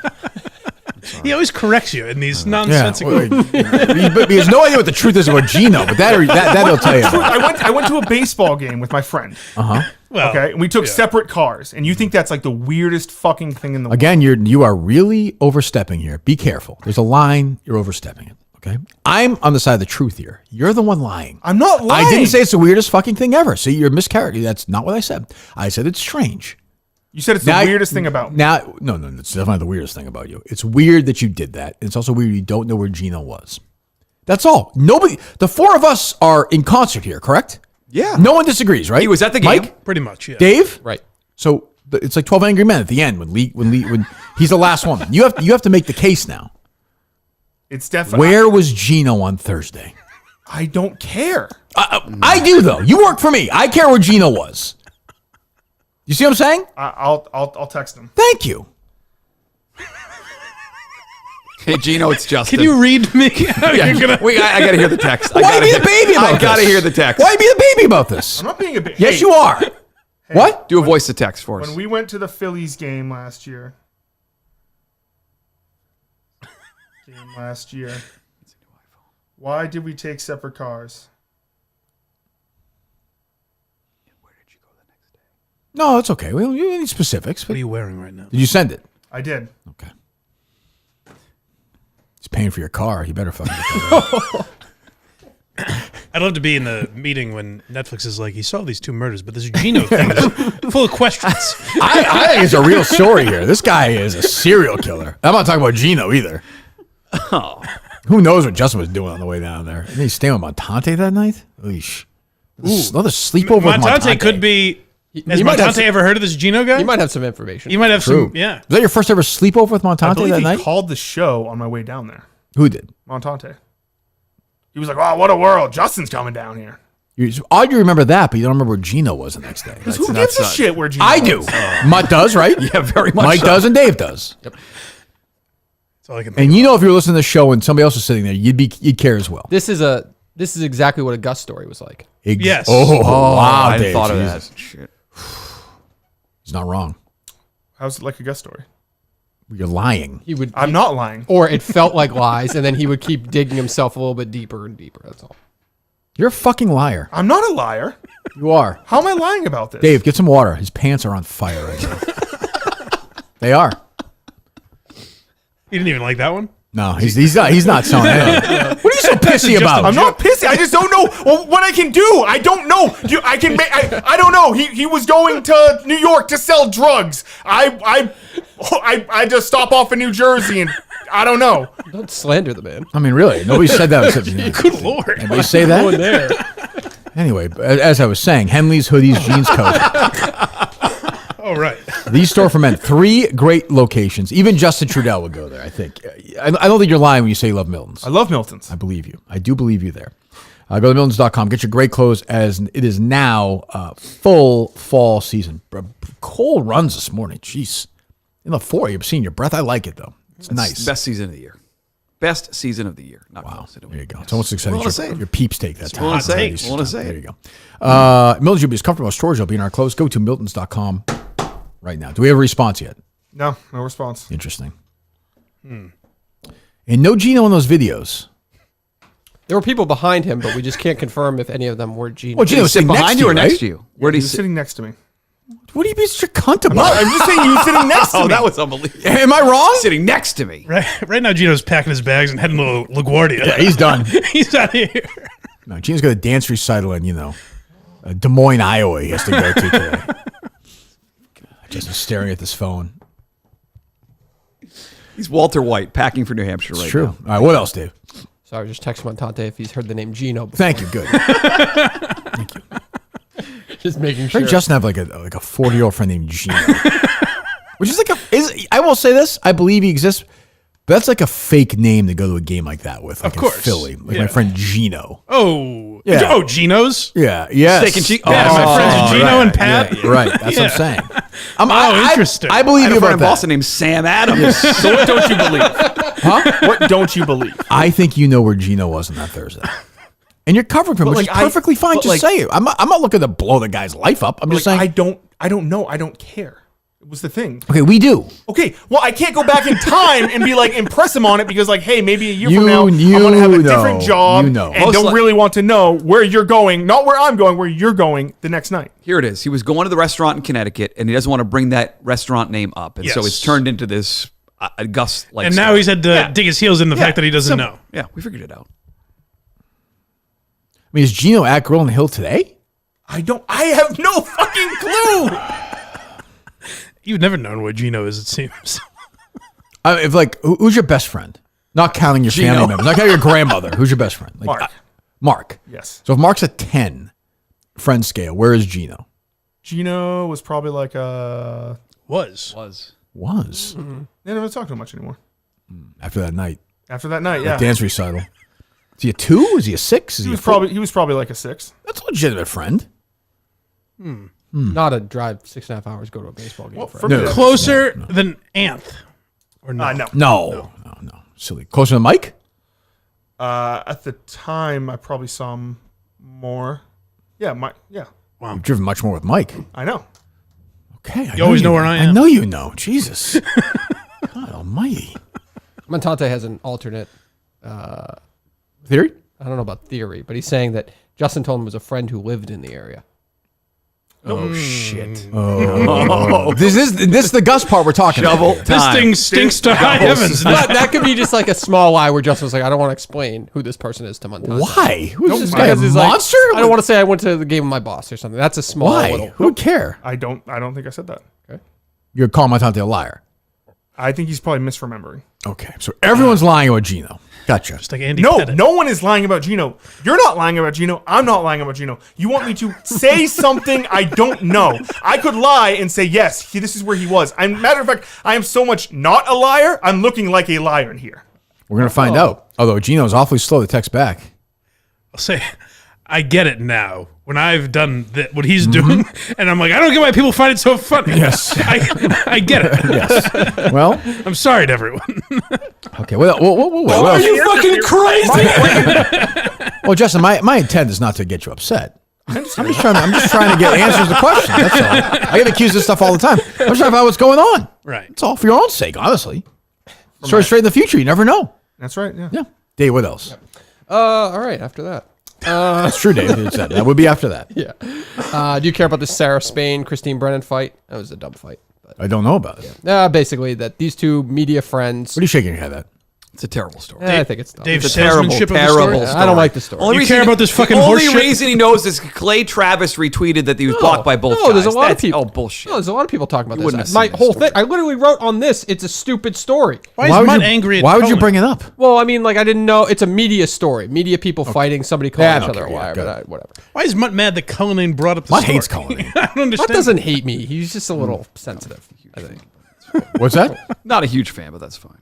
Speaker 3: He always corrects you in these nonsensical.
Speaker 2: Yeah. But he has no idea what the truth is about Gino, but that he'll tell you.
Speaker 6: I went to a baseball game with my friend.
Speaker 3: Well,
Speaker 6: okay, and we took separate cars, and you think that's like the weirdest fucking thing in the world.
Speaker 2: Again, you are really overstepping here. Be careful. There's a line. You're overstepping it. Okay, I'm on the side of the truth here. You're the one lying.
Speaker 6: I'm not lying.
Speaker 2: I didn't say it's the weirdest fucking thing ever. See, you're mischaracterizing. That's not what I said. I said it's strange.
Speaker 6: You said it's the weirdest thing about me.
Speaker 2: Now, no, it's definitely the weirdest thing about you. It's weird that you did that. It's also weird you don't know where Gino was. That's all. Nobody. The four of us are in concert here, correct?
Speaker 4: Yeah.
Speaker 2: No one disagrees, right?
Speaker 4: He was at the game.
Speaker 2: Mike?
Speaker 3: Pretty much, yeah.
Speaker 2: Dave?
Speaker 1: Right.
Speaker 2: So it's like 12 Angry Men at the end when he's the last one. You have to make the case now.
Speaker 6: It's definitely.
Speaker 2: Where was Gino on Thursday?
Speaker 6: I don't care.
Speaker 2: I do though. You work for me. I care where Gino was. You see what I'm saying?
Speaker 6: I'll text him.
Speaker 2: Thank you.
Speaker 4: Hey, Gino, it's Justin.
Speaker 3: Can you read me?
Speaker 4: I got to hear the text.
Speaker 2: Why be the baby about this?
Speaker 4: I got to hear the text.
Speaker 2: Why be the baby about this?
Speaker 6: I'm not being a baby.
Speaker 2: Yes, you are. What?
Speaker 4: Do a voice to text for us.
Speaker 6: When we went to the Phillies game last year. Why did we take separate cars?
Speaker 4: Where did you go the next day?
Speaker 2: No, it's okay. We don't need any specifics.
Speaker 3: What are you wearing right now?
Speaker 2: Did you send it?
Speaker 6: I did.
Speaker 2: Okay. He's paying for your car. You better fucking get that right.
Speaker 3: I'd love to be in the meeting when Netflix is like, he solved these 2 murders, but this Gino thing is full of questions.
Speaker 2: I think it's a real story here. This guy is a serial killer. I'm not talking about Gino either.
Speaker 4: Oh.
Speaker 2: Who knows what Justin was doing on the way down there? Did he stay with Montante that night? Eesh. Another sleepover with Montante.
Speaker 3: Could be. Has
Speaker 1: might have
Speaker 3: Montante ever heard of this Gino guy?
Speaker 1: You might have some information.
Speaker 3: You might have some. Yeah.
Speaker 2: Was that your first ever sleepover with
Speaker 6: I
Speaker 2: Montante
Speaker 6: believe
Speaker 2: that
Speaker 6: he
Speaker 2: night?
Speaker 6: called the show on my way down there.
Speaker 2: Who did?
Speaker 6: Montante. He was like, "Oh, what a world! Justin's coming down here."
Speaker 2: Odd you remember that, but you don't remember where Gino was the next day.
Speaker 6: Because who gives a shit where Gino
Speaker 2: I do. Mutt does, right?
Speaker 4: Yeah, very much
Speaker 2: Mike
Speaker 4: so.
Speaker 2: does and Dave does.
Speaker 1: Yep.
Speaker 3: That's all I can think
Speaker 2: And you know if you were listening to the show and somebody else was sitting there, you'd care as well.
Speaker 1: This is exactly what a Gus story was like.
Speaker 3: Yes.
Speaker 2: Oh, wow,
Speaker 4: I hadn't
Speaker 2: Dave.
Speaker 4: thought of
Speaker 2: Jesus.
Speaker 4: that. Shit.
Speaker 2: He's not wrong.
Speaker 6: How's it like a Gus story?
Speaker 2: You're lying.
Speaker 6: I'm not lying.
Speaker 1: Or it felt like lies, and then he would keep digging himself a little bit deeper and deeper. That's all.
Speaker 2: You're a fucking liar.
Speaker 6: I'm not a liar.
Speaker 2: You are.
Speaker 6: How am I lying about this?
Speaker 2: Dave, get some water. His pants are on fire right now. They are.
Speaker 3: You didn't even like that one?
Speaker 2: No, he's not selling anything. What are you so pissy about?
Speaker 6: I'm not pissy. I just don't know what I can do. I don't know. I don't know. He was going to New York to sell drugs. I just stop off in New Jersey and I don't know.
Speaker 1: Don't slander the man.
Speaker 2: I mean, really, nobody said that except you.
Speaker 3: Good Lord.
Speaker 2: Anybody say that?
Speaker 1: Going there.
Speaker 2: Anyway, as I was saying, Henley's Hoodies Jeans Coat.
Speaker 3: All right.
Speaker 2: These store for men. 3 great locations. Even Justin Trudell would go there, I think. I don't think you're lying when you say you love Milton's.
Speaker 6: I love Milton's.
Speaker 2: I believe you. I do believe you there. Go to Miltons.com. Get your great clothes as it is now full fall season. Cold runs this morning. Jeez. In the 4, you're seeing your breath. I like it, though. It's nice.
Speaker 4: Best season of the year. Best season of the year. Not
Speaker 2: Wow.
Speaker 4: close.
Speaker 2: There you go. It's almost exciting. Your peeps take that time.
Speaker 4: I want to say
Speaker 2: There you go. Milton's, you'll be as comfortable as storage will be in our clothes. Go to Miltons.com right now. Do we have a response yet?
Speaker 6: No response.
Speaker 2: Interesting. And no Gino in those videos.
Speaker 1: There were people behind him, but we just can't confirm if any of them were Gino.
Speaker 2: Well, Gino was sitting
Speaker 4: behind you or next to you? Where
Speaker 6: He
Speaker 4: did
Speaker 6: was sitting next to me.
Speaker 2: What are you being such a cunt about?
Speaker 6: I'm just saying you were sitting next to me.
Speaker 4: Oh, that was unbelievable.
Speaker 2: Am I wrong?
Speaker 4: Sitting next to me.
Speaker 3: Right now, Gino's packing his bags and heading to LaGuardia.
Speaker 2: Yeah, he's done.
Speaker 3: He's out here.
Speaker 2: No, Gino's got a dance recital in, Des Moines, Iowa he has to go to today. Just staring at this phone.
Speaker 4: He's Walter White packing for New Hampshire right
Speaker 2: True.
Speaker 4: now.
Speaker 2: All right, what else, Dave?
Speaker 1: Sorry, just text Montante if he's heard the name Gino before.
Speaker 2: Thank you. Good. Thank you.
Speaker 1: Just making
Speaker 2: I
Speaker 1: sure.
Speaker 2: think Justin have like a 40-year-old friend named Gino, which is like I will say this. I believe he exists. But that's like a fake name to go to a game like that with. Like
Speaker 3: Of course.
Speaker 2: in Philly, like
Speaker 3: Yeah.
Speaker 2: my friend Gino.
Speaker 3: Oh.
Speaker 2: Yeah.
Speaker 3: Oh, Gino's?
Speaker 2: Yeah. Yes.
Speaker 4: Steak and cheese.
Speaker 3: Yeah, my friends Gino and Pat.
Speaker 2: Yeah, right. That's what I'm saying.
Speaker 3: Interesting.
Speaker 2: I believe
Speaker 4: I had
Speaker 2: you
Speaker 4: a friend
Speaker 2: about
Speaker 4: in
Speaker 2: that.
Speaker 4: Boston named Sam Adams. So what don't you believe?
Speaker 2: Huh?
Speaker 6: What don't you believe?
Speaker 2: I think you know where Gino was on that Thursday. And you're covering for him, which is perfectly fine. Just say it. I'm not looking to blow the guy's life up. I'm just saying.
Speaker 6: I don't know. I don't care. It was the thing.
Speaker 2: Okay, we do.
Speaker 6: Okay, well, I can't go back in time and be like, impress him on it because, like, hey, maybe a year
Speaker 2: You
Speaker 6: from now, I'm going to have a
Speaker 2: know.
Speaker 6: different job
Speaker 2: You know.
Speaker 6: and
Speaker 4: Most
Speaker 6: don't
Speaker 4: like-
Speaker 6: really want to know where you're going, not where I'm going, where you're going the next night.
Speaker 4: Here it is. He was going to the restaurant in Connecticut, and he doesn't want to bring that restaurant name up. And so
Speaker 3: Yes.
Speaker 4: it's turned into this Gus-like
Speaker 3: And now
Speaker 4: story.
Speaker 3: he's had to dig his heels in the fact that he doesn't know.
Speaker 4: Yeah, we figured it out.
Speaker 2: I mean, is Gino at Grill on the Hill today?
Speaker 6: I have no fucking clue.
Speaker 3: You've never known what Gino is, it seems.
Speaker 2: If who's your best friend? Not counting your family members. Not counting your grandmother. Who's your best friend?
Speaker 6: Mark.
Speaker 2: Mark.
Speaker 6: Yes.
Speaker 2: So if Mark's a 10 friend scale, where is Gino?
Speaker 6: Gino was probably like a...
Speaker 3: Was.
Speaker 6: Mm-hmm. They never talk to him much anymore.
Speaker 2: After that night.
Speaker 6: Yeah.
Speaker 2: Dance recital. Is he a 2? Is he a 6?
Speaker 6: He was probably like a 6.
Speaker 2: That's a legitimate friend.
Speaker 1: Not a drive 6.5 hours, go to a baseball game.
Speaker 6: Well,
Speaker 1: friend.
Speaker 6: for me,
Speaker 3: Closer than Anth. Or no?
Speaker 6: No.
Speaker 2: No. Silly. Closer than Mike?
Speaker 6: At the time, I probably saw him more. Yeah, Mike. Yeah.
Speaker 3: Wow.
Speaker 2: You've driven much more with Mike.
Speaker 6: I know.
Speaker 2: Okay.
Speaker 3: You always know where I am.
Speaker 2: I know you know. Jesus. God almighty.
Speaker 1: Montante has an alternate
Speaker 2: theory?
Speaker 1: I don't know about theory, but he's saying that Justin told him was a friend who lived in the area.
Speaker 2: Oh, shit. Oh. This is the Gus part we're talking about.
Speaker 3: This thing stinks to high heavens.
Speaker 1: But that could be just like a small lie where Justin was like, I don't want to explain who this person is to Montante.
Speaker 2: Why? Who's this guy?
Speaker 1: Because
Speaker 2: A
Speaker 1: he's
Speaker 2: monster?
Speaker 1: Like, I don't want to say I went to the game with my boss or something. That's a small
Speaker 2: Why?
Speaker 1: little.
Speaker 2: Who would care?
Speaker 6: I don't think I said that.
Speaker 1: Okay.
Speaker 2: You're calling Montante a liar.
Speaker 6: I think he's probably misremembering.
Speaker 2: Okay. So everyone's lying about Gino. Gotcha.
Speaker 3: Just like Andy
Speaker 6: No,
Speaker 3: Pettit.
Speaker 6: no one is lying about Gino. You're not lying about Gino. I'm not lying about Gino. You want me to say something I don't know. I could lie and say, yes, this is where he was. Matter of fact, I am so much not a liar, I'm looking like a liar in here.
Speaker 2: We're going to find out. Although Gino's awfully slow to text back.
Speaker 3: I'll say, I get it now. When I've done what he's doing, and I'm like, I don't get why people find it so funny.
Speaker 2: Yes.
Speaker 3: I get it.
Speaker 2: Yes. Well,
Speaker 3: I'm sorry to everyone.
Speaker 2: Okay. Well,
Speaker 9: Are you fucking crazy?
Speaker 2: Well, Justin, my intent is not to get you upset. I'm just trying to get answers to questions. That's all. I get accused of stuff all the time. I'm just trying to find out what's going on.
Speaker 3: Right.
Speaker 2: It's all for your own sake, honestly. Straight in the future, you never know.
Speaker 6: That's right. Yeah.
Speaker 2: Yeah. Dave, what else?
Speaker 1: All right. After that.
Speaker 2: That's true, Dave. That would be after that.
Speaker 1: Yeah. Do you care about the Sarah Spain, Christine Brennan fight? That was a dumb fight. But,
Speaker 2: I don't know about it.
Speaker 1: basically, that these two media friends.
Speaker 2: What are you shaking your head at?
Speaker 4: It's a terrible story.
Speaker 1: I think it's dumb.
Speaker 3: Dave's
Speaker 4: It's a terrible,
Speaker 3: salesmanship of the
Speaker 4: terrible
Speaker 3: story?
Speaker 4: story.
Speaker 1: I don't like the story.
Speaker 3: You care about this fucking
Speaker 4: The only
Speaker 3: horseshit?
Speaker 4: reason he knows is Clay Travis retweeted that he was blocked by both guys.
Speaker 1: There's a lot of people.
Speaker 4: Oh, bullshit.
Speaker 1: No, there's a lot of people talking about
Speaker 4: wouldn't
Speaker 1: this.
Speaker 4: have
Speaker 1: My
Speaker 4: seen this
Speaker 1: whole
Speaker 4: story.
Speaker 1: thing. I literally wrote on this. It's a stupid story.
Speaker 3: Why is Mutt angry at
Speaker 2: Why would you
Speaker 3: Cohen?
Speaker 2: bring it up?
Speaker 1: Well, I mean, like I didn't know. It's a media story. Media people fighting somebody calling
Speaker 2: Yeah, I
Speaker 1: each
Speaker 2: don't
Speaker 1: other a
Speaker 2: care. Yeah,
Speaker 1: liar.
Speaker 2: good.
Speaker 1: But whatever.
Speaker 3: Why is Mutt mad that Cullinane brought up the
Speaker 2: Mutt
Speaker 3: story?
Speaker 2: hates Cullinane.
Speaker 3: I don't understand.
Speaker 1: Mutt doesn't hate me. He's just a little sensitive. I think.
Speaker 2: What's that?
Speaker 4: Not a huge fan, but that's fine.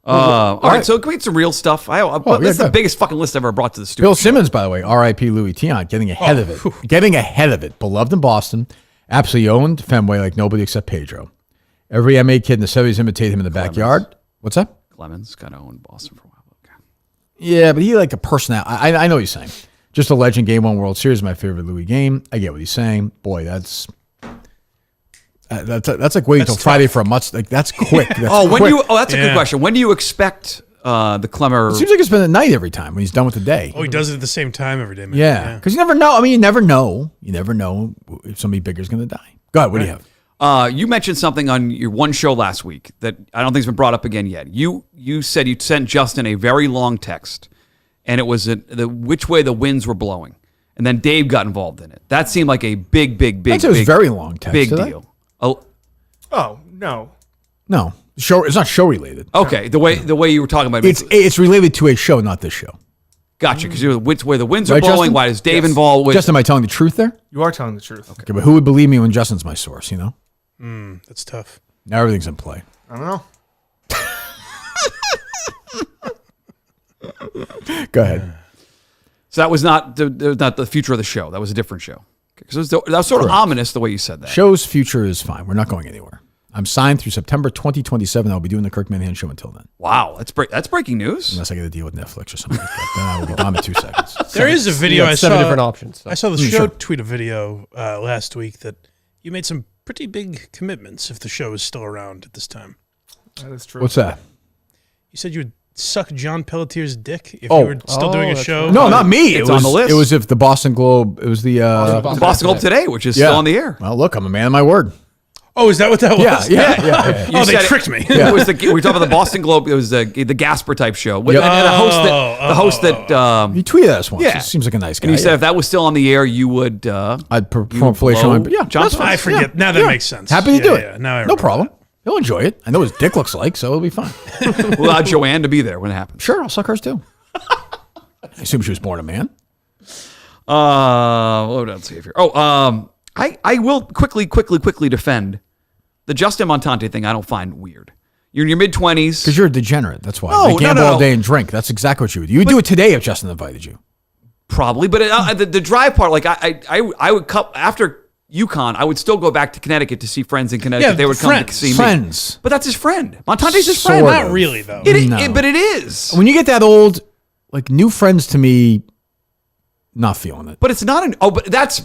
Speaker 4: All right, so can we get some real stuff? This is the biggest fucking list I've ever brought to the studio.
Speaker 2: Bill Simmons, by the way, R.I.P. Luis Tiant, getting ahead of it. Getting ahead of it. Beloved in Boston. Absolutely owned Fenway like nobody except Pedro. Every MA kid in the 70s imitated him in the backyard. What's that?
Speaker 4: Clemens kind of owned Boston for a while. Okay.
Speaker 2: Yeah, but he like a personality. I know what he's saying. Just a legend. Game 1 World Series, my favorite Louis game. I get what he's saying. Boy, that's like waiting until Friday for a Mutts. Like that's quick. That's quick.
Speaker 4: That's a good question. When do you expect the Klemmer?
Speaker 2: It seems like it's been at night every time when he's done with the day.
Speaker 3: Oh, he does it at the same time every day, man.
Speaker 2: Yeah, because you never know. I mean, you never know. You never know if somebody bigger is going to die. Go ahead. What do you have?
Speaker 4: You mentioned something on your one show last week that I don't think has been brought up again yet. You said you sent Justin a very long text, and it was which way the winds were blowing, and then Dave got involved in it. That seemed like a big.
Speaker 2: I'd say it was very long text.
Speaker 4: Big
Speaker 2: did I?
Speaker 4: deal. Oh
Speaker 6: no.
Speaker 2: Show. It's not show related.
Speaker 4: Okay, the way you were talking about it.
Speaker 2: It's related to a show, not this show.
Speaker 4: Gotcha, because which way the winds are
Speaker 2: Right,
Speaker 4: blowing.
Speaker 2: Justin?
Speaker 4: Why is Dave involved with?
Speaker 2: Justin, am I telling the truth there?
Speaker 6: You are telling the truth.
Speaker 2: Okay, but who would believe me when Justin's my source? You know.
Speaker 3: That's tough.
Speaker 2: Now everything's in play.
Speaker 6: I don't know.
Speaker 2: Go ahead.
Speaker 4: So that was not the future of the show. That was a different show. Because that was sort of ominous the way you said that.
Speaker 2: Show's future is fine. We're not going anywhere. I'm signed through September 2027. I'll be doing the Kirk Minahan show until then.
Speaker 4: Wow, that's breaking news.
Speaker 2: Unless I get a deal with Netflix or something like that. Then I will be gone in 2 seconds.
Speaker 3: There is a video I saw.
Speaker 1: 7 different options. So.
Speaker 3: I saw the show tweet a video last week that you made some pretty big commitments if the show is still around at this time.
Speaker 6: That is true.
Speaker 2: What's that?
Speaker 3: You said you would suck John Pelletier's dick if you were still doing a show.
Speaker 2: Right. No, not me.
Speaker 4: It's on the list.
Speaker 2: It was if the Boston Globe. It was the
Speaker 4: Boston Globe today, which is still on the air.
Speaker 2: Well, look, I'm a man of my word.
Speaker 3: Oh, is that what that was?
Speaker 2: Yeah.
Speaker 3: Oh, they
Speaker 4: said
Speaker 3: tricked me.
Speaker 4: It was we were talking about the Boston Globe. It was the Gasper type show. And the host that
Speaker 2: he tweeted us once.
Speaker 4: Yeah.
Speaker 2: He seems like a nice guy.
Speaker 4: And he said if that was still on the air, you would.
Speaker 2: I'd perform fellatio. Yeah,
Speaker 4: John,
Speaker 3: I forget. Now that makes sense.
Speaker 2: Happy to do it.
Speaker 3: Yeah, now I
Speaker 2: no
Speaker 3: remember
Speaker 2: problem. He'll enjoy it. I know what his dick looks like, so it'll be fine.
Speaker 4: We'll allow Joanne to be there when it happens.
Speaker 2: Sure, I'll suck hers too. I assume she was born a man.
Speaker 4: What else here? Oh, I will quickly defend the Justin Montante thing. I don't find weird. You're in your mid-20s.
Speaker 2: Because you're a degenerate. That's why.
Speaker 4: No,
Speaker 2: you gamble
Speaker 4: no.
Speaker 2: all day and drink. That's exactly what you would do. You would do it today if Justin invited you.
Speaker 4: Probably, but the drive part, like I would after UConn, I would still go back to Connecticut to see friends in Connecticut.
Speaker 3: Yeah,
Speaker 4: they would come to see me. But that's his friend. Montante's his friend.
Speaker 2: Sort
Speaker 3: Not
Speaker 2: of.
Speaker 3: really, though.
Speaker 4: But it is.
Speaker 2: When you get that old, like new friends to me, not feeling it.
Speaker 4: But it's not an. Oh, but that's a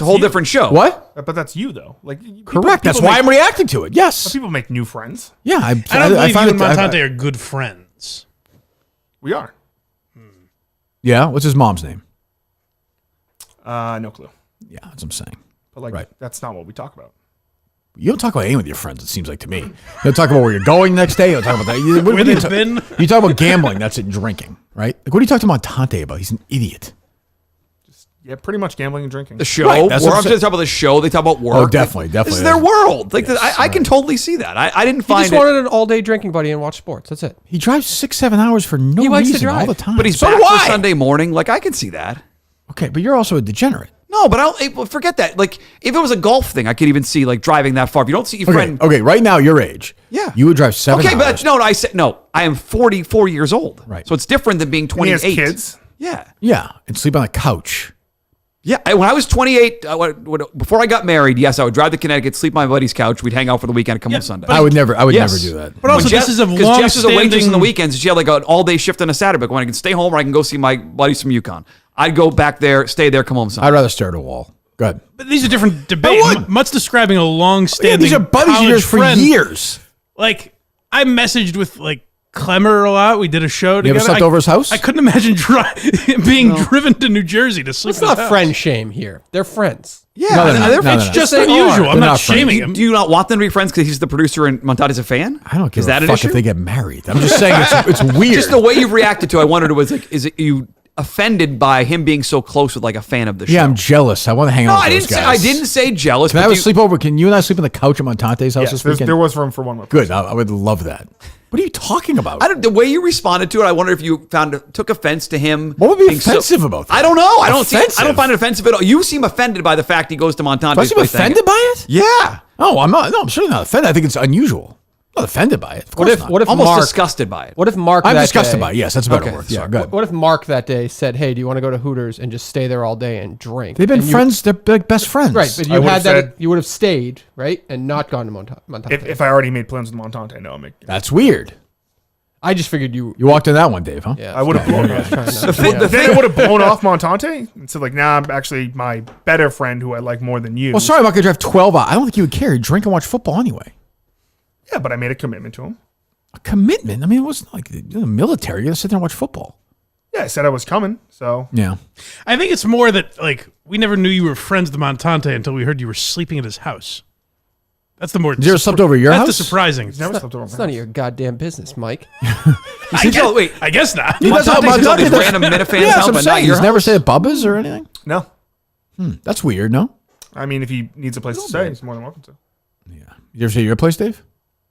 Speaker 4: whole
Speaker 6: you.
Speaker 4: different show.
Speaker 2: What?
Speaker 6: But that's you though. Like
Speaker 2: Correct. That's why I'm reacting to it. Yes.
Speaker 6: People make new friends.
Speaker 2: Yeah.
Speaker 3: I don't believe you and Montante are good friends.
Speaker 6: We are.
Speaker 2: Yeah. What's his mom's name?
Speaker 6: No clue.
Speaker 2: Yeah, that's what I'm saying.
Speaker 6: But that's not what we talk about.
Speaker 2: You don't talk about anything with your friends, it seems like to me. You don't talk about where you're going next day. You don't talk about that.
Speaker 3: Where they've been.
Speaker 2: You talk about gambling, that's it, and drinking, right? Like, what do you talk to Montante about? He's an idiot.
Speaker 6: Yeah, pretty much gambling and drinking.
Speaker 4: The show.
Speaker 2: Right,
Speaker 4: We're not talking about the show. They talk about work.
Speaker 2: Oh, definitely.
Speaker 4: This is their world. Like I can totally see that. I didn't
Speaker 1: He
Speaker 4: find
Speaker 1: just wanted an all-day drinking buddy and watch sports. That's it.
Speaker 2: He drives 6-7 hours for no
Speaker 1: He likes to
Speaker 2: reason all
Speaker 1: drive.
Speaker 2: the time.
Speaker 4: But he's
Speaker 2: So
Speaker 4: back
Speaker 2: do
Speaker 4: for
Speaker 2: I.
Speaker 4: Sunday morning. Like I can see that.
Speaker 2: Okay, but you're also a degenerate.
Speaker 4: No, but forget that. Like if it was a golf thing, I could even see like driving that far. If you don't see your friend.
Speaker 2: Okay, right now, your age.
Speaker 4: Yeah.
Speaker 2: You would drive 7
Speaker 4: Okay,
Speaker 2: hours.
Speaker 4: but I said no. I am 44 years old.
Speaker 2: Right.
Speaker 4: So it's different than being 28.
Speaker 6: He has kids.
Speaker 4: Yeah.
Speaker 2: Yeah, and sleep on a couch.
Speaker 4: Yeah, when I was 28, before I got married, yes, I would drive to Connecticut, sleep on my buddy's couch. We'd hang out for the weekend and come on Sunday.
Speaker 2: I would never do that.
Speaker 3: But also, this is a
Speaker 4: because Jess is a waitress
Speaker 3: long-standing.
Speaker 4: on the weekends. She had like an all-day shift on a Saturday. But when I can stay home or I can go see my buddies from UConn, I'd go back there, stay there, come home Sunday.
Speaker 2: I'd rather stare at a wall. Go ahead.
Speaker 3: But these are different debates. Mutt's describing a long-standing.
Speaker 2: Yeah, these are buddies of yours for
Speaker 3: friend.
Speaker 2: years.
Speaker 3: Like I messaged with like Klemmer a lot. We did a show
Speaker 2: You
Speaker 3: together.
Speaker 2: ever slept over his house?
Speaker 3: I couldn't imagine being driven to New Jersey to sleep.
Speaker 1: It's
Speaker 3: in his
Speaker 1: not
Speaker 3: house.
Speaker 1: friend shame here. They're friends.
Speaker 4: Yeah,
Speaker 2: No, they're not.
Speaker 4: they're
Speaker 2: No,
Speaker 4: friends.
Speaker 2: no, no.
Speaker 3: Just
Speaker 1: They
Speaker 3: unusual.
Speaker 1: are.
Speaker 3: I'm
Speaker 2: They're
Speaker 3: not
Speaker 2: not friends.
Speaker 3: shaming him.
Speaker 4: Do you not want them to be friends because he's the producer and Montante's a fan?
Speaker 2: I don't give
Speaker 4: Is
Speaker 2: a
Speaker 4: that an
Speaker 2: fuck
Speaker 4: issue?
Speaker 2: if they get married. I'm just saying it's weird.
Speaker 4: Just the way you've reacted to it, I wondered was like, is it you offended by him being so close with like a fan of the show?
Speaker 2: Yeah, I'm jealous. I want to hang
Speaker 4: No,
Speaker 2: out with
Speaker 4: I
Speaker 2: those
Speaker 4: didn't.
Speaker 2: guys.
Speaker 4: I didn't say jealous.
Speaker 2: Can I
Speaker 4: but
Speaker 2: have a sleepover? Can you and I sleep on the couch at Montante's house
Speaker 6: Yes,
Speaker 2: this weekend?
Speaker 6: there was room for one more.
Speaker 2: Good. I would love that. What are you talking about?
Speaker 4: the way you responded to it, I wonder if you took offense to him.
Speaker 2: What would be
Speaker 4: being
Speaker 2: offensive about that?
Speaker 4: I don't know. I don't
Speaker 2: Offensive?
Speaker 4: find it offensive at all. You seem offended by the fact he goes to Montante.
Speaker 2: Do I seem offended by it?
Speaker 4: Yeah.
Speaker 2: Oh, I'm not. No, I'm certainly not offended. I think it's unusual. I'm not offended by it. Of course not.
Speaker 1: What if
Speaker 4: Almost
Speaker 1: Mark?
Speaker 4: disgusted by it.
Speaker 1: What if Mark?
Speaker 2: I'm
Speaker 1: that
Speaker 2: disgusted
Speaker 1: day-
Speaker 2: by it. Yes, that's a better
Speaker 4: Okay,
Speaker 2: word. Yeah,
Speaker 4: sorry.
Speaker 2: go ahead.
Speaker 1: What if Mark that day said, "Hey, do you want to go to Hooters and just stay there all day and drink?"
Speaker 2: They've been
Speaker 1: And you-
Speaker 2: friends. They're like best friends.
Speaker 1: right? But
Speaker 6: I
Speaker 1: you
Speaker 6: would've
Speaker 1: had that.
Speaker 6: said-
Speaker 1: You would have stayed, right, and not gone to Montante.
Speaker 6: If I already made plans with Montante, no, I'm making.
Speaker 2: That's weird.
Speaker 1: I just figured you.
Speaker 2: You walked in that one, Dave, huh?
Speaker 1: Yeah,
Speaker 6: I would have blown off. Then I would have blown off Montante and said like, "Nah, I'm actually my better friend who I like more than you."
Speaker 2: Well, sorry, I'm not going to drive 12 hours. I don't think you would care. You drink and watch football anyway.
Speaker 6: Yeah, but I made a commitment to him.
Speaker 2: A commitment? I mean, it wasn't like you're in the military. You're going to sit there and watch football.
Speaker 6: Yeah, I said I was coming. So
Speaker 2: Yeah.
Speaker 3: I think it's more that like we never knew you were friends with Montante until we heard you were sleeping at his house. That's the more.
Speaker 2: You ever slept over at your
Speaker 3: That's
Speaker 2: house?
Speaker 3: the surprising.
Speaker 6: he's never slept over.
Speaker 1: It's none of your goddamn business, Mike.
Speaker 3: I guess not.
Speaker 2: He does
Speaker 4: Montante's
Speaker 2: all
Speaker 4: at these random Minifans
Speaker 2: Yeah,
Speaker 4: house,
Speaker 2: that's what I'm
Speaker 4: but not
Speaker 2: saying.
Speaker 4: your
Speaker 2: He's never
Speaker 4: house?
Speaker 2: stayed at Bubba's or anything?
Speaker 6: No,
Speaker 2: That's weird, no?
Speaker 6: I mean if he needs a place to stay, he's more than welcome to.
Speaker 2: Yeah. You ever stay at your place, Dave?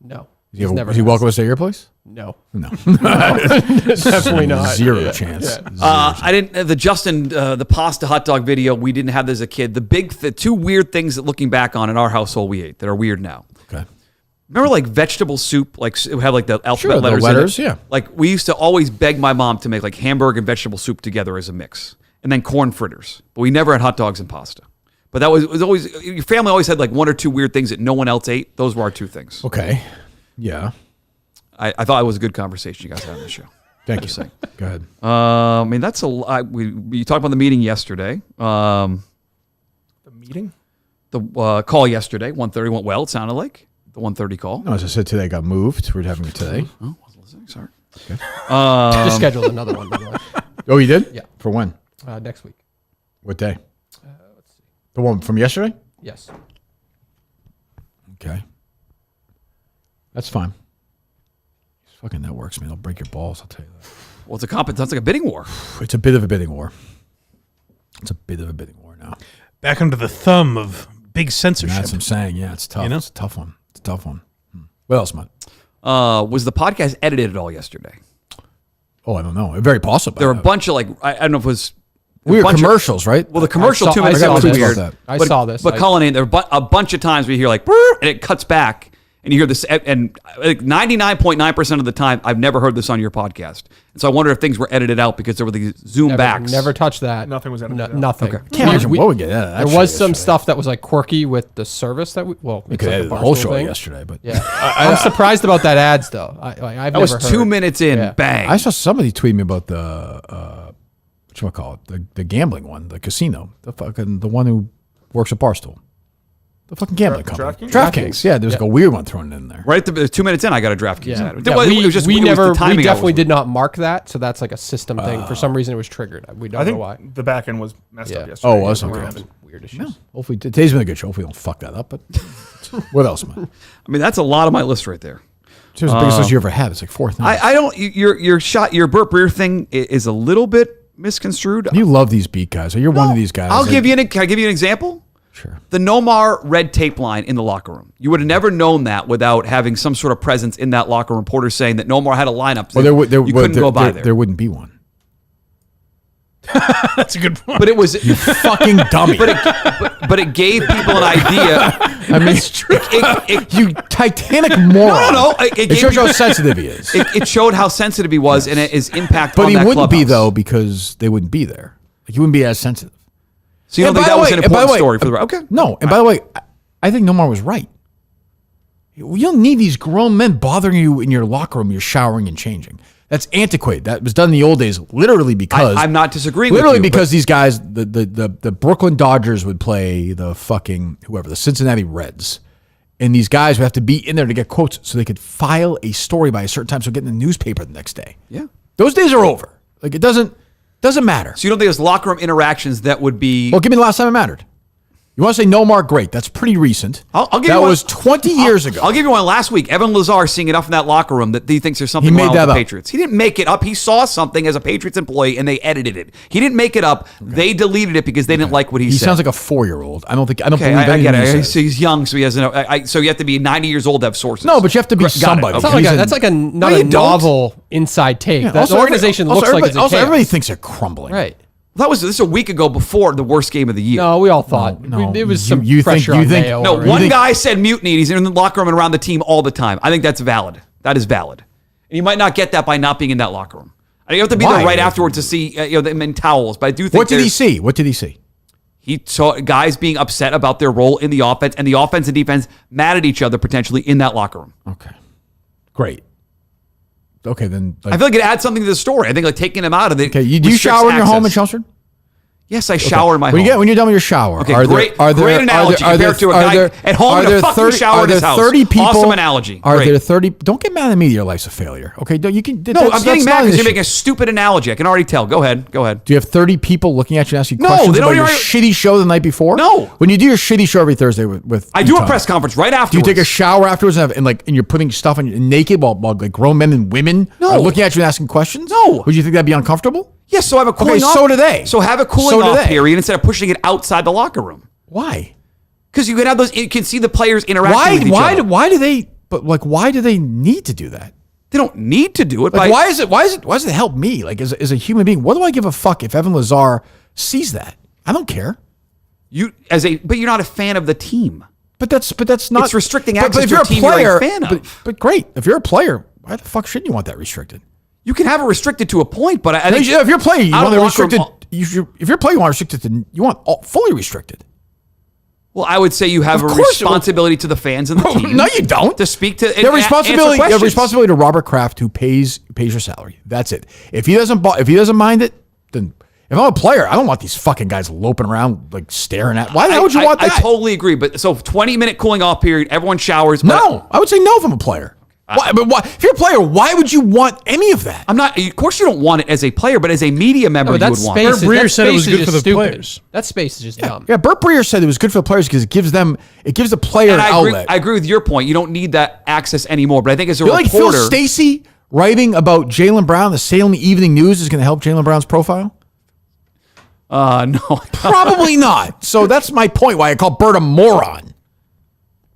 Speaker 1: No,
Speaker 2: Is he welcome to stay at your place?
Speaker 1: No,
Speaker 2: No.
Speaker 1: definitely not.
Speaker 2: Zero chance.
Speaker 4: I didn't. The Justin, the pasta hot dog video, we didn't have this as a kid. The two weird things that looking back on in our household we ate that are weird now.
Speaker 2: Okay.
Speaker 4: Remember like vegetable soup, like it would have like the alphabet
Speaker 2: the
Speaker 4: letters.
Speaker 2: letters,
Speaker 4: in it?
Speaker 2: yeah.
Speaker 4: Like we used to always beg my mom to make like hamburger and vegetable soup together as a mix, and then corn fritters. But we never had hot dogs and pasta. But that was always your family always had like one or two weird things that no one else ate. Those were our two things.
Speaker 2: Okay. Yeah.
Speaker 4: I thought it was a good conversation you guys had on the show.
Speaker 2: Thank
Speaker 4: Just
Speaker 2: you.
Speaker 4: saying.
Speaker 2: Go ahead.
Speaker 4: I mean that's a lot. You talked about the meeting yesterday.
Speaker 6: The meeting?
Speaker 4: The call yesterday, 1:30 went well. It sounded like the 1:30 call.
Speaker 2: No, as I said today, got moved. We're having it today.
Speaker 4: Oh, wasn't listening. Sorry.
Speaker 2: Okay.
Speaker 1: Just scheduled another one, by the way.
Speaker 2: Oh, you did?
Speaker 1: Yeah.
Speaker 2: For when?
Speaker 1: Next week.
Speaker 2: What day? Let's see. The one from yesterday?
Speaker 1: Yes.
Speaker 2: Okay. That's fine. These fucking networks, man, they'll break your balls, I'll tell you that.
Speaker 4: Well, it's sounds like a bidding war.
Speaker 2: It's a bit of a bidding war. It's a bit of a bidding war now.
Speaker 3: Back under the thumb of big censorship.
Speaker 2: That's what I'm saying. Yeah, it's tough.
Speaker 3: You know?
Speaker 2: It's a tough one. It's a tough one. What else, man?
Speaker 4: Was the podcast edited at all yesterday?
Speaker 2: Oh, I don't know. Very possible.
Speaker 4: There were a bunch of I don't know if it was
Speaker 2: weird commercials, right?
Speaker 4: Well, the commercial 2 minutes was weird.
Speaker 1: I saw this.
Speaker 4: But Cullen, there were a bunch of times where you hear like, "Brr," and it cuts back, and you hear this, and 99.9% of the time, I've never heard this on your podcast. And so I wonder if things were edited out because there were these zoom backs.
Speaker 1: Never touched that.
Speaker 6: Nothing was edited out.
Speaker 1: Nothing.
Speaker 2: Can't imagine what we get.
Speaker 1: There was some stuff that was like quirky with the service that we
Speaker 2: could edit the whole show yesterday, but
Speaker 1: yeah, I'm surprised about that ads though. I've
Speaker 4: that was 2 minutes in, bang.
Speaker 2: I saw somebody tweet me about the whatchamacallit, the gambling one, the casino, the one who works at Barstool. The fucking gambling company. DraftKings. Yeah, there's like a weird one thrown in there.
Speaker 4: Right at the 2 minutes in, I got a DraftKings ad.
Speaker 1: We definitely did not mark that, so that's like a system thing. For some reason, it was triggered. We don't know why.
Speaker 6: The back end was messed up yesterday.
Speaker 2: Oh, was okay.
Speaker 1: Weird issues.
Speaker 2: Yeah. Hopefully, today's been a good show. Hopefully, we don't fuck that up. But what else, man?
Speaker 4: I mean, that's a lot of my list right there.
Speaker 2: It was the biggest list you ever had. It's like 4 things.
Speaker 4: I don't. Your Burt Breer thing is a little bit misconstrued.
Speaker 2: You love these beat guys. You're one of these guys.
Speaker 4: Can I give you an example?
Speaker 2: Sure.
Speaker 4: The Nomar red tape line in the locker room. You would have never known that without having some sort of presence in that locker room. Reporter saying that Nomar had a lineup.
Speaker 2: Well, you couldn't go by there. There wouldn't be one.
Speaker 3: That's a good point.
Speaker 4: But it was
Speaker 2: you fucking dummy.
Speaker 4: But it gave people an idea.
Speaker 2: I mean, you Titanic moron.
Speaker 4: No.
Speaker 2: It shows how sensitive he is.
Speaker 4: It showed how sensitive he was and his impact.
Speaker 2: But
Speaker 4: on
Speaker 2: he
Speaker 4: that
Speaker 2: wouldn't be
Speaker 4: clubhouse.
Speaker 2: though because they wouldn't be there. Like, he wouldn't be as sensitive.
Speaker 4: So you don't think that was an important story for the okay?
Speaker 2: No. And by the way, I think Nomar was right. You don't need these grown men bothering you in your locker room. You're showering and changing. That's antiquated. That was done in the old days, literally because
Speaker 4: I'm not disagreeing.
Speaker 2: Literally
Speaker 4: with you,
Speaker 2: because these guys, the Brooklyn Dodgers would play the fucking the Cincinnati Reds, and these guys would have to be in there to get quotes so they could file a story by a certain time, so get in the newspaper the next day.
Speaker 4: Yeah,
Speaker 2: those days are over. Like it doesn't matter.
Speaker 4: So you don't think there's locker room interactions that would be?
Speaker 2: Well, give me the last time it mattered. You want to say Nomar? Great. That's pretty recent.
Speaker 4: I'll give
Speaker 2: that
Speaker 4: you one.
Speaker 2: Was 20 years ago.
Speaker 4: I'll give you one last week. Evan Lazar seeing enough in that locker room that he thinks there's something wrong with the Patriots. He didn't make it up. He saw something as a Patriots employee and they edited it. He didn't make it up. Okay. They deleted it because they didn't like what he said.
Speaker 2: He sounds like a 4-year-old. I don't believe
Speaker 4: I
Speaker 2: anything
Speaker 4: get it.
Speaker 2: he says.
Speaker 4: He's young, so he has so you have to be 90 years old to have sources.
Speaker 2: No, but you have to be somebody.
Speaker 1: Okay. That's like a novel inside take.
Speaker 2: Yeah,
Speaker 1: the organization looks like it's a chaos.
Speaker 2: Everybody thinks they're crumbling.
Speaker 1: Right.
Speaker 4: This is a week ago before the worst game of the year.
Speaker 1: No, we all thought it was some pressure on Mayo.
Speaker 4: No, one guy said mutiny. He's in the locker room and around the team all the time. I think that's valid. That is valid. And you might not get that by not being in that locker room. And you have to be there right afterwards to see them in towels. But I do think.
Speaker 2: What did he see? What did he see?
Speaker 4: He saw guys being upset about their role in the offense, and the offense and defense mad at each other potentially in that locker room.
Speaker 2: Okay, great. Okay, then.
Speaker 4: I feel like it adds something to the story. I think taking him out of it.
Speaker 2: Okay, do you shower in your home in Chelmsford?
Speaker 4: Yes, I shower in my home.
Speaker 2: When you're done with your shower,
Speaker 4: okay, great analogy compared to a guy at home in a fucking shower in his house.
Speaker 2: 30 people,
Speaker 4: awesome analogy.
Speaker 2: Are there 30? Don't get mad at me that your life's a failure. Okay, you can.
Speaker 4: No, I'm getting mad because you're making a stupid analogy. I can already tell. Go ahead.
Speaker 2: Do you have 30 people looking at you and asking questions about your shitty show the night before?
Speaker 4: No.
Speaker 2: When you do your shitty show every Thursday with
Speaker 4: I do a press conference right afterwards.
Speaker 2: Do you take a shower afterwards and you're putting stuff on naked while like grown men and women are looking at you and asking questions?
Speaker 4: No.
Speaker 2: Would you think that'd be uncomfortable?
Speaker 4: Yes, so have a cooling off.
Speaker 2: So do they.
Speaker 4: So have a cooling off period instead of pushing it outside the locker room.
Speaker 2: Why?
Speaker 4: Because you can have those. You can see the players interacting with each other.
Speaker 2: Why do they? But why do they need to do that?
Speaker 4: They don't need to do it.
Speaker 2: Like, why does it help me? Like as a human being, what do I give a fuck if Evan Lazar sees that? I don't care.
Speaker 4: But you're not a fan of the team.
Speaker 2: But that's not.
Speaker 4: It's restricting access
Speaker 2: to
Speaker 4: a team you're a fan of.
Speaker 2: But great, if you're a player, why the fuck shouldn't you want that restricted?
Speaker 4: You can have it restricted to a point, but I think
Speaker 2: if you're a player, you want it restricted. If you're a player, you want restricted. You want fully restricted.
Speaker 4: Well, I would say you have a responsibility to the fans and the team.
Speaker 2: No, you don't.
Speaker 4: To speak to
Speaker 2: you have responsibility to Robert Kraft, who pays your salary. That's it. If he doesn't mind it, then if I'm a player, I don't want these fucking guys loping around like staring at. Why the hell would you want that?
Speaker 4: I totally agree. But so 20-minute cooling off period, everyone showers.
Speaker 2: No, I would say no if I'm a player. Why? But why? If you're a player, why would you want any of that?
Speaker 4: I'm not. Of course, you don't want it as a player, but as a media member, you would want it.
Speaker 3: Bert Breer said it was good for the players.
Speaker 1: That space is just dumb.
Speaker 2: Yeah, Bert Breer said it was good for the players because it gives the player an outlet.
Speaker 4: I agree with your point. You don't need that access anymore. But I think as a
Speaker 2: reporter, like Phil Stacey writing about Jaylen Brown, the Salem Evening News is going to help Jaylen Brown's profile.
Speaker 4: No,
Speaker 2: probably not. So that's my point. Why I call Bert a moron.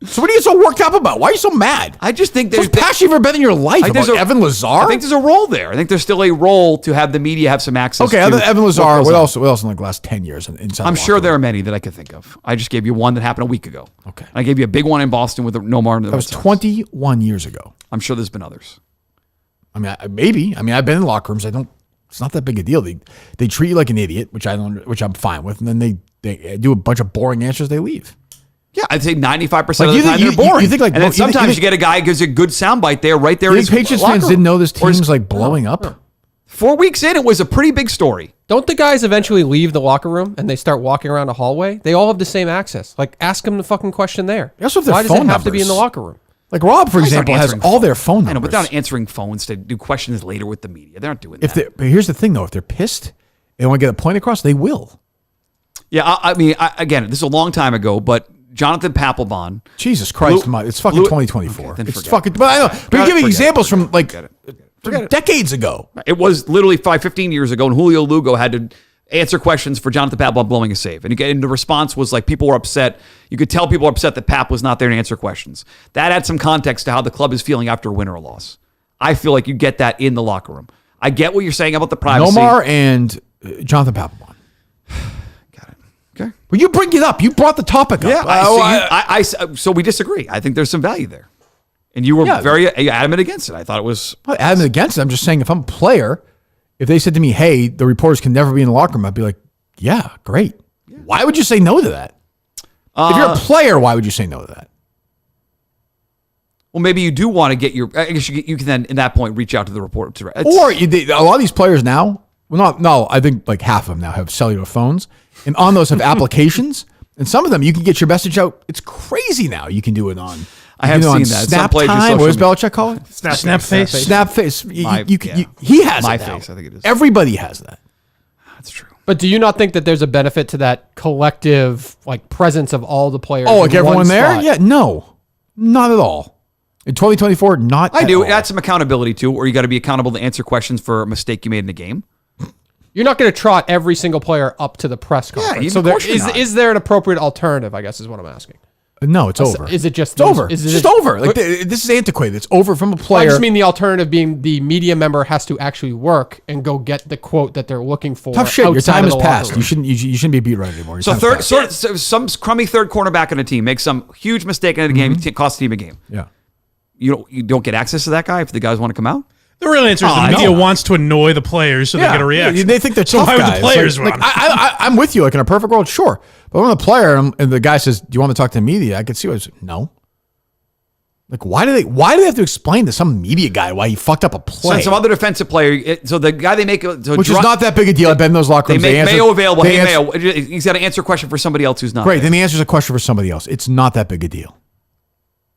Speaker 2: So what are you so worked up about? Why are you so mad?
Speaker 4: I just think there's
Speaker 2: passion you've ever been in your life about Evan Lazar.
Speaker 4: I think there's a role there. I think there's still a role to have the media have some access.
Speaker 2: Okay,
Speaker 4: to
Speaker 2: Evan Lazar. What else in like the last 10 years?
Speaker 4: I'm sure there are many that I could think of. I just gave you one that happened a week ago.
Speaker 2: Okay,
Speaker 4: I gave you a big one in Boston with no more.
Speaker 2: That was 21 years ago.
Speaker 4: I'm sure there's been others.
Speaker 2: I mean, maybe. I mean, I've been in locker rooms. It's not that big a deal. They treat you like an idiot, which I'm fine with, and then they do a bunch of boring answers. They leave.
Speaker 4: Yeah, I'd say 95% of the time they're boring. And then sometimes you get a guy who gives a good soundbite there, right there.
Speaker 2: You think Patriots fans didn't know this team's like blowing up?
Speaker 4: 4 weeks in, it was a pretty big story.
Speaker 1: Don't the guys eventually leave the locker room and they start walking around a hallway? They all have the same access. Like, ask them the fucking question there.
Speaker 2: Also, if their
Speaker 1: Why does it have to be in the locker room?
Speaker 2: Like Rob, for example, has all their phone numbers.
Speaker 4: I know, but they're not answering phones to do questions later with the media. They're not doing that.
Speaker 2: But here's the thing, though. If they're pissed and want to get a point across, they will.
Speaker 4: Yeah, I mean, again, this is a long time ago, but Jonathan Papelbon.
Speaker 2: Jesus Christ, it's fucking 2024. Okay, it's fucking. But I know. But you're giving examples from like decades ago.
Speaker 4: It was literally 15 years ago, and Julio Lugo had to answer questions for Jonathan Papelbon blowing a save, and the response was like people were upset. You could tell people were upset that Pap was not there to answer questions. That adds some context to how the club is feeling after a win or a loss. I feel like you get that in the locker room. I get what you're saying about the privacy.
Speaker 2: Nomar and Jonathan Papelbon.
Speaker 4: Okay.
Speaker 2: Well, you bring it up. You brought the topic up.
Speaker 4: Yeah. So we disagree. I think there's some value there. And you were very adamant against it. I thought it was...
Speaker 2: I'm not adamant against it. I'm just saying if I'm a player, if they said to me, hey, the reporters can never be in the locker room, I'd be like, yeah, great. Yeah. Why would you say no to that? If you're a player, why would you say no to that?
Speaker 4: Well, maybe you do want to get your... I guess you can then, in that point, reach out to the reporter.
Speaker 2: Or a lot of these players now... I think like half of them now have cellular phones. And on those have applications. And some of them, you can get your message out. It's crazy now. You can do it on.
Speaker 4: I have seen that.
Speaker 2: Snap time. What does Belichick call it?
Speaker 3: Snap face.
Speaker 2: Snap face. He has
Speaker 4: my
Speaker 2: it now.
Speaker 4: face. I think it is.
Speaker 2: Everybody has that.
Speaker 4: That's true.
Speaker 1: But do you not think that there's a benefit to that collective like presence of all the players?
Speaker 2: Oh, like everyone there?
Speaker 1: Spot?
Speaker 2: Yeah, no, not at all. In 2024, not.
Speaker 4: I do.
Speaker 2: All.
Speaker 4: Add some accountability too, or you got to be accountable to answer questions for a mistake you made in the game.
Speaker 1: You're not going to trot every single player up to the press conference.
Speaker 4: Yeah,
Speaker 1: so is there an appropriate alternative, I guess, is what I'm asking.
Speaker 2: No, it's over.
Speaker 1: Is it just...
Speaker 2: It's over. It's just over. Like this is antiquated. It's over from a player.
Speaker 1: I just mean the alternative being the media member has to actually work and go get the quote that they're looking for.
Speaker 2: Tough shit. Your time has passed. You shouldn't be a beat writer anymore.
Speaker 4: So some crummy third cornerback in a team makes some huge mistake in a game, costs the team a game.
Speaker 2: Yeah.
Speaker 4: You don't get access to that guy if the guys want to come out?
Speaker 3: The real answer is the media wants to annoy the players so they get a reaction.
Speaker 2: They think they're tough guys.
Speaker 3: So why would the players run?
Speaker 2: I'm with you. Like in a perfect world, sure. But when I'm a player and the guy says, "Do you want to talk to the media?" I could see what I say, no. Like why do they have to explain to some media guy why he fucked up a play?
Speaker 4: So some other defensive player. So the guy they make,
Speaker 2: which is not that big a deal. I've been in those locker rooms.
Speaker 4: They make Mayo available. Hey Mayo, he's got to answer a question for somebody else who's not.
Speaker 2: Great. Then he answers a question for somebody else. It's not that big a deal.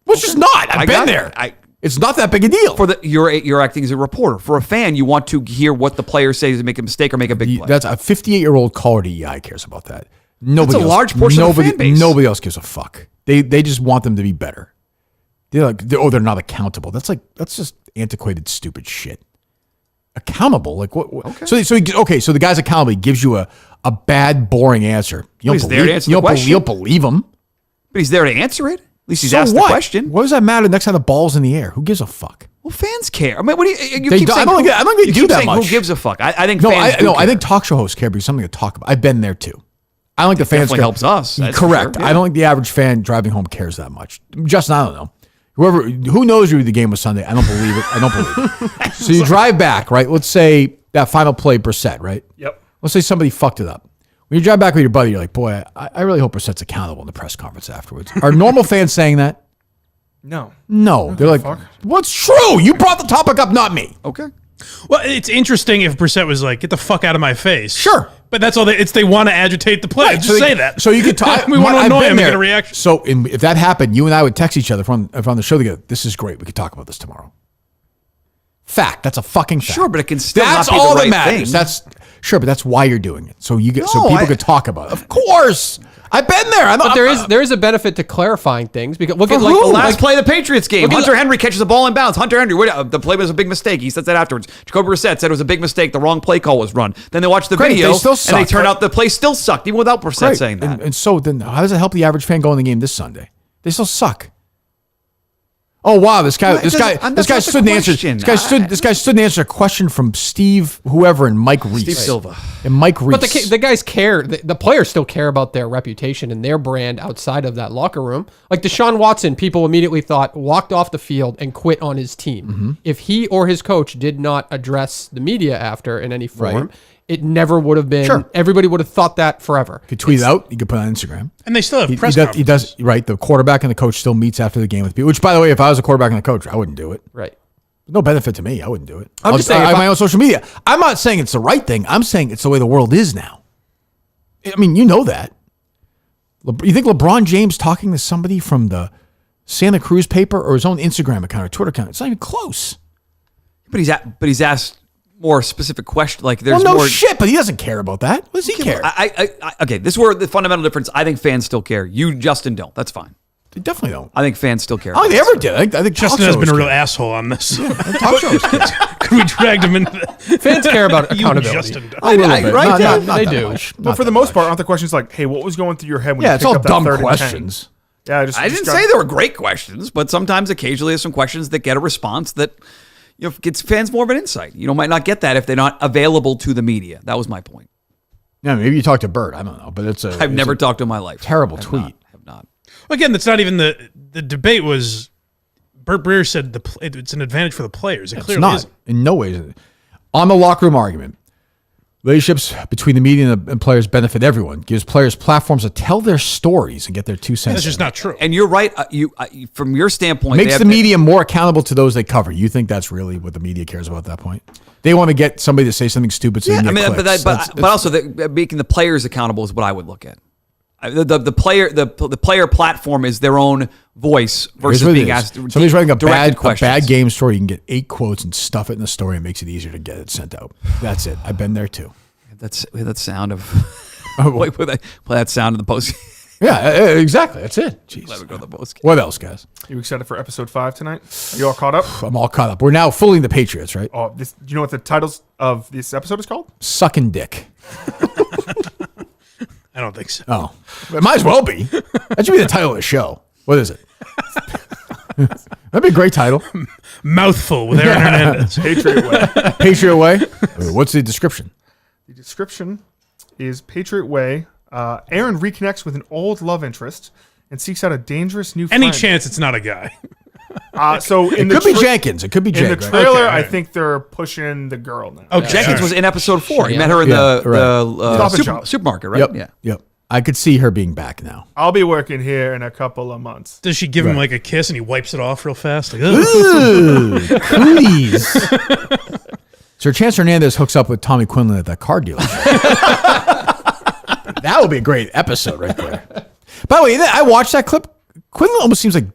Speaker 2: Which is not. I've been there. It's not that big a deal.
Speaker 4: You're acting as a reporter. For a fan, you want to hear what the player says to make a mistake or make a big play.
Speaker 2: That's a 58-year-old caller to EI cares about that. That's
Speaker 4: a large portion of the fan base.
Speaker 2: Nobody else gives a fuck. They just want them to be better. They're like, they're not accountable. That's just antiquated, stupid shit. Accountable? Like what? Okay. So the guy's accountable. He gives you a bad, boring answer.
Speaker 4: He's there to answer the question.
Speaker 2: You don't believe him.
Speaker 4: But he's there to answer it. At least he's asked the question.
Speaker 2: What does that matter next time the ball's in the air? Who gives a fuck?
Speaker 4: Well, fans care. I mean, what do you
Speaker 2: they
Speaker 4: keep saying?
Speaker 2: I don't think they do that much.
Speaker 4: Who gives a fuck? I think fans do care.
Speaker 2: I think talk show hosts care because something to talk about. I've been there too. I don't think the fans
Speaker 4: definitely helps us.
Speaker 2: Correct.
Speaker 4: Sure. Yeah.
Speaker 2: I don't think the average fan driving home cares that much. Justin, I don't know. Who knows who the game was Sunday? I don't believe it. So you drive back, right? Let's say that final play, Brissett, right?
Speaker 6: Yep.
Speaker 2: Let's say somebody fucked it up. When you drive back with your buddy, you're like, boy, I really hope Brissett's accountable in the press conference afterwards. Are normal fans saying that?
Speaker 6: No.
Speaker 2: They're like, what's true? You brought the topic up, not me.
Speaker 4: Okay.
Speaker 3: Well, it's interesting if Brissett was like, get the fuck out of my face.
Speaker 2: Sure.
Speaker 3: But that's all they want to agitate the play.
Speaker 2: Right,
Speaker 3: Just
Speaker 2: so
Speaker 3: say that.
Speaker 2: So you could talk.
Speaker 3: We want to
Speaker 2: I've
Speaker 3: annoy
Speaker 2: been
Speaker 3: him and
Speaker 2: there.
Speaker 3: get a reaction.
Speaker 2: So if that happened, you and I would text each other from the show together. This is great. We could talk about this tomorrow. Fact. That's a fucking fact.
Speaker 4: Sure, but it can still
Speaker 2: That's
Speaker 4: not be
Speaker 2: all
Speaker 4: the right
Speaker 2: that matters.
Speaker 4: thing.
Speaker 2: That's sure, but that's why you're doing it. So you get so
Speaker 4: No,
Speaker 2: people
Speaker 4: I-
Speaker 2: could talk about it. Of course, I've been there.
Speaker 1: But there is a benefit to clarifying things because look at
Speaker 2: For
Speaker 1: like
Speaker 2: who?
Speaker 1: the
Speaker 4: Last play of the Patriots game.
Speaker 1: Look at
Speaker 4: Hunter
Speaker 1: the-
Speaker 4: Henry catches the ball in bounds. Hunter Henry, the play was a big mistake. He said that afterwards. Jacoby Brissett said it was a big mistake. The wrong play call was run. Then they watched the
Speaker 2: Great,
Speaker 4: video
Speaker 2: they still
Speaker 4: and they
Speaker 2: suck,
Speaker 4: turned
Speaker 2: right?
Speaker 4: out the play still sucked, even without Brissett
Speaker 2: Great.
Speaker 4: saying that.
Speaker 2: And so then, how does it help the average fan go in the game this Sunday? They still suck. Oh wow, this guy
Speaker 4: That's
Speaker 2: stood
Speaker 4: not
Speaker 2: and
Speaker 4: the
Speaker 2: answered.
Speaker 4: question.
Speaker 2: This guy stood and answered a question from Steve, whoever, and Mike Reese.
Speaker 4: Steve Silva.
Speaker 2: And Mike Reese.
Speaker 1: But the guys care. The players still care about their reputation and their brand outside of that locker room. Like Deshaun Watson, people immediately thought walked off the field and quit on his team.
Speaker 2: Mm-hmm.
Speaker 1: If he or his coach did not address the media after in any form,
Speaker 2: Right.
Speaker 1: it never would have been.
Speaker 2: Sure.
Speaker 1: Everybody would have thought that forever.
Speaker 2: You could tweet it out. You could put it on Instagram.
Speaker 3: And they still have press
Speaker 2: He
Speaker 3: conferences.
Speaker 2: does right. The quarterback and the coach still meets after the game with people. Which, by the way, if I was a quarterback and a coach, I wouldn't do it.
Speaker 1: Right.
Speaker 2: No benefit to me. I wouldn't do it.
Speaker 1: I'm just saying,
Speaker 2: I
Speaker 1: if
Speaker 2: have my own social media. I'm not saying it's the right thing. I'm saying it's the way the world is now. I mean, you know that. You think LeBron James talking to somebody from the Santa Cruz paper or his own Instagram account or Twitter account? It's not even close.
Speaker 4: But he's asked more specific questions. Like there's
Speaker 2: Well, no
Speaker 4: more
Speaker 2: shit, but he doesn't care about that. What does he care?
Speaker 4: Okay, this is where the fundamental difference. I think fans still care. You, Justin, don't. That's fine.
Speaker 2: They definitely don't.
Speaker 4: I think fans still care.
Speaker 2: I don't think they ever did. I think
Speaker 3: Justin
Speaker 2: talk
Speaker 3: has been
Speaker 2: shows
Speaker 3: a real
Speaker 2: care.
Speaker 3: asshole on this.
Speaker 2: Talk shows care.
Speaker 3: Could we dragged him into that?
Speaker 1: Fans care about
Speaker 3: You,
Speaker 1: accountability.
Speaker 3: Justin, don't.
Speaker 2: A little bit.
Speaker 4: right,
Speaker 2: Not
Speaker 4: Dave?
Speaker 2: that
Speaker 1: They do.
Speaker 2: much.
Speaker 6: But
Speaker 2: Not
Speaker 6: for the
Speaker 2: that
Speaker 6: most
Speaker 2: much.
Speaker 6: part, aren't the questions like, hey, what was going through your head when
Speaker 2: Yeah,
Speaker 6: you
Speaker 2: it's
Speaker 6: picked
Speaker 2: all
Speaker 6: up that
Speaker 2: dumb
Speaker 6: 3rd and 10?
Speaker 2: questions.
Speaker 6: Yeah,
Speaker 4: I didn't say there were great questions, but sometimes occasionally there's some questions that get a response that gets fans more of an insight. Might not get that if they're not available to the media. That was my point.
Speaker 2: Yeah, maybe you talk to Bert. I don't know, but
Speaker 4: I've never talked to him in my life.
Speaker 2: terrible tweet.
Speaker 4: Have not.
Speaker 3: Again, that's not even the debate was. Bert Breer said it's an advantage for the players. It
Speaker 2: It's
Speaker 3: clearly
Speaker 2: not.
Speaker 3: isn't.
Speaker 2: In no way is it. On the locker room argument, relationships between the media and players benefit everyone. Gives players platforms to tell their stories and get their 2 cents.
Speaker 3: That's just
Speaker 2: in.
Speaker 3: not true.
Speaker 4: And you're right. From your standpoint,
Speaker 2: Makes
Speaker 4: they have
Speaker 2: the media more accountable to those they cover. You think that's really what the media cares about at that point? They want to get somebody to say something stupid. So
Speaker 4: Yeah,
Speaker 2: they
Speaker 4: I
Speaker 2: can
Speaker 4: mean,
Speaker 2: get clicks.
Speaker 4: but also making the players accountable is what I would look at. The player platform is their own voice
Speaker 2: Here's
Speaker 4: versus
Speaker 2: what it
Speaker 4: being
Speaker 2: is.
Speaker 4: asked.
Speaker 2: Somebody's writing a
Speaker 4: directed
Speaker 2: bad game story. You can get 8 quotes and stuff it in the story. It makes it easier to get it sent out. That's it. I've been there too.
Speaker 4: That's that sound of play that sound of the post.
Speaker 2: Yeah, exactly. That's it. Jeez.
Speaker 4: Let me go to the post.
Speaker 2: What else, guys?
Speaker 6: You excited for episode 5 tonight? Are you all caught up?
Speaker 2: I'm all caught up. We're now fooling the Patriots, right?
Speaker 6: Oh, do you know what the titles of this episode is called?
Speaker 2: Sucking dick.
Speaker 3: I don't think so.
Speaker 2: Oh, it might as well be. That should be the title of the show. What is it? That'd be a great title.
Speaker 3: Mouthful with Aaron Hernandez.
Speaker 6: Patriot Way.
Speaker 2: Patriot Way. What's the description?
Speaker 6: The description is Patriot Way. Aaron reconnects with an old love interest and seeks out a dangerous new friend.
Speaker 3: Any chance it's not a guy?
Speaker 6: So in
Speaker 2: It could be Jenkins. It could be
Speaker 6: in
Speaker 2: Jenkins.
Speaker 6: the trailer,
Speaker 3: Okay,
Speaker 6: I
Speaker 3: right.
Speaker 6: think they're pushing the girl now.
Speaker 3: Okay,
Speaker 4: Jenkins
Speaker 3: all
Speaker 4: was
Speaker 3: right.
Speaker 4: in episode 4. He
Speaker 1: Yeah.
Speaker 4: met her in
Speaker 2: Yeah,
Speaker 4: the
Speaker 6: Stop and Shop.
Speaker 4: supermarket, right?
Speaker 2: Yep.
Speaker 4: Yeah.
Speaker 2: Yep. I could see her being back now.
Speaker 6: I'll be working here in a couple of months.
Speaker 3: Does she give him like a kiss and he wipes it off real fast? Like, ugh.
Speaker 2: Ooh, cooties. So Chance Hernandez hooks up with Tommy Quinlan at that car dealership. That would be a great episode right there. By the way, I watched that clip. Quinlan almost seems like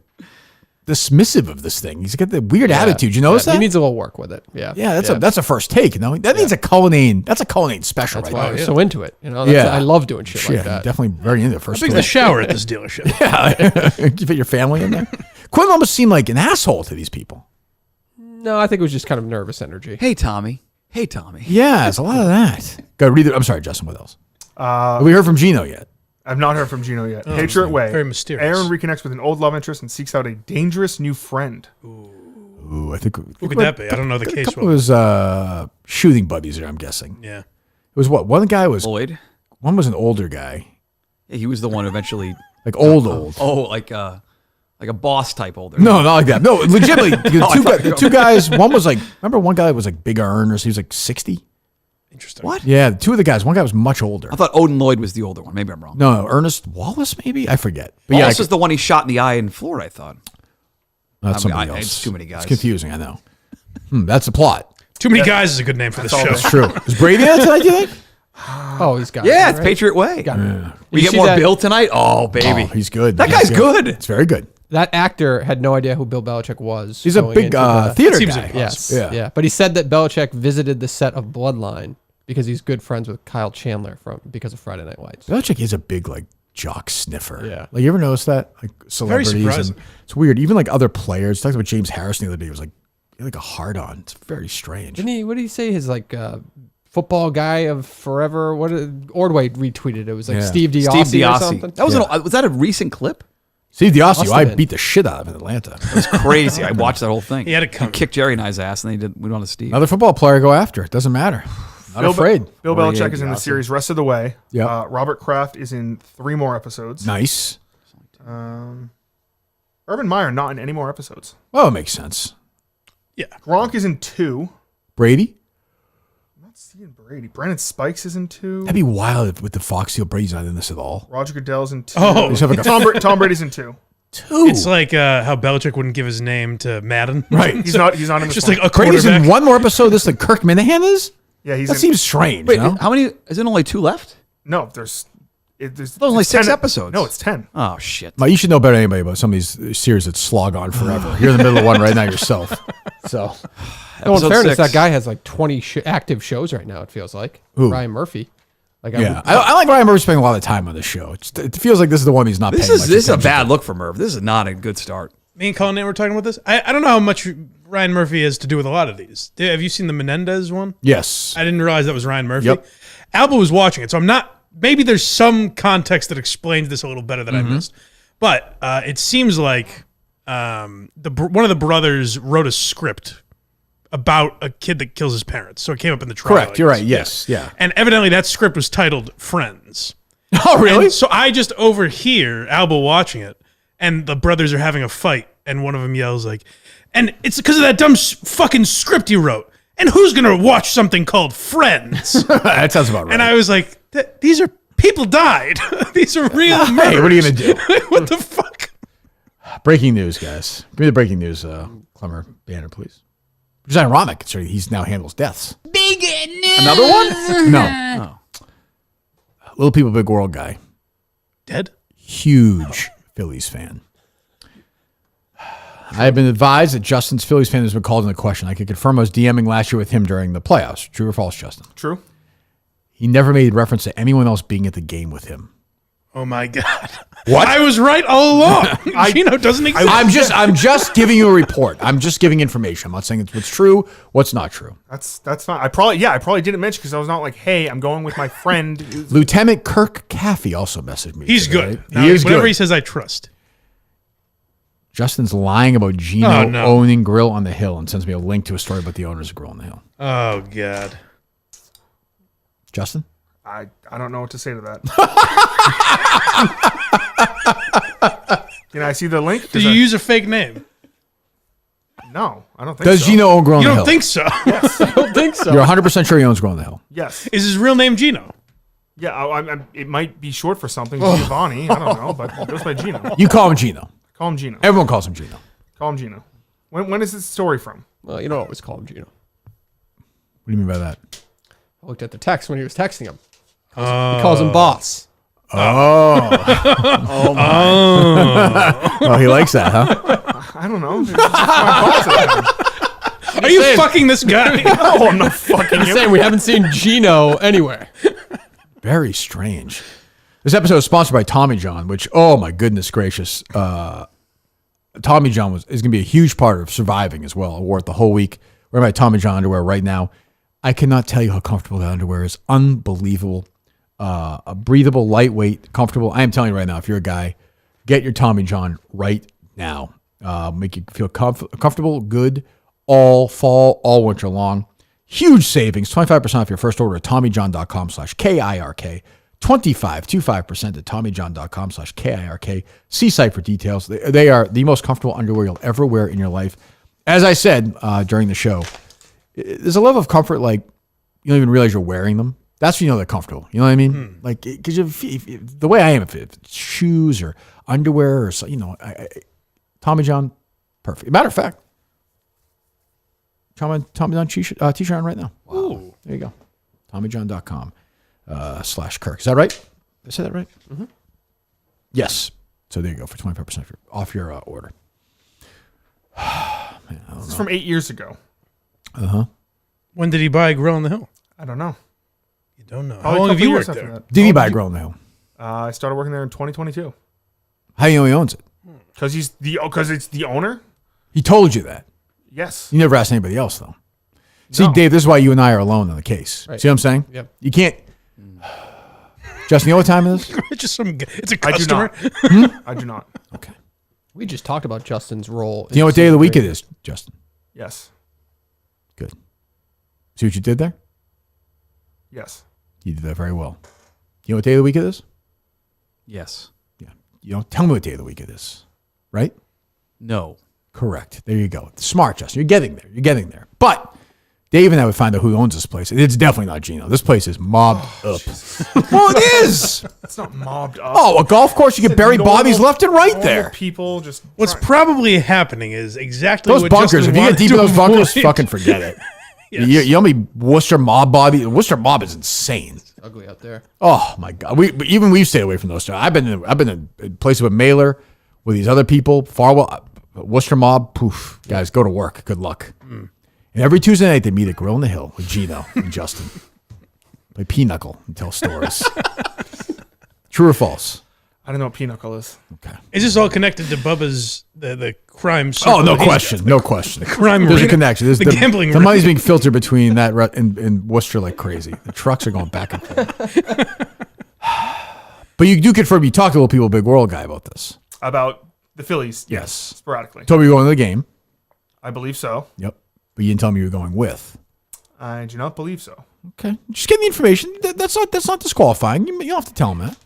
Speaker 2: dismissive of this thing. He's got the weird attitude. You notice that?
Speaker 1: He needs a little work with it. Yeah.
Speaker 2: Yeah, that's a first take. That needs a Cullinane. That's a Cullinane special
Speaker 1: That's
Speaker 2: right
Speaker 1: why
Speaker 2: there.
Speaker 1: I'm so into it. I love doing shit like that.
Speaker 2: Definitely very into the first.
Speaker 3: How big's the shower at this dealership?
Speaker 2: Yeah, you fit your family in there. Quinlan almost seemed like an asshole to these people.
Speaker 1: No, I think it was just kind of nervous energy.
Speaker 4: Hey, Tommy. Hey, Tommy.
Speaker 2: Yeah, it's a lot of that. Go read it. I'm sorry, Justin. What else? Have we heard from Gino yet?
Speaker 6: I've not heard from Gino yet. Patriot Way.
Speaker 3: very mysterious.
Speaker 6: Aaron reconnects with an old love interest and seeks out a dangerous new friend.
Speaker 2: Ooh, I think.
Speaker 3: Who could that be? I don't know the case.
Speaker 2: It was shooting buddies there. I'm guessing.
Speaker 3: Yeah.
Speaker 2: It was what? One guy was.
Speaker 4: Lloyd.
Speaker 2: One was an older guy,
Speaker 4: Yeah, he was the one who eventually.
Speaker 2: like old.
Speaker 4: Oh, like a boss type older.
Speaker 2: No, not like that. No, legitimately, the two guys. One was like. Remember, one guy was like big earners. He was like 60.
Speaker 3: Interesting.
Speaker 4: What?
Speaker 2: Yeah, the two of the guys. One guy was much older.
Speaker 4: I thought Odin Lloyd was the older one. Maybe I'm wrong.
Speaker 2: No, Ernest Wallace, maybe I forget. But
Speaker 4: Wallace
Speaker 2: yeah,
Speaker 4: is the one he shot in the eye in Florida. I thought.
Speaker 2: that's somebody else.
Speaker 4: It's too many guys.
Speaker 2: It's confusing. I know. That's the plot.
Speaker 3: Too many guys is a good name for this show.
Speaker 2: That's true. Is Brady in it tonight? Do you think?
Speaker 1: Oh, he's got
Speaker 4: Yeah,
Speaker 1: it,
Speaker 4: it's
Speaker 1: right?
Speaker 4: Patriot way.
Speaker 1: Got it.
Speaker 4: We
Speaker 1: You
Speaker 4: get
Speaker 1: see
Speaker 4: more
Speaker 1: that-
Speaker 4: Bill tonight? Oh, baby.
Speaker 2: Oh, he's good.
Speaker 4: That
Speaker 2: He's
Speaker 4: guy's good.
Speaker 2: It's very good.
Speaker 1: That actor had no idea who Bill Belichick was.
Speaker 2: He's a
Speaker 1: going
Speaker 2: big
Speaker 1: into the-
Speaker 2: theater
Speaker 3: Seems
Speaker 2: guy.
Speaker 3: impossible.
Speaker 1: Yes. Yeah. But he said that Belichick visited the set of Bloodline because he's good friends with Kyle Chandler because of Friday Night Lights.
Speaker 2: Belichick is a big like jock sniffer.
Speaker 1: Yeah.
Speaker 2: Like you ever notice that? Like celebrities.
Speaker 3: surprising.
Speaker 2: And it's weird. Even like other players. Talked about James Harrison the other day. He was like he had like a hard on. It's very strange.
Speaker 1: Didn't he? What did he say? His like football guy of forever. Ordway retweeted. It was like
Speaker 2: Yeah.
Speaker 1: Steve Diossi or something.
Speaker 4: That was was that a recent clip?
Speaker 2: Steve Diossi,
Speaker 1: Must
Speaker 2: I
Speaker 1: have been.
Speaker 2: beat the shit out of in Atlanta.
Speaker 4: It was crazy. I watched that whole thing.
Speaker 3: He had it coming.
Speaker 4: kicked Jerry and I's ass, and we went on to Steve.
Speaker 2: Another football player go after. It doesn't matter. Not afraid.
Speaker 6: Bill
Speaker 4: Or
Speaker 6: Belichick is in the
Speaker 4: Diossi.
Speaker 6: series Rest of the Way.
Speaker 2: Yep.
Speaker 6: Robert Kraft is in 3 more episodes.
Speaker 2: Nice.
Speaker 6: Urban Meyer not in any more episodes.
Speaker 2: Well, it makes sense.
Speaker 3: Yeah.
Speaker 6: Gronk is in 2.
Speaker 2: Brady?
Speaker 6: I'm not seeing Brady. Brandon Spikes is in 2.
Speaker 2: That'd be wild if with the Fox deal. Brady's not in this at all.
Speaker 6: Roger Goodell's in 2.
Speaker 3: Oh.
Speaker 2: Just have like a
Speaker 6: Tom Brady's in 2.
Speaker 2: 2.
Speaker 3: It's like how Belichick wouldn't give his name to Madden.
Speaker 2: Right.
Speaker 6: He's not in this
Speaker 3: Just
Speaker 6: one.
Speaker 3: like a
Speaker 2: Brady's
Speaker 3: quarterback.
Speaker 2: in one more episode. This like Kirk Minahan is.
Speaker 6: Yeah, he's
Speaker 2: That
Speaker 6: in.
Speaker 2: seems strange.
Speaker 4: Wait,
Speaker 2: no?
Speaker 4: how many? Is it only 2 left?
Speaker 6: No, there's
Speaker 4: only
Speaker 6: it's
Speaker 4: 6
Speaker 6: 10
Speaker 4: episodes.
Speaker 6: No, it's 10.
Speaker 4: Oh shit.
Speaker 2: Mike, you should know better than anybody about some of these series that slog on forever. You're in the middle of one right now yourself. So,
Speaker 1: No, in
Speaker 4: Episode
Speaker 1: fairness,
Speaker 4: 6.
Speaker 1: that guy has like 20 active shows right now. It feels like
Speaker 2: Who?
Speaker 1: Ryan Murphy. Like
Speaker 2: yeah. I like Ryan Murphy spending a lot of time on this show. It feels like this is the one he's not
Speaker 4: This
Speaker 2: paying
Speaker 4: is
Speaker 2: much
Speaker 4: this is a
Speaker 2: attention
Speaker 4: bad
Speaker 2: to.
Speaker 4: look for Merv. This is not a good start.
Speaker 3: Me and Colin Nate were talking about this. I don't know how much Ryan Murphy has to do with a lot of these. Have you seen the Menendez one?
Speaker 2: Yes.
Speaker 3: I didn't realize that was Ryan Murphy.
Speaker 2: Yep.
Speaker 3: Alba was watching it, so I'm not. Maybe there's some context that explains this a little better that I missed. But it seems like one of the brothers wrote a script about a kid that kills his parents. So it came up in the trial.
Speaker 2: Correct.
Speaker 3: I
Speaker 2: You're
Speaker 3: guess.
Speaker 2: right. Yes. Yeah.
Speaker 3: And evidently that script was titled Friends.
Speaker 2: Oh, really?
Speaker 3: And so I just overhear Alba watching it, and the brothers are having a fight, and one of them yells like, "And it's because of that dumb fucking script you wrote. And who's gonna watch something called Friends?"
Speaker 2: That sounds about right.
Speaker 3: And I was like, "These are people died. These are real murders.
Speaker 2: Hey, what are you gonna do?
Speaker 3: What the fuck?"
Speaker 2: Breaking news, guys. Give me the breaking news, Klemmer banner, please. Which is ironic, considering he's now handles deaths.
Speaker 4: Big news. Another one?
Speaker 2: No. Little people, big world guy.
Speaker 3: Dead?
Speaker 2: Huge Phillies fan. I have been advised that Justin's Phillies fan has been called into question. I can confirm I was DMing last year with him during the playoffs. True or false, Justin?
Speaker 6: True.
Speaker 2: He never made reference to anyone else being at the game with him.
Speaker 3: Oh my god!
Speaker 2: What?
Speaker 3: I was right all along. Gino doesn't exist.
Speaker 2: I'm just giving you a report. I'm just giving information. I'm not saying it's what's true, what's not true.
Speaker 6: That's fine. I probably didn't mention because I was not like, hey, I'm going with my friend.
Speaker 2: Lieutenant Kirk Caffey also messaged me.
Speaker 3: He's
Speaker 2: today.
Speaker 3: good.
Speaker 2: He is
Speaker 3: Whatever
Speaker 2: good.
Speaker 3: he says, I trust.
Speaker 2: Justin's lying about Gino
Speaker 3: Oh, no.
Speaker 2: owning Grill on the Hill and sends me a link to a story about the owners of Grill on the Hill.
Speaker 3: Oh god.
Speaker 2: Justin?
Speaker 6: I don't know what to say to that. Can I see the link?
Speaker 3: Do you use a fake name?
Speaker 6: No, I don't think
Speaker 2: Does
Speaker 6: so.
Speaker 2: Gino own Grill on
Speaker 3: You
Speaker 2: the
Speaker 3: don't
Speaker 2: Hill?
Speaker 3: think so?
Speaker 6: Yes.
Speaker 1: I don't think so.
Speaker 2: You're 100% sure he owns Grill on the Hill?
Speaker 6: Yes.
Speaker 3: Is his real name Gino?
Speaker 6: Yeah, it might be short for something. Giovanni. I don't know, but it goes by Gino.
Speaker 2: You call him Gino.
Speaker 6: Call him Gino.
Speaker 2: Everyone calls him Gino.
Speaker 6: Call him Gino. When is this story from?
Speaker 1: Well, you don't always call him Gino.
Speaker 2: What do you mean by that?
Speaker 1: I looked at the text when he was texting him. He calls him boss.
Speaker 2: Oh. Oh, he likes that, huh?
Speaker 6: I don't know. It's just my boss.
Speaker 3: Are you fucking this guy?
Speaker 6: No, I'm not fucking
Speaker 1: I'm
Speaker 6: him.
Speaker 1: saying we haven't seen Gino anywhere.
Speaker 2: Very strange. This episode is sponsored by Tommy John, which, oh my goodness gracious. Tommy John is going to be a huge part of surviving as well. I wore it the whole week. Wearing my Tommy John underwear right now. I cannot tell you how comfortable that underwear is. Unbelievable. A breathable, lightweight, comfortable. I am telling you right now, if you're a guy, get your Tommy John right now. Make you feel comfortable, good, all fall, all winter long. Huge savings, 25% off your first order at TommyJohn.com/KIRK. 25% at TommyJohn.com/KIRK. See site for details. They are the most comfortable underwear you'll ever wear in your life. As I said during the show, there's a level of comfort like you don't even realize you're wearing them. That's when you know they're comfortable. You know what I mean? Like, because if the way I am, if it's shoes or underwear or so, Tommy John, perfect. Matter of fact, Tommy John t-shirt on right now. Wow. There you go. TommyJohn.com. / Kirk. Is that right? Did I say that right? Mm-hmm. Yes. So there you go for 25% off your order. Man,
Speaker 6: This is from 8 years ago.
Speaker 3: When did he buy Grill on the Hill?
Speaker 6: I don't know.
Speaker 3: You don't know. How
Speaker 6: Probably a
Speaker 3: long have
Speaker 6: couple
Speaker 3: you
Speaker 6: years
Speaker 3: worked
Speaker 6: after
Speaker 3: there?
Speaker 6: that.
Speaker 2: Did he buy Grill on the Hill?
Speaker 6: I started working there in 2022.
Speaker 2: How do you know he owns it?
Speaker 6: Because it's the owner.
Speaker 2: He told you that.
Speaker 6: Yes.
Speaker 2: You never asked anybody else, though. See, Dave, this is why you and I are alone on the case.
Speaker 1: Right.
Speaker 2: See what I'm saying?
Speaker 1: Yep.
Speaker 2: You can't. Justin, you know what time it is?
Speaker 3: It's a customer.
Speaker 6: I do not.
Speaker 2: Okay.
Speaker 1: We just talked about Justin's role.
Speaker 2: Do you know what day of the week it is, Justin?
Speaker 6: Yes.
Speaker 2: Good. See what you did there?
Speaker 6: Yes.
Speaker 2: You did that very well. You know what day of the week it is?
Speaker 4: Yes.
Speaker 2: Yeah. You know, tell me what day of the week it is. Right?
Speaker 4: No.
Speaker 2: Correct. There you go. Smart, Justin. You're getting there. You're getting there. But Dave and I would find out who owns this place. It's definitely not Gino. This place is mobbed up. Well, it is.
Speaker 6: It's not mobbed up.
Speaker 2: Oh, a golf course. You can bury bodies left and right there.
Speaker 6: People just.
Speaker 3: What's probably happening is exactly
Speaker 2: Those
Speaker 3: what
Speaker 2: bunkers.
Speaker 3: Justin
Speaker 2: If you get
Speaker 3: wanted
Speaker 2: deep
Speaker 3: to
Speaker 2: in those bunkers,
Speaker 3: avoid.
Speaker 2: fucking forget it.
Speaker 3: Yes.
Speaker 2: You know how many Worcester mob body? Worcester mob is insane.
Speaker 1: It's ugly out there.
Speaker 2: Oh my god. We've stayed away from those. I've been in places with Mailer, with these other people. Farwell, Worcester mob. Poof, guys, go to work. Good luck. And every Tuesday night they meet at Grill on the Hill with Gino and Justin. Play pinochle and tell stories. True or false?
Speaker 6: I don't know what pinochle is.
Speaker 2: Okay.
Speaker 3: Is this all connected to Bubba's the crime?
Speaker 2: Oh,
Speaker 3: circle
Speaker 2: no
Speaker 3: that he's
Speaker 2: question.
Speaker 3: got?
Speaker 2: No question.
Speaker 3: The crime.
Speaker 2: There's a
Speaker 3: ring.
Speaker 2: connection.
Speaker 3: The gambling.
Speaker 2: The
Speaker 3: ring.
Speaker 2: money's being filtered between that and Worcester like crazy. The trucks are going back and forth. But you do confirm you talked to a little people, Big World guy, about this.
Speaker 6: About the Phillies.
Speaker 2: Yes.
Speaker 6: Sporadically.
Speaker 2: Told me you were going to the game.
Speaker 6: I believe so.
Speaker 2: Yep. But you didn't tell me you were going with.
Speaker 6: I do not believe so.
Speaker 2: Okay. Just getting the information. That's not disqualifying. You don't have to tell them that.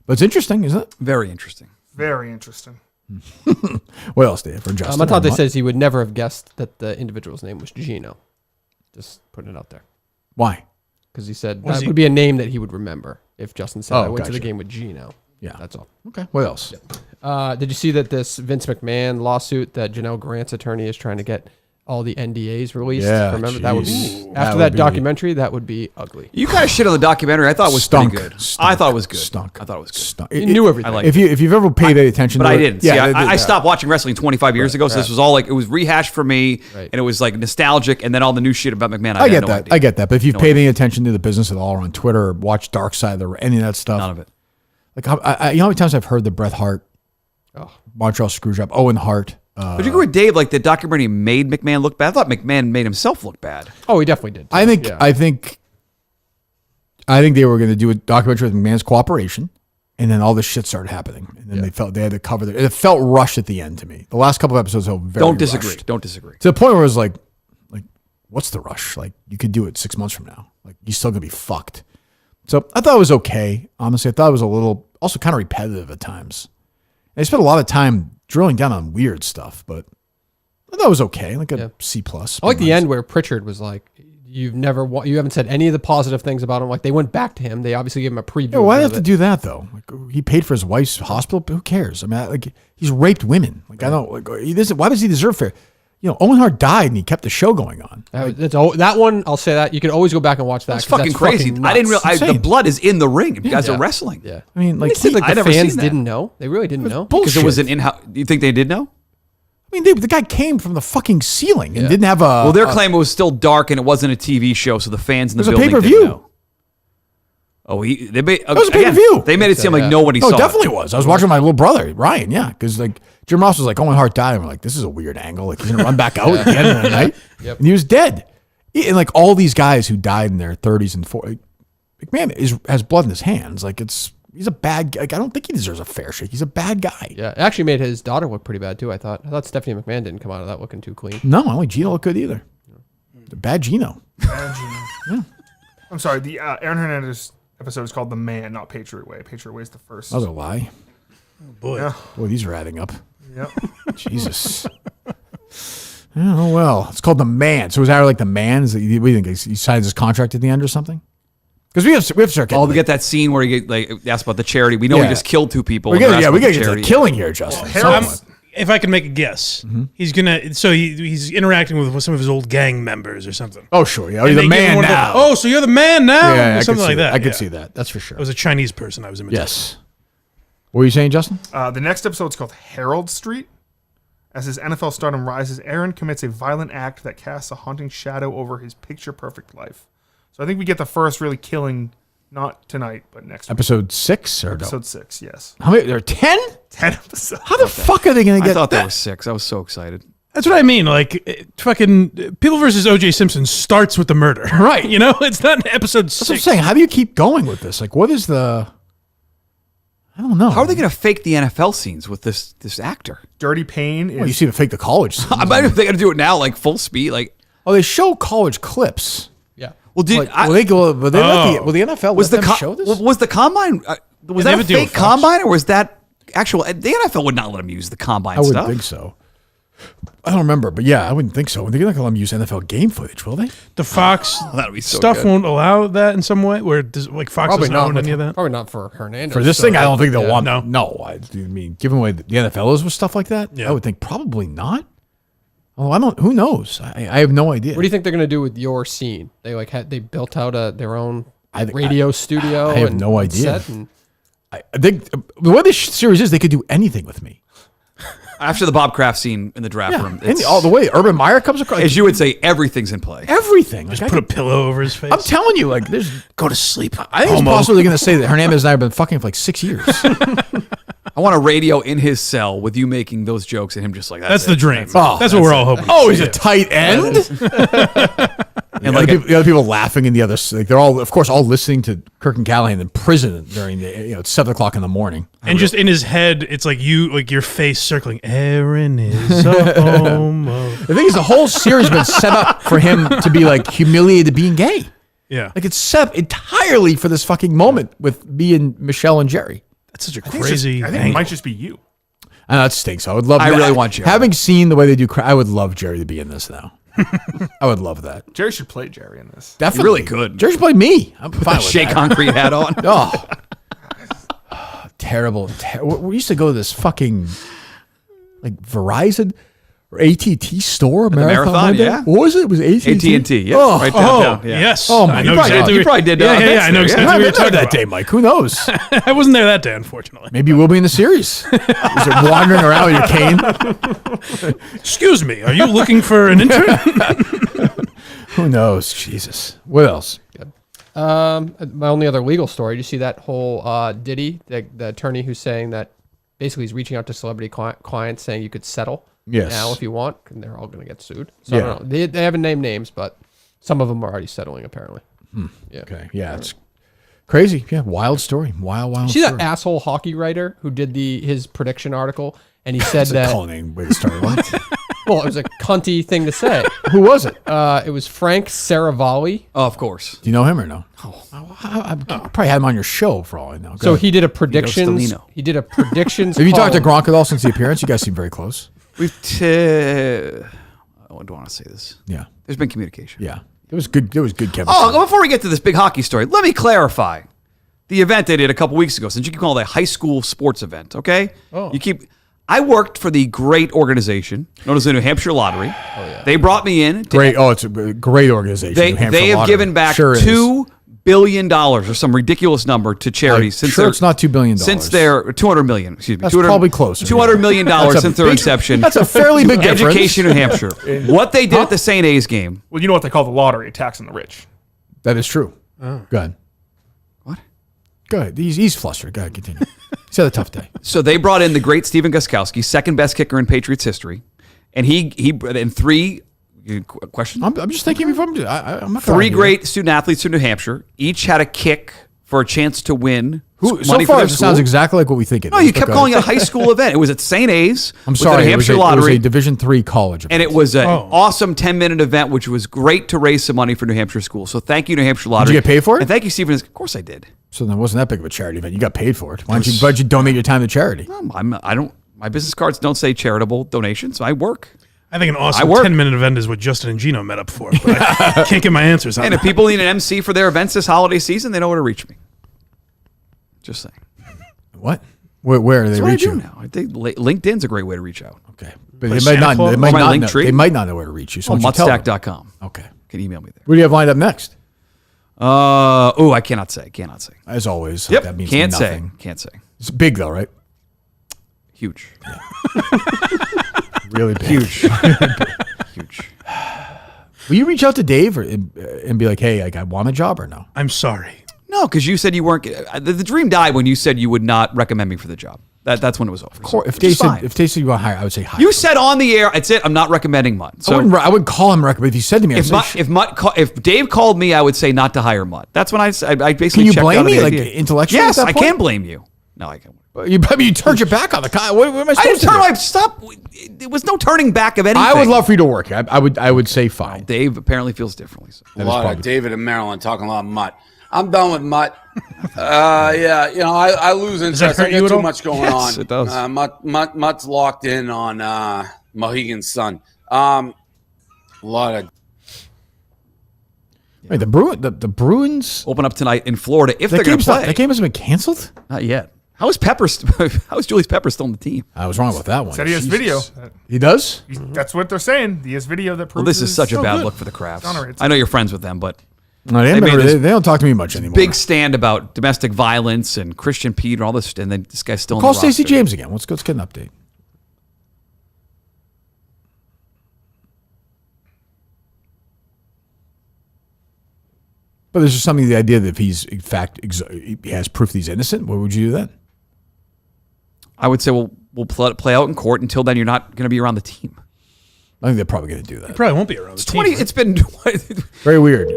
Speaker 2: But it's interesting, isn't it?
Speaker 4: Very interesting.
Speaker 6: Very interesting.
Speaker 2: What else, Dave? For Justin?
Speaker 1: Montante says he would never have guessed that the individual's name was Gino. Just putting it out there.
Speaker 2: Why?
Speaker 1: Because he said
Speaker 3: Was
Speaker 1: that
Speaker 3: he-
Speaker 1: would be a name that he would remember if Justin said,
Speaker 2: Oh,
Speaker 1: I went to the
Speaker 2: gotcha.
Speaker 1: game with Gino.
Speaker 2: Yeah.
Speaker 1: That's all.
Speaker 2: Okay. What else?
Speaker 1: Did you see that this Vince McMahon lawsuit that Janelle Grant's attorney is trying to get all the NDAs released?
Speaker 2: Yeah,
Speaker 1: Remember that would be
Speaker 2: jeez.
Speaker 1: after
Speaker 2: That
Speaker 1: that,
Speaker 2: would be-
Speaker 1: documentary. That would be ugly.
Speaker 4: You kind of shit on the documentary. I thought it was
Speaker 2: Stunk.
Speaker 4: pretty good.
Speaker 2: Stunk.
Speaker 4: I thought it was good.
Speaker 2: Stunk.
Speaker 4: I thought it was good.
Speaker 2: Stunk.
Speaker 1: You knew everything.
Speaker 4: I like
Speaker 2: If you've ever paid any attention
Speaker 4: But
Speaker 2: to
Speaker 4: I
Speaker 2: it.
Speaker 4: didn't.
Speaker 2: Yeah,
Speaker 4: See,
Speaker 2: they-
Speaker 4: I stopped watching wrestling 25 years ago, so this was all like, it was rehashed for me,
Speaker 1: Right.
Speaker 4: and it was like nostalgic, and then all the new shit about McMahon.
Speaker 2: I
Speaker 4: had
Speaker 2: get
Speaker 4: no
Speaker 2: that.
Speaker 4: idea.
Speaker 2: I get that. But if you've
Speaker 4: No
Speaker 2: paid
Speaker 4: idea.
Speaker 2: any attention to the business at all, or on Twitter, or watched Dark Side, or any of that stuff,
Speaker 4: None of it.
Speaker 2: Like, you know how many times I've heard the Bret Hart, Montreal Screwjob, Owen Hart.
Speaker 4: But you agree with Dave, like the documentary made McMahon look bad. I thought McMahon made himself look bad.
Speaker 1: Oh, he definitely did.
Speaker 2: I think
Speaker 1: Yeah.
Speaker 2: I think they were going to do a documentary with McMahon's cooperation, and then all this shit started happening, and then they had to cover it. It felt rushed at the end to me. The last couple of episodes felt very
Speaker 4: Don't disagree.
Speaker 2: rushed.
Speaker 4: Don't disagree.
Speaker 2: To the point where it was like, what's the rush? Like, you could do it 6 months from now. Like, you're still gonna be fucked. So I thought it was okay. Honestly, I thought it was a little, also kind of repetitive at times. And they spent a lot of time drilling down on weird stuff, but I thought it was okay, like a C plus.
Speaker 1: I like the end where Pritchard was like, you haven't said any of the positive things about him. Like they went back to him. They obviously gave him a preview.
Speaker 2: Yeah, why do you
Speaker 1: of
Speaker 2: have to
Speaker 1: it.
Speaker 2: do that though? Like, he paid for his wife's hospital, but who cares? I mean, like he's raped women. Like I don't. Like why does he deserve fair? You know, Owen Hart died and he kept the show going on.
Speaker 1: That one, I'll say that you can always go back and watch that.
Speaker 4: That's
Speaker 1: 'cause
Speaker 4: fucking crazy.
Speaker 1: fucking
Speaker 4: I didn't
Speaker 1: nuts.
Speaker 4: realize the blood is in the ring. You guys
Speaker 1: Yeah.
Speaker 4: are wrestling.
Speaker 1: Yeah.
Speaker 2: I mean, like,
Speaker 1: They said, like
Speaker 4: I
Speaker 1: the
Speaker 4: never
Speaker 1: fans
Speaker 4: seen that.
Speaker 1: didn't know. They really didn't know.
Speaker 4: Because it was an in-house. You think they did know?
Speaker 2: I mean, the guy came from the fucking ceiling and didn't have a.
Speaker 4: Well, their claim was still dark and it wasn't a TV show, so the fans in the
Speaker 2: It was a
Speaker 4: building
Speaker 2: pay-per-view.
Speaker 4: didn't know. Oh, they made,
Speaker 2: It was a
Speaker 4: again,
Speaker 2: pay-per-view.
Speaker 4: They made it seem like nobody
Speaker 2: No,
Speaker 4: saw
Speaker 2: it definitely
Speaker 4: it.
Speaker 2: was. I was watching with my little brother, Ryan, yeah. Because, like, Jim Ross was like, Owen Hart died. And we're like, this is a weird angle. Like, he's going to run back out at the end of the night.
Speaker 1: Yep.
Speaker 2: And he was dead. And, like, all these guys who died in their 30s and 40s, McMahon has blood in his hands. Like, he's a bad guy. Like, I don't think he deserves a fair shake. He's a bad guy.
Speaker 1: Yeah, it actually made his daughter look pretty bad too. I thought Stephanie McMahon didn't come out of that looking too clean.
Speaker 2: No, I don't think Gino looked good either. The bad Gino.
Speaker 6: Bad Gino. I'm sorry. The Aaron Hernandez episode is called The Man, not Patriot Way. Patriot Way is the first.
Speaker 2: That was a lie.
Speaker 3: Boy.
Speaker 6: Yeah.
Speaker 2: Boy, these are adding up.
Speaker 6: Yep.
Speaker 2: Jesus. Oh, well. It's called The Man. So is that like The Man? Is it, what do you think? He signs his contract at the end or something? Because we have to start getting.
Speaker 4: Oh, we get that scene where he asked about the charity. We know he just killed two people.
Speaker 2: We
Speaker 4: and they're
Speaker 2: got
Speaker 4: asking
Speaker 2: to
Speaker 4: about
Speaker 2: get to the
Speaker 4: charity.
Speaker 2: killing here, Justin.
Speaker 6: Harold,
Speaker 3: if I can make a guess, he's gonna. So he's interacting with some of his old gang members or something.
Speaker 2: Oh sure, yeah.
Speaker 3: And
Speaker 2: You're
Speaker 3: they
Speaker 2: the
Speaker 3: give him
Speaker 2: man
Speaker 3: one of
Speaker 2: now.
Speaker 3: Oh, so you're the man now?
Speaker 2: Yeah, I
Speaker 3: something
Speaker 2: could
Speaker 3: like
Speaker 2: see
Speaker 3: that.
Speaker 2: I could
Speaker 3: yeah.
Speaker 2: see that. That's for sure.
Speaker 3: It was a Chinese person I was imitating.
Speaker 2: Yes. What were you saying, Justin?
Speaker 6: The next episode is called Herald Street. As his NFL stardom rises, Aaron commits a violent act that casts a haunting shadow over his picture-perfect life. So I think we get the first really killing, not tonight, but next week.
Speaker 2: Episode 6 or
Speaker 6: Episode 6, yes.
Speaker 2: How many? There are 10?
Speaker 6: 10 episodes.
Speaker 2: How the fuck are they going to get?
Speaker 4: I thought there were 6. I was so excited.
Speaker 3: That's what I mean. Like, fucking People versus O.J. Simpson starts with the murder.
Speaker 2: Right.
Speaker 3: You know, it's not episode 6.
Speaker 2: That's what I'm saying. How do you keep going with this? Like, what is the? I don't know.
Speaker 4: How are they going to fake the NFL scenes with this actor?
Speaker 6: Dirty Pain is...
Speaker 2: Well, you see to fake the college scenes.
Speaker 4: I bet if they're going to do it now, like full speed, like.
Speaker 2: Oh, they show college clips.
Speaker 1: Yeah.
Speaker 4: Well, did
Speaker 2: Like, will the NFL
Speaker 4: was
Speaker 2: let
Speaker 4: the
Speaker 2: them show this?
Speaker 4: Was the combine? Was
Speaker 3: they
Speaker 4: that
Speaker 3: have
Speaker 4: a
Speaker 3: a deal
Speaker 4: fake
Speaker 3: with Fox?
Speaker 4: combine, or was that actual? The NFL would not let them use the combine
Speaker 2: I wouldn't
Speaker 4: stuff.
Speaker 2: think so. I don't remember, but yeah, I wouldn't think so. They're not going to let them use NFL game footage, will they?
Speaker 3: The Fox
Speaker 4: That'd be so
Speaker 3: stuff
Speaker 4: good.
Speaker 3: won't allow that in some way, where does, like Fox
Speaker 1: Probably
Speaker 3: doesn't
Speaker 1: not.
Speaker 3: own any of that.
Speaker 1: Probably not for Hernandez.
Speaker 2: For this thing, I don't think they'll want.
Speaker 3: No.
Speaker 2: No, I mean, given the way the NFL is with stuff like that,
Speaker 3: Yeah.
Speaker 2: I would think probably not. Oh, I don't. Who knows? I have no idea.
Speaker 1: What do you think they're gonna do with your scene? They they built out their own
Speaker 2: I think-
Speaker 1: radio studio.
Speaker 2: I have
Speaker 1: and
Speaker 2: no idea.
Speaker 1: set and-
Speaker 2: I think the way this series is, they could do anything with me.
Speaker 4: After the Bob Kraft scene in the draft room,
Speaker 2: And all the way Urban Meyer comes across.
Speaker 4: as you would say, everything's in play.
Speaker 2: Everything. Like,
Speaker 3: Just
Speaker 2: I
Speaker 3: put a
Speaker 2: could-
Speaker 3: pillow over his face.
Speaker 2: I'm telling you, like, there's.
Speaker 3: Go to sleep.
Speaker 2: I think it's possible they're going to say that Hernandez and I have been fucking for like 6 years.
Speaker 4: I want a radio in his cell with you making those jokes and him just like
Speaker 3: That's
Speaker 4: it.
Speaker 3: the dream.
Speaker 2: Oh,
Speaker 3: That's what we're all hoping.
Speaker 2: Oh, he's a tight end. And
Speaker 4: like
Speaker 2: the other people laughing in the other, like they're all, of course, all listening to Kirk and Callahan in prison during the, it's 7 o'clock in the morning.
Speaker 3: And just in his head, it's like your face circling. Aaron is a homo.
Speaker 2: The thing is, the whole series has been set up for him to be like humiliated being gay.
Speaker 3: Yeah,
Speaker 2: Like it's set up entirely for this fucking moment with me and Michelle and Jerry.
Speaker 3: that's such a
Speaker 6: I think
Speaker 3: crazy.
Speaker 6: I think it
Speaker 3: angle.
Speaker 6: might just be you.
Speaker 2: And that stinks. I would love.
Speaker 4: I really want Jerry.
Speaker 2: Having seen the way they do, I would love Jerry to be in this now. I would love that.
Speaker 6: Jerry should play Jerry in this.
Speaker 2: Definitely,
Speaker 4: really could.
Speaker 2: Jerry should play me. I'm fine with
Speaker 4: Shea
Speaker 2: that.
Speaker 4: concrete hat on.
Speaker 2: Oh, terrible. We used to go to this fucking like Verizon or AT&T store.
Speaker 4: Marathon,
Speaker 2: window.
Speaker 4: yeah.
Speaker 2: What was it? It was AT&T.
Speaker 4: AT&T, yeah,
Speaker 2: Oh,
Speaker 4: right
Speaker 3: Oh,
Speaker 4: downtown. Yeah.
Speaker 3: yes.
Speaker 2: Oh, my
Speaker 3: I know
Speaker 2: God.
Speaker 3: exactly.
Speaker 4: You probably did,
Speaker 3: Yeah,
Speaker 4: events
Speaker 3: I know
Speaker 4: there,
Speaker 3: exactly
Speaker 2: I
Speaker 3: what you're
Speaker 2: haven't
Speaker 3: talking
Speaker 2: that
Speaker 3: about.
Speaker 2: day, Mike. Who knows?
Speaker 3: I wasn't there that day, unfortunately.
Speaker 2: Maybe you will be in the series. Is it wandering around with your cane?
Speaker 3: Excuse me, are you looking for an intern?
Speaker 2: Who knows? Jesus. What else?
Speaker 1: My only other legal story. Did you see that whole Diddy, the attorney who's saying that basically he's reaching out to celebrity clients saying you could settle
Speaker 2: Yes.
Speaker 1: now if you want, and they're all going to get sued. So I
Speaker 2: Yeah.
Speaker 1: don't know. They haven't named names, but some of them are already settling apparently. Yeah.
Speaker 2: Okay. Yeah, it's crazy. Yeah, wild story. Wild
Speaker 1: See
Speaker 2: story.
Speaker 1: that asshole hockey writer who did his prediction article, and he said
Speaker 2: That's a
Speaker 1: that.
Speaker 2: calling way to start. What?
Speaker 1: Well, it was a cunty thing to say.
Speaker 2: Who was it?
Speaker 1: It was Frank Saravalli.
Speaker 4: Oh, of course.
Speaker 2: Do you know him or no? I probably had him on your show for all I know. Go
Speaker 1: So
Speaker 2: ahead.
Speaker 1: he did a predictions.
Speaker 4: Stelino.
Speaker 1: He did a predictions.
Speaker 2: Have you talked to
Speaker 1: column.
Speaker 2: Gronk at all since the appearance? You guys seem very close.
Speaker 4: We've. I don't want to say this.
Speaker 2: Yeah.
Speaker 4: There's been communication.
Speaker 2: Yeah. It was good. It was good chemistry.
Speaker 4: Oh, before we get to this big hockey story, let me clarify the event they did a couple weeks ago, since you can call it a high school sports event, okay?
Speaker 3: Oh.
Speaker 4: I worked for the great organization known as the New Hampshire Lottery. Oh, yeah. They brought me in.
Speaker 2: Great. Oh, it's a great organization.
Speaker 4: They
Speaker 2: New Hampshire
Speaker 4: have
Speaker 2: Lottery.
Speaker 4: given back
Speaker 2: Sure is.
Speaker 4: $2 billion or some ridiculous number to charities.
Speaker 2: I'm sure it's not $2 billion.
Speaker 4: Since their $200 million, excuse me.
Speaker 2: That's probably closer.
Speaker 4: $200 million
Speaker 2: That's a
Speaker 4: since their
Speaker 2: big-
Speaker 4: inception.
Speaker 2: That's a fairly big difference.
Speaker 4: Education, New Hampshire. What they did at the St. A's game.
Speaker 6: Well, you know what they call the lottery, a tax on the rich.
Speaker 2: That is true. Go ahead.
Speaker 4: What?
Speaker 2: Go ahead. He's flustered. Go ahead. Continue. He's had a tough day.
Speaker 4: So they brought in the great Stephen Gostkowski, second best kicker in Patriots history, and he in three questions.
Speaker 2: I'm just thinking. I'm not
Speaker 4: Three great student athletes from New Hampshire, each had a kick for a chance to win
Speaker 2: Who, so
Speaker 4: money
Speaker 2: far,
Speaker 4: for
Speaker 2: it
Speaker 4: their
Speaker 2: sounds
Speaker 4: school.
Speaker 2: exactly like what we think it is.
Speaker 4: No, you
Speaker 2: but
Speaker 4: kept
Speaker 2: go
Speaker 4: calling it a
Speaker 2: ahead.
Speaker 4: high school event. It was at St. A's.
Speaker 2: I'm
Speaker 4: with
Speaker 2: sorry.
Speaker 4: the New
Speaker 2: It was,
Speaker 4: Hampshire
Speaker 2: a, it was
Speaker 4: Lottery.
Speaker 2: a Division III college event.
Speaker 4: And it was an awesome 10-minute event, which was great to raise some money for New Hampshire schools. So thank you, New Hampshire Lottery.
Speaker 2: Did you get paid for it?
Speaker 4: And thank you, Stephen. Of course I did.
Speaker 2: So that wasn't that big of a charity event. You got paid for it. Why'd you donate your time to charity?
Speaker 4: I don't. My business cards don't say charitable donations. I work.
Speaker 3: I think an awesome
Speaker 4: work.
Speaker 3: 10-minute event is what Justin and Gino met up for. But I can't get my answers on
Speaker 4: And if
Speaker 3: that.
Speaker 4: people need an MC for their events this holiday season, they know where to reach me. Just saying.
Speaker 2: What? Where are they
Speaker 4: That's what I
Speaker 2: reach
Speaker 4: do
Speaker 2: you?
Speaker 4: now. I think LinkedIn's a great way to reach out.
Speaker 2: Okay. But they might not. They might
Speaker 4: My
Speaker 2: not.
Speaker 4: link
Speaker 2: Know,
Speaker 4: tree?
Speaker 2: they might not know where to reach you. So why don't you tell them?
Speaker 4: Mutstack.com.
Speaker 2: Okay.
Speaker 4: You can email me there.
Speaker 2: What do you have lined up next?
Speaker 4: I cannot say. Cannot say.
Speaker 2: As always.
Speaker 4: Yep.
Speaker 2: That means
Speaker 4: Can't
Speaker 2: nothing.
Speaker 4: say. Can't say.
Speaker 2: It's big though, right?
Speaker 4: Huge.
Speaker 2: Really big.
Speaker 4: Huge. Huge.
Speaker 2: Will you reach out to Dave and be like, hey, I want a job or no?
Speaker 3: I'm sorry.
Speaker 4: No, because you said you weren't. The dream died when you said you would not recommend me for the job. That's when it was over.
Speaker 2: Of course, if they said you want to hire, I would say hire.
Speaker 4: You said on the air, that's it. I'm not recommending Mutt. So
Speaker 2: I wouldn't call him recommend. If you said to me,
Speaker 4: if Dave called me, I would say not to hire Mutt. That's when I basically.
Speaker 2: Can you
Speaker 4: checked
Speaker 2: blame
Speaker 4: out of
Speaker 2: me,
Speaker 4: the
Speaker 2: like,
Speaker 4: idea.
Speaker 2: intellectually?
Speaker 4: Yes,
Speaker 2: at that
Speaker 4: I
Speaker 2: point?
Speaker 4: can blame you. No, I can't.
Speaker 2: You turned your back on the guy. What am I
Speaker 4: I
Speaker 2: supposed
Speaker 4: didn't
Speaker 2: to
Speaker 4: turn
Speaker 2: do?
Speaker 4: my stop. There was no turning back of anything.
Speaker 2: I would love for you to work here. I would say fine.
Speaker 4: Dave apparently feels differently. So.
Speaker 10: A lot of David and Maryland talking a lot of Mutt. I'm done with Mutt. Yeah, I lose interest.
Speaker 3: hurt
Speaker 10: I
Speaker 3: you
Speaker 10: got
Speaker 3: at
Speaker 10: too
Speaker 3: all?
Speaker 10: much going
Speaker 4: Yes,
Speaker 10: on.
Speaker 4: it does.
Speaker 10: Mutt's locked in on Mohegan Sun. A lot of.
Speaker 2: Wait, the Bruins
Speaker 4: Open up tonight in Florida if they're going to play.
Speaker 2: That game hasn't been canceled?
Speaker 4: Not yet. How is How is Julius Pepper still on the team?
Speaker 2: I was wrong about that one.
Speaker 6: Said he has video.
Speaker 2: He does?
Speaker 6: That's what they're saying. He has video that proves.
Speaker 4: Well, this is such a
Speaker 6: so
Speaker 4: bad
Speaker 6: good.
Speaker 4: look for the Crafts.
Speaker 6: Honor,
Speaker 4: I know you're friends with them, but
Speaker 2: No, they don't talk to me much anymore.
Speaker 4: big stand about domestic violence and Christian Pete and all this, and then this guy's still in
Speaker 2: Call
Speaker 4: the
Speaker 2: Stacey
Speaker 4: roster.
Speaker 2: James again. Let's get an update. But there's just something, the idea that if he's, in fact, he has proof that he's innocent, what would you do then?
Speaker 4: I would say, well, we'll play out in court. Until then, you're not going to be around the team.
Speaker 2: I think they're probably going to do that.
Speaker 3: He probably won't be around.
Speaker 4: It's 20. It's been.
Speaker 2: Very weird.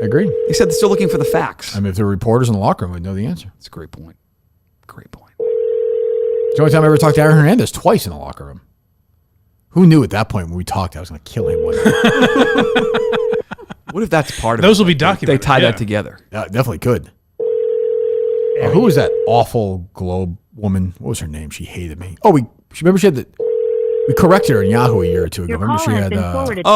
Speaker 2: I agree.
Speaker 4: He said they're still looking for the facts.
Speaker 2: I mean, if there were reporters in the locker room, we'd know the answer.
Speaker 4: It's a great point. Great point.
Speaker 2: It's the only time I ever talked to Aaron Hernandez, twice in the locker room. Who knew at that point when we talked I was going to kill him one day?
Speaker 4: What if that's part of
Speaker 3: Those
Speaker 4: it?
Speaker 3: will be documented.
Speaker 4: They tie
Speaker 3: yeah.
Speaker 4: that together.
Speaker 2: Yeah, definitely could. Who was that awful Globe woman? What was her name? She hated me. Oh, remember she had we corrected her in Yahoo a year or two ago.
Speaker 11: Your
Speaker 2: Remember
Speaker 11: call
Speaker 2: she
Speaker 11: has
Speaker 2: had
Speaker 11: been forwarded.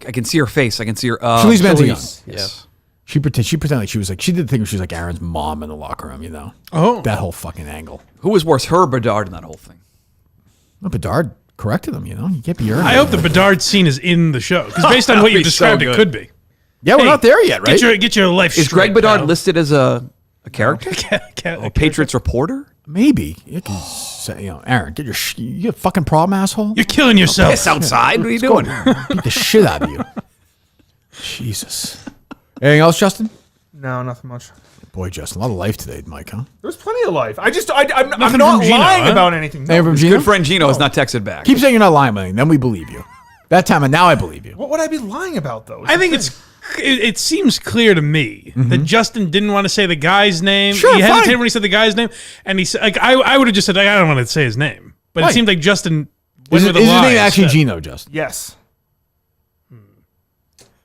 Speaker 4: I can see her face. I can see her.
Speaker 2: Shalice Manzion.
Speaker 4: Yes.
Speaker 2: She pretended like she was like, she did the thing where she was like Aaron's mom in the locker room, you know?
Speaker 3: Oh.
Speaker 2: That whole fucking angle.
Speaker 4: Who was worse, her or Bedard in that whole thing?
Speaker 2: Well, Bedard corrected them, you know? You can't be your
Speaker 3: I hope the Bedard scene is in the show because based on what you described, it could be.
Speaker 2: Yeah, we're not there yet, right?
Speaker 3: Get your life.
Speaker 4: Is Greg
Speaker 3: straight,
Speaker 4: Bedard
Speaker 3: pal.
Speaker 4: listed as a character? A Patriots reporter?
Speaker 2: Maybe. You can say, Aaron, get you a fucking problem, asshole?
Speaker 3: You're killing yourself.
Speaker 4: Piss outside. What are you
Speaker 2: Let's go.
Speaker 4: doing?
Speaker 2: Beat the shit out of you. Jesus. Anything else, Justin?
Speaker 6: No, nothing much.
Speaker 2: Boy, Justin, a lot of life today, Mike, huh?
Speaker 6: There's plenty of life. I'm
Speaker 3: Nothing
Speaker 6: not
Speaker 3: from Gino,
Speaker 6: lying
Speaker 3: huh?
Speaker 6: about anything.
Speaker 2: Anything from
Speaker 6: No.
Speaker 2: Gino?
Speaker 4: Good friend Gino has not texted back.
Speaker 2: Keep saying you're not lying about anything, then we believe you. That time, and now I believe you.
Speaker 6: What would I be lying about, though?
Speaker 3: I think it seems clear to me that Justin didn't want to say the guy's name.
Speaker 2: Sure,
Speaker 3: he
Speaker 2: fine.
Speaker 3: hesitated when he said the guy's name, and he said, like, I would have just said, I don't want to say his name, but
Speaker 2: Right.
Speaker 3: it seemed like Justin.
Speaker 2: Is
Speaker 3: went with
Speaker 2: his
Speaker 3: a lie
Speaker 2: name actually
Speaker 3: instead.
Speaker 2: Gino, Justin?
Speaker 6: Yes.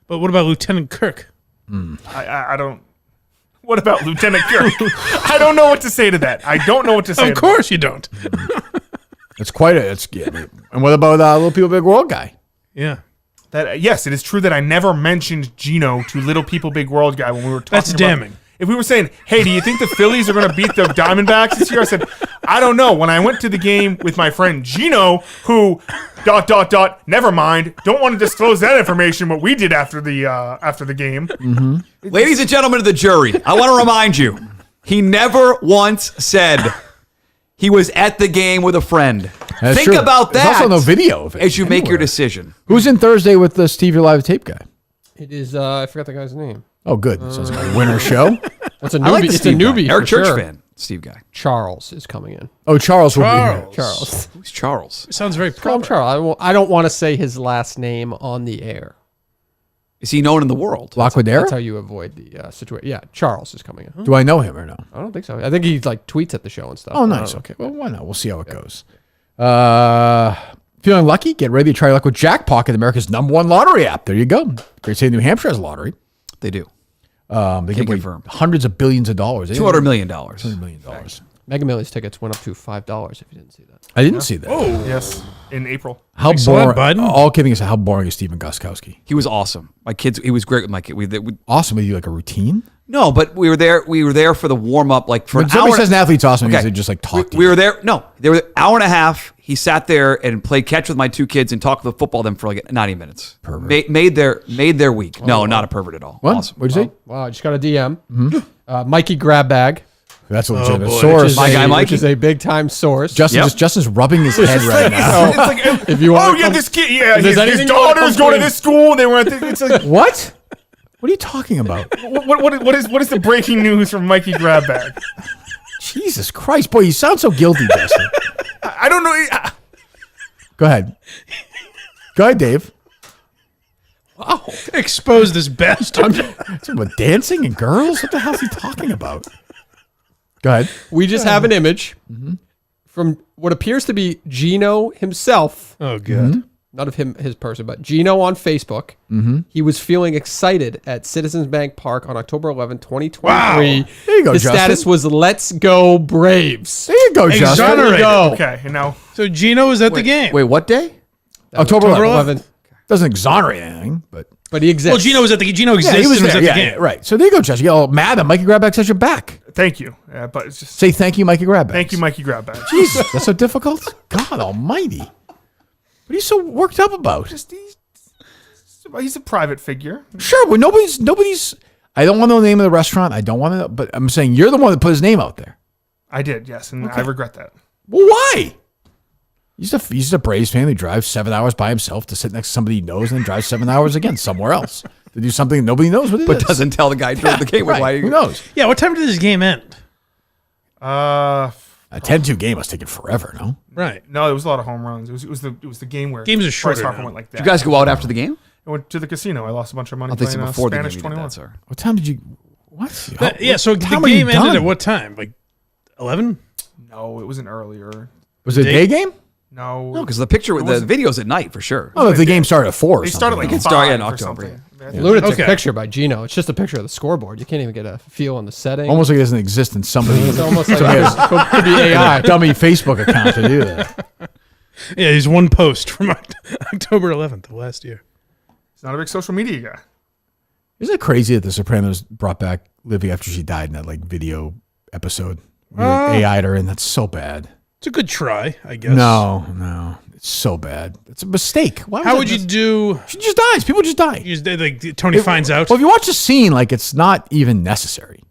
Speaker 3: But what about Lieutenant Kirk?
Speaker 6: I don't. What about Lieutenant Kirk? I don't know what to say to that. I don't know what to say.
Speaker 3: Of course you don't.
Speaker 2: It's quite a. And what about Little People Big World guy?
Speaker 3: Yeah.
Speaker 6: That yes, it is true that I never mentioned Gino to Little People Big World guy when we were talking.
Speaker 3: That's damning.
Speaker 6: If we were saying, "Hey, do you think the Phillies are going to beat the Diamondbacks this year?" I said, "I don't know." When I went to the game with my friend Gino, who ... Never mind. Don't want to disclose that information. What we did after the game.
Speaker 4: Ladies and gentlemen of the jury, I want to remind you, he never once said he was at the game with a friend.
Speaker 2: That's
Speaker 4: Think
Speaker 2: true.
Speaker 4: about
Speaker 2: There's
Speaker 4: that
Speaker 2: also no video of it
Speaker 4: as you make your
Speaker 2: anywhere.
Speaker 4: decision.
Speaker 2: Who's in Thursday with the Steve Your Live Tape guy?
Speaker 1: It is. I forgot the guy's name.
Speaker 2: Oh, good. Sounds like a winner show.
Speaker 1: It's a newbie.
Speaker 4: I like the
Speaker 1: it's a
Speaker 4: Steve guy.
Speaker 1: newbie.
Speaker 4: Eric
Speaker 1: for
Speaker 4: Church
Speaker 1: sure.
Speaker 4: fan. Steve guy.
Speaker 1: Charles is coming in.
Speaker 2: Oh, Charles will be here.
Speaker 1: Charles.
Speaker 4: Who's Charles?
Speaker 3: It sounds very
Speaker 1: Call him
Speaker 3: proper.
Speaker 1: Charles. I don't want to say his last name on the air.
Speaker 4: Is he known in the world?
Speaker 2: Laquadera?
Speaker 1: That's how you avoid the situation. Yeah, Charles is coming in.
Speaker 2: Do I know him or no?
Speaker 1: I don't think so. I think he like tweets at the show and stuff.
Speaker 2: Oh,
Speaker 1: I
Speaker 2: nice.
Speaker 1: don't know.
Speaker 2: Okay. Well, why not? We'll see how it goes. Feeling lucky? Get ready to try luck with Jackpocket, America's #1 lottery app. There you go. Great state of New Hampshire has a lottery.
Speaker 4: They do.
Speaker 2: They give away
Speaker 4: confirm.
Speaker 2: hundreds of billions of dollars.
Speaker 4: $200 million.
Speaker 2: $200 million.
Speaker 1: Mega Millions tickets went up to $5 if you didn't see that.
Speaker 2: I didn't see that.
Speaker 6: Oh yes, in April.
Speaker 2: How
Speaker 3: Thanks a lot,
Speaker 2: boring?
Speaker 3: Biden.
Speaker 2: All kidding aside, how boring is Stephen Gostkowski?
Speaker 4: He was awesome. My kids, he was great with my kid.
Speaker 2: Awesome. With you like a routine?
Speaker 4: No, but we were there. We were there for the warm up, like for
Speaker 2: When
Speaker 4: an
Speaker 2: somebody
Speaker 4: hour.
Speaker 2: says an athlete's awesome, they just like talk to
Speaker 4: We
Speaker 2: you.
Speaker 4: were there. No, they were an hour and a half. He sat there and played catch with my two kids and talked with football with them for like 90 minutes.
Speaker 2: Pervert.
Speaker 4: Made their week. No, not a pervert at all.
Speaker 2: What?
Speaker 4: Awesome.
Speaker 2: What'd you say?
Speaker 1: Wow, I just got a DM. Mikey Grab Bag.
Speaker 2: That's a legitimate
Speaker 1: Which
Speaker 2: source.
Speaker 1: is which is a big time source.
Speaker 2: Justin's rubbing his head right now.
Speaker 6: It's like,
Speaker 1: If you want,
Speaker 6: this kid, yeah,
Speaker 1: If there's
Speaker 6: his
Speaker 1: anything you wanna
Speaker 6: daughter's
Speaker 1: come
Speaker 6: going to
Speaker 1: clean.
Speaker 6: this school. They were at the, it's like,
Speaker 2: What? What are you talking about?
Speaker 6: what is the breaking news from Mikey Grabbag?
Speaker 2: Jesus Christ, boy, you sound so guilty, Justin.
Speaker 6: I don't know.
Speaker 2: Go ahead. Go ahead, Dave.
Speaker 3: Wow. Expose this bastard.
Speaker 2: Talking about dancing and girls? What the hell is he talking about? Go ahead.
Speaker 1: We just have an image from what appears to be Gino himself.
Speaker 3: Oh, good.
Speaker 1: Not of him, his person, but Gino on Facebook. He was feeling excited at Citizens Bank Park on October 11, 2023.
Speaker 2: Wow. There you go,
Speaker 1: His
Speaker 2: Justin.
Speaker 1: status was "Let's go Braves."
Speaker 2: There you go, Justin.
Speaker 1: There you go.
Speaker 6: Okay, and now.
Speaker 3: So Gino was at the game.
Speaker 4: Wait, what day?
Speaker 2: October 11th.
Speaker 1: 11th.
Speaker 2: Doesn't exonerate anything, but
Speaker 1: he exists.
Speaker 3: Well, Gino was at the Gino
Speaker 2: yeah,
Speaker 3: exists
Speaker 2: he was
Speaker 3: and was
Speaker 2: there.
Speaker 3: at
Speaker 2: Yeah,
Speaker 3: the
Speaker 2: yeah,
Speaker 3: game.
Speaker 2: right. So there you go, Justin. You get all mad that Mikey Grabbag says you're back.
Speaker 6: Thank you. But it's just.
Speaker 2: Say thank you, Mikey Grabbag.
Speaker 6: Thank you, Mikey Grabbag.
Speaker 2: Jesus, that's so difficult? God almighty. What are you so worked up about?
Speaker 6: He's a private figure.
Speaker 2: Sure, but nobody's. I don't want to know the name of the restaurant. I don't want to, but I'm saying you're the one that put his name out there.
Speaker 6: I did, yes, and I regret that.
Speaker 2: Well, why? He's a Braves fan who drives 7 hours by himself to sit next to somebody he knows and then drives 7 hours again somewhere else to do something nobody knows what it is.
Speaker 4: But doesn't tell the guy during the game.
Speaker 2: Right.
Speaker 4: Why
Speaker 2: Who knows?
Speaker 3: Yeah, what time did this game end?
Speaker 2: A 10-2 game must take it forever, no?
Speaker 3: Right.
Speaker 6: No, it was a lot of home runs. It was the game where
Speaker 3: Games are shorter
Speaker 6: Bryce Harper
Speaker 3: now.
Speaker 6: went like that.
Speaker 4: Did you guys go out after the game?
Speaker 6: I went to the casino. I lost a bunch of money
Speaker 4: I think
Speaker 6: playing
Speaker 4: before the game
Speaker 6: Spanish
Speaker 4: you did
Speaker 6: 21.
Speaker 4: that, sir.
Speaker 2: What time did you? What?
Speaker 3: So
Speaker 2: What
Speaker 3: the
Speaker 2: time are you
Speaker 3: game ended
Speaker 2: done?
Speaker 3: at what time? Like 11?
Speaker 6: No, it was an earlier.
Speaker 2: Was it a day game?
Speaker 6: No.
Speaker 4: No, because the picture with the video's at night for sure.
Speaker 2: Oh, if the game started at 4 or
Speaker 6: They
Speaker 2: something.
Speaker 6: started like
Speaker 4: It started
Speaker 6: 5
Speaker 4: in
Speaker 6: or
Speaker 4: October,
Speaker 6: something.
Speaker 1: Lunatic
Speaker 3: Okay.
Speaker 1: picture by Gino. It's just a picture of the scoreboard. You can't even get a feel on the setting.
Speaker 2: Almost like it doesn't exist in somebody.
Speaker 1: It's almost like
Speaker 2: somebody's
Speaker 1: it could be AI.
Speaker 2: dummy Facebook account to do that.
Speaker 3: Yeah, he's one post from October 11th of last year.
Speaker 6: He's not a big social media guy.
Speaker 2: Isn't it crazy that The Sopranos brought back Livy after she died in that like video episode? They AI'd her, and that's so bad.
Speaker 3: It's a good try, I guess.
Speaker 2: No, it's so bad. It's a mistake. Why
Speaker 3: How
Speaker 2: that
Speaker 3: would you
Speaker 2: just-
Speaker 3: do?
Speaker 2: She just dies. People just die.
Speaker 3: You just, like Tony finds out.
Speaker 2: Well, if you watch the scene, like it's not even necessary.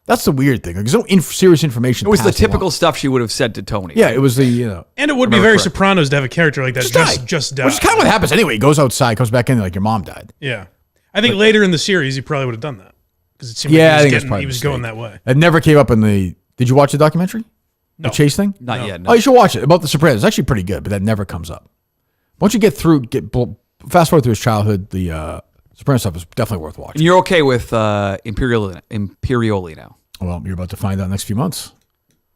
Speaker 2: That's the weird thing. Like, there's no serious information.
Speaker 4: It was the
Speaker 2: passed
Speaker 4: typical
Speaker 2: along.
Speaker 4: stuff she would have said to Tony.
Speaker 2: Yeah, it was the
Speaker 3: And it would be
Speaker 4: Remember
Speaker 3: very
Speaker 4: correct.
Speaker 3: Sopranos to have a character like that just die.
Speaker 2: which is kind of what happens anyway. He goes outside, comes back in, like your mom died.
Speaker 3: Yeah. I think later in the series, he probably would have done that. Because it seemed
Speaker 2: Yeah, I
Speaker 3: like
Speaker 2: think it's
Speaker 3: he
Speaker 2: probably
Speaker 3: was
Speaker 2: a
Speaker 3: going
Speaker 2: mistake.
Speaker 3: that way.
Speaker 2: It never came up in the. Did you watch the documentary?
Speaker 3: No.
Speaker 2: The Chase thing?
Speaker 4: Not yet. No.
Speaker 2: Oh, you should watch it about the Sopranos. It's actually pretty good, but that never comes up. Once you fast forward through his childhood, the Sopranos stuff is definitely worth watching.
Speaker 4: And you're okay with Imperioli now?
Speaker 2: Well, you're about to find out next few months.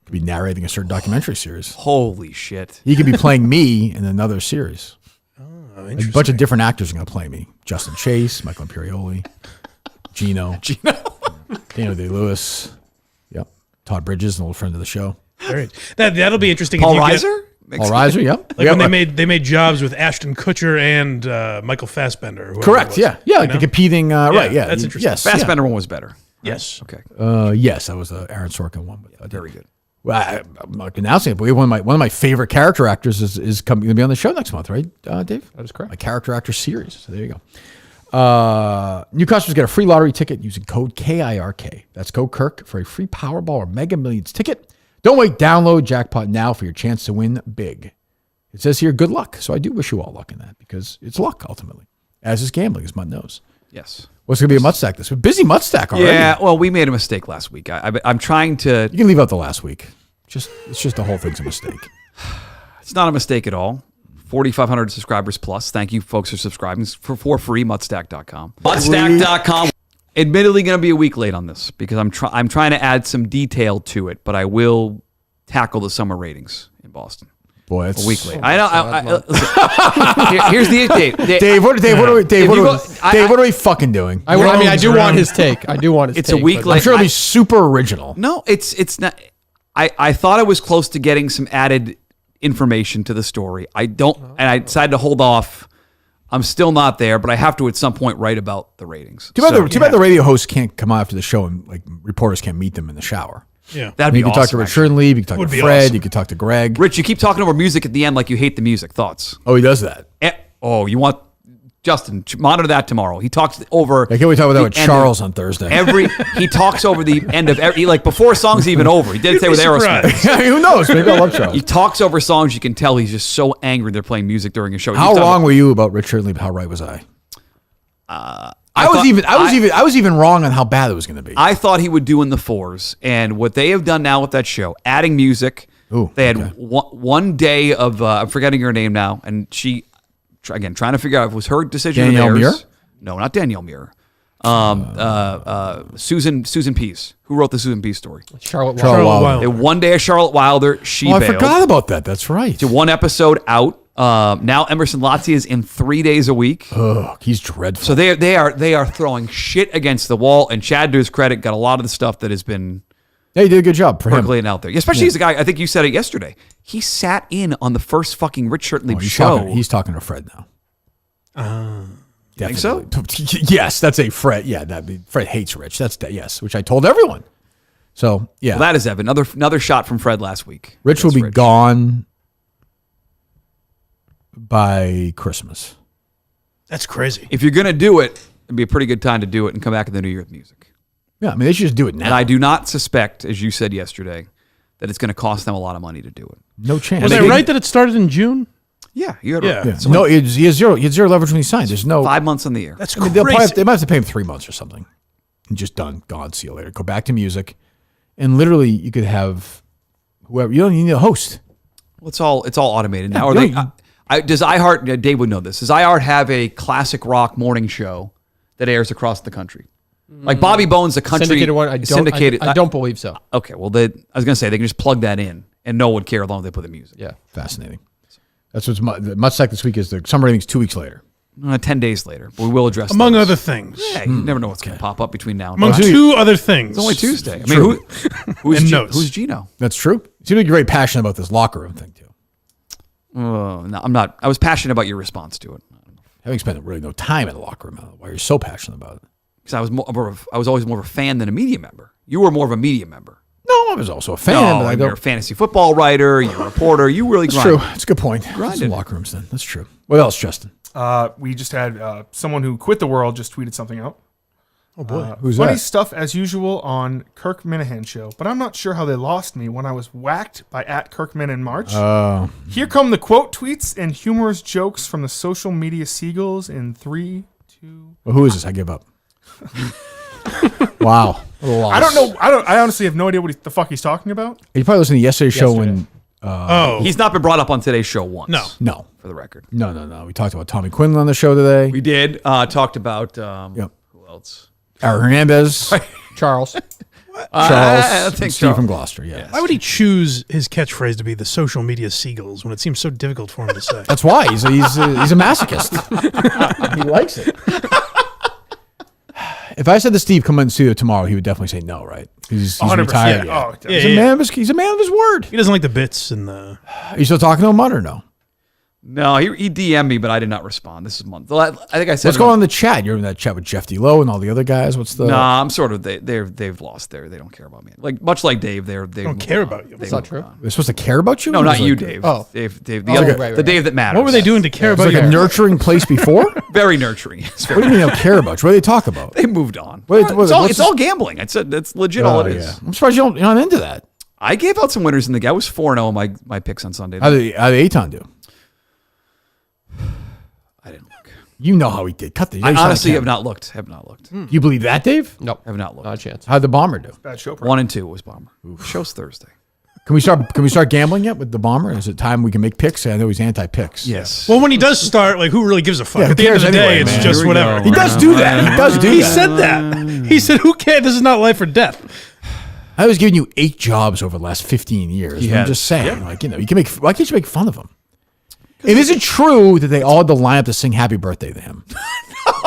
Speaker 2: Could be narrating a certain documentary series.
Speaker 4: Holy shit!
Speaker 2: He could be playing me in another series.
Speaker 3: Oh,
Speaker 2: A bunch of different actors are going to play me. Justin Chase, Michael Imperioli, Gino, Daniel Day-Lewis. Yep. Todd Bridges, an old friend of the show.
Speaker 3: Great. That'll be interesting.
Speaker 4: Paul
Speaker 3: if you get-
Speaker 4: Reiser?
Speaker 2: Paul Reiser, yep.
Speaker 3: Like when they made jobs with Ashton Kutcher and Michael Fassbender. or whoever it
Speaker 2: Correct,
Speaker 3: was.
Speaker 2: yeah. Yeah, like the competing, right, yeah.
Speaker 3: That's interesting.
Speaker 2: Yes,
Speaker 4: Fassbender one was better.
Speaker 3: Yes.
Speaker 4: Okay.
Speaker 2: Yes, that was the Aaron Sorkin one. But
Speaker 4: Very good.
Speaker 2: Well, I'm not announcing it, but we have one of my favorite character actors is going to be on the show next month, right, Dave?
Speaker 1: That is correct.
Speaker 2: My character actor series. So there you go. New customers get a free lottery ticket using code KIRK. That's code Kirk for a free Powerball or Mega Millions ticket. Don't wait. Download Jackpot now for your chance to win big. It says here, good luck. So I do wish you all luck in that because it's luck ultimately, as is gambling, as Mutt knows.
Speaker 4: Yes.
Speaker 2: What's going to be a Mutt stack this week? Busy Mutt stack already.
Speaker 4: Yeah. Well, we made a mistake last week. I'm trying to.
Speaker 2: You can leave out the last week. It's just the whole thing's a mistake.
Speaker 4: It's not a mistake at all. 4,500 subscribers plus. Thank you, folks, for subscribing for free. Muttstack.com. Muttstack.com. Admittedly, going to be a week late on this because I'm trying to add some detail to it, but I will tackle the summer ratings in Boston.
Speaker 2: Boy, it's
Speaker 4: a week late. I know. Listen, here's the Dave.
Speaker 2: Dave, what are we fucking doing?
Speaker 1: I do want his take. I do want his take.
Speaker 4: It's a week
Speaker 1: but-
Speaker 4: late.
Speaker 2: I'm sure it'll be super original.
Speaker 4: No, it's not. I thought I was close to getting some added information to the story. I don't, and I decided to hold off I'm still not there, but I have to at some point write about the ratings.
Speaker 2: Too bad the radio hosts can't come after the show and like reporters can't meet them in the shower.
Speaker 3: Yeah,
Speaker 4: that'd be
Speaker 2: You could
Speaker 4: awesome.
Speaker 2: talk to Rich Shernley, you could talk to Fred,
Speaker 3: awesome.
Speaker 2: you could talk to Greg.
Speaker 4: Rich, you keep talking over music at the end like you hate the music. Thoughts?
Speaker 2: Oh, he does that.
Speaker 4: You want Justin, monitor that tomorrow. He talks over.
Speaker 2: I can't wait to talk about that with
Speaker 4: the end
Speaker 2: Charles
Speaker 4: of
Speaker 2: on Thursday.
Speaker 4: He talks over the end of every, like before songs even over. He did say with Aerosmith.
Speaker 2: Who knows? Maybe I love Charles.
Speaker 4: He talks over songs. You can tell he's just so angry they're playing music during a show.
Speaker 2: How wrong were you about Rich Shernley? How right was I? I was even wrong on how bad it was going to be.
Speaker 4: I thought he would do in the 4s, and what they have done now with that show, adding music. They had one day of I'm forgetting her name now, and she. Again, trying to figure out if it was her decision
Speaker 2: Danielle
Speaker 4: or theirs.
Speaker 2: Muir?
Speaker 4: No, not Danielle Muir. Susan Pease. Who wrote the Susan Pease story?
Speaker 1: Charlotte Wilder.
Speaker 4: One day of Charlotte Wilder. She
Speaker 2: I
Speaker 4: bailed.
Speaker 2: forgot about that. That's right.
Speaker 4: To one episode out. Now Emerson Lotzie is in 3 days a week.
Speaker 2: Oh, he's dreadful.
Speaker 4: So they are throwing shit against the wall. And Chad, to his credit, got a lot of the stuff that has been.
Speaker 2: Yeah, he did a good job for him.
Speaker 4: Percolating out there. Especially he's a guy, I think you said it yesterday. He sat in on the first fucking Rich Shirtley show.
Speaker 2: He's talking to Fred now.
Speaker 4: Think so?
Speaker 2: Yes, that's a Fred. Yeah, Fred hates Rich. Yes, which I told everyone. So yeah,
Speaker 4: well, that is Evan. Another shot from Fred last week.
Speaker 2: Rich will be gone by Christmas.
Speaker 3: That's crazy.
Speaker 4: If you're gonna do it, it'd be a pretty good time to do it and come back in the new year with music.
Speaker 2: Yeah, I mean they should just do it now.
Speaker 4: And I do not suspect, as you said yesterday, that it's going to cost them a lot of money to do it.
Speaker 2: No chance.
Speaker 3: Was I right that it started in June?
Speaker 4: Yeah, you had
Speaker 2: Yeah. No, he has zero leverage when he signed. There's no
Speaker 4: 5 months on the air.
Speaker 3: That's
Speaker 2: I mean,
Speaker 3: crazy.
Speaker 2: they might have to pay him 3 months or something. And just done. Gone. See you later. Go back to music. And literally, you could have whoever. You don't need a host.
Speaker 4: Well, it's all automated now.
Speaker 2: Yeah,
Speaker 4: Does iHeart? Dave would know this. Does iHeart have a classic rock morning show that airs across the country? Like Bobby Bones, the country
Speaker 1: Syndicated one. I don't believe so.
Speaker 4: Okay, well, I was going to say they can just plug that in, and no one would care as long as they put the music.
Speaker 1: Yeah,
Speaker 2: fascinating. That's what's much like this week is the summer ratings 2 weeks later.
Speaker 4: 10 days later, but we will address
Speaker 3: among
Speaker 4: those.
Speaker 3: other things.
Speaker 4: Yeah, you never know what's going to pop up between now and
Speaker 3: Among
Speaker 4: then.
Speaker 3: two other things.
Speaker 4: It's only Tuesday. I
Speaker 2: True.
Speaker 4: mean, who's Gino?
Speaker 2: That's true. You seem like you're very passionate about this locker room thing too.
Speaker 4: No, I'm not. I was passionate about your response to it.
Speaker 2: Having spent really no time in the locker room, why are you so passionate about it?
Speaker 4: Because I was always more of a fan than a media member. You were more of a media member.
Speaker 2: No, I was also a fan.
Speaker 4: No,
Speaker 2: but I
Speaker 4: you're a
Speaker 2: don't.
Speaker 4: fantasy football writer. You're a reporter. You really
Speaker 2: That's
Speaker 4: grind.
Speaker 2: true. That's a good point.
Speaker 4: Grinded.
Speaker 2: Some locker rooms then. That's true. What else, Justin?
Speaker 6: We just had someone who quit the world just tweeted something out.
Speaker 2: Oh boy, who's
Speaker 6: funny
Speaker 2: that?
Speaker 6: stuff as usual on Kirk Minahan show, but I'm not sure how they lost me when I was whacked by @KirkMin in March. Here come the quote tweets and humorous jokes from the social media seagulls in 3, 2.
Speaker 2: Well, who is this? I give up. Wow.
Speaker 6: I don't know. I honestly have no idea what the fuck he's talking about.
Speaker 2: You probably listened to yesterday's show when.
Speaker 4: He's not been brought up on today's show once.
Speaker 2: No.
Speaker 4: For the record.
Speaker 2: No. We talked about Tommy Quinlan on the show today.
Speaker 4: We did. Talked about who else?
Speaker 2: Aaron Hernandez.
Speaker 1: Charles.
Speaker 4: I think
Speaker 2: Steve
Speaker 4: Charles.
Speaker 2: from Gloucester, yeah.
Speaker 3: Why would he choose his catchphrase to be the social media seagulls when it seems so difficult for him to say?
Speaker 2: That's why. He's a masochist. He likes it. If I said to Steve, come in the studio tomorrow, he would definitely say no, right? He's
Speaker 6: 100%,
Speaker 2: retired.
Speaker 6: yeah.
Speaker 2: Yeah. He's a man of his word.
Speaker 3: He doesn't like the bits and the...
Speaker 2: Are you still talking to him, Mut, or no?
Speaker 4: No, he DM'd me, but I did not respond. This is month. I think I said.
Speaker 2: What's going on in the chat? You're in that chat with Jeff D. Lowe and all the other guys. What's the?
Speaker 4: Nah, I'm sort of. They've lost there. They don't care about me. Like much like Dave, they
Speaker 3: don't care about you.
Speaker 1: That's not true.
Speaker 2: They're supposed to care about you?
Speaker 4: No, not you,
Speaker 2: Like-
Speaker 4: Dave.
Speaker 1: Oh.
Speaker 4: Dave, the Dave that matters.
Speaker 3: What were they doing to care
Speaker 2: It's
Speaker 3: about
Speaker 2: like
Speaker 3: you?
Speaker 2: a nurturing place before?
Speaker 4: Very nurturing. It's
Speaker 2: What do you mean they don't care about you? What do they talk about?
Speaker 4: They moved on.
Speaker 2: What-
Speaker 4: It's all,
Speaker 2: what's
Speaker 4: it's all gambling. It's legit. All it is.
Speaker 2: Yeah. I'm surprised you're not into that.
Speaker 4: I gave out some winners in the game. I was 4-0 in my picks on Sunday.
Speaker 2: How did Eitan do?
Speaker 4: I didn't look.
Speaker 2: You know how he did. Cut the.
Speaker 4: I honestly have not looked.
Speaker 2: You believe that, Dave?
Speaker 1: Nope.
Speaker 4: Have not looked.
Speaker 1: Not a chance.
Speaker 2: How'd the Bomber do?
Speaker 6: Bad show.
Speaker 4: 1 and 2 was Bomber. Show's Thursday.
Speaker 2: Can we start gambling yet with the Bomber? Is it time we can make picks? I know he's anti-picks.
Speaker 4: Yes.
Speaker 3: Well, when he does start, like, who really gives a fuck?
Speaker 2: Yeah, who
Speaker 3: At the end of
Speaker 2: cares
Speaker 3: the day,
Speaker 2: anyway,
Speaker 3: it's
Speaker 2: man?
Speaker 3: just
Speaker 4: Here we
Speaker 3: whatever.
Speaker 4: go.
Speaker 2: He does do that. He does do
Speaker 3: He
Speaker 2: that.
Speaker 3: said that. He said, who cares? This is not life or death.
Speaker 2: I was giving you 8 jobs over the last 15 years.
Speaker 4: He
Speaker 2: I'm
Speaker 4: has.
Speaker 2: just saying, like, you know, why can't you make fun of him? It isn't true that they all had to line up to sing happy birthday to him.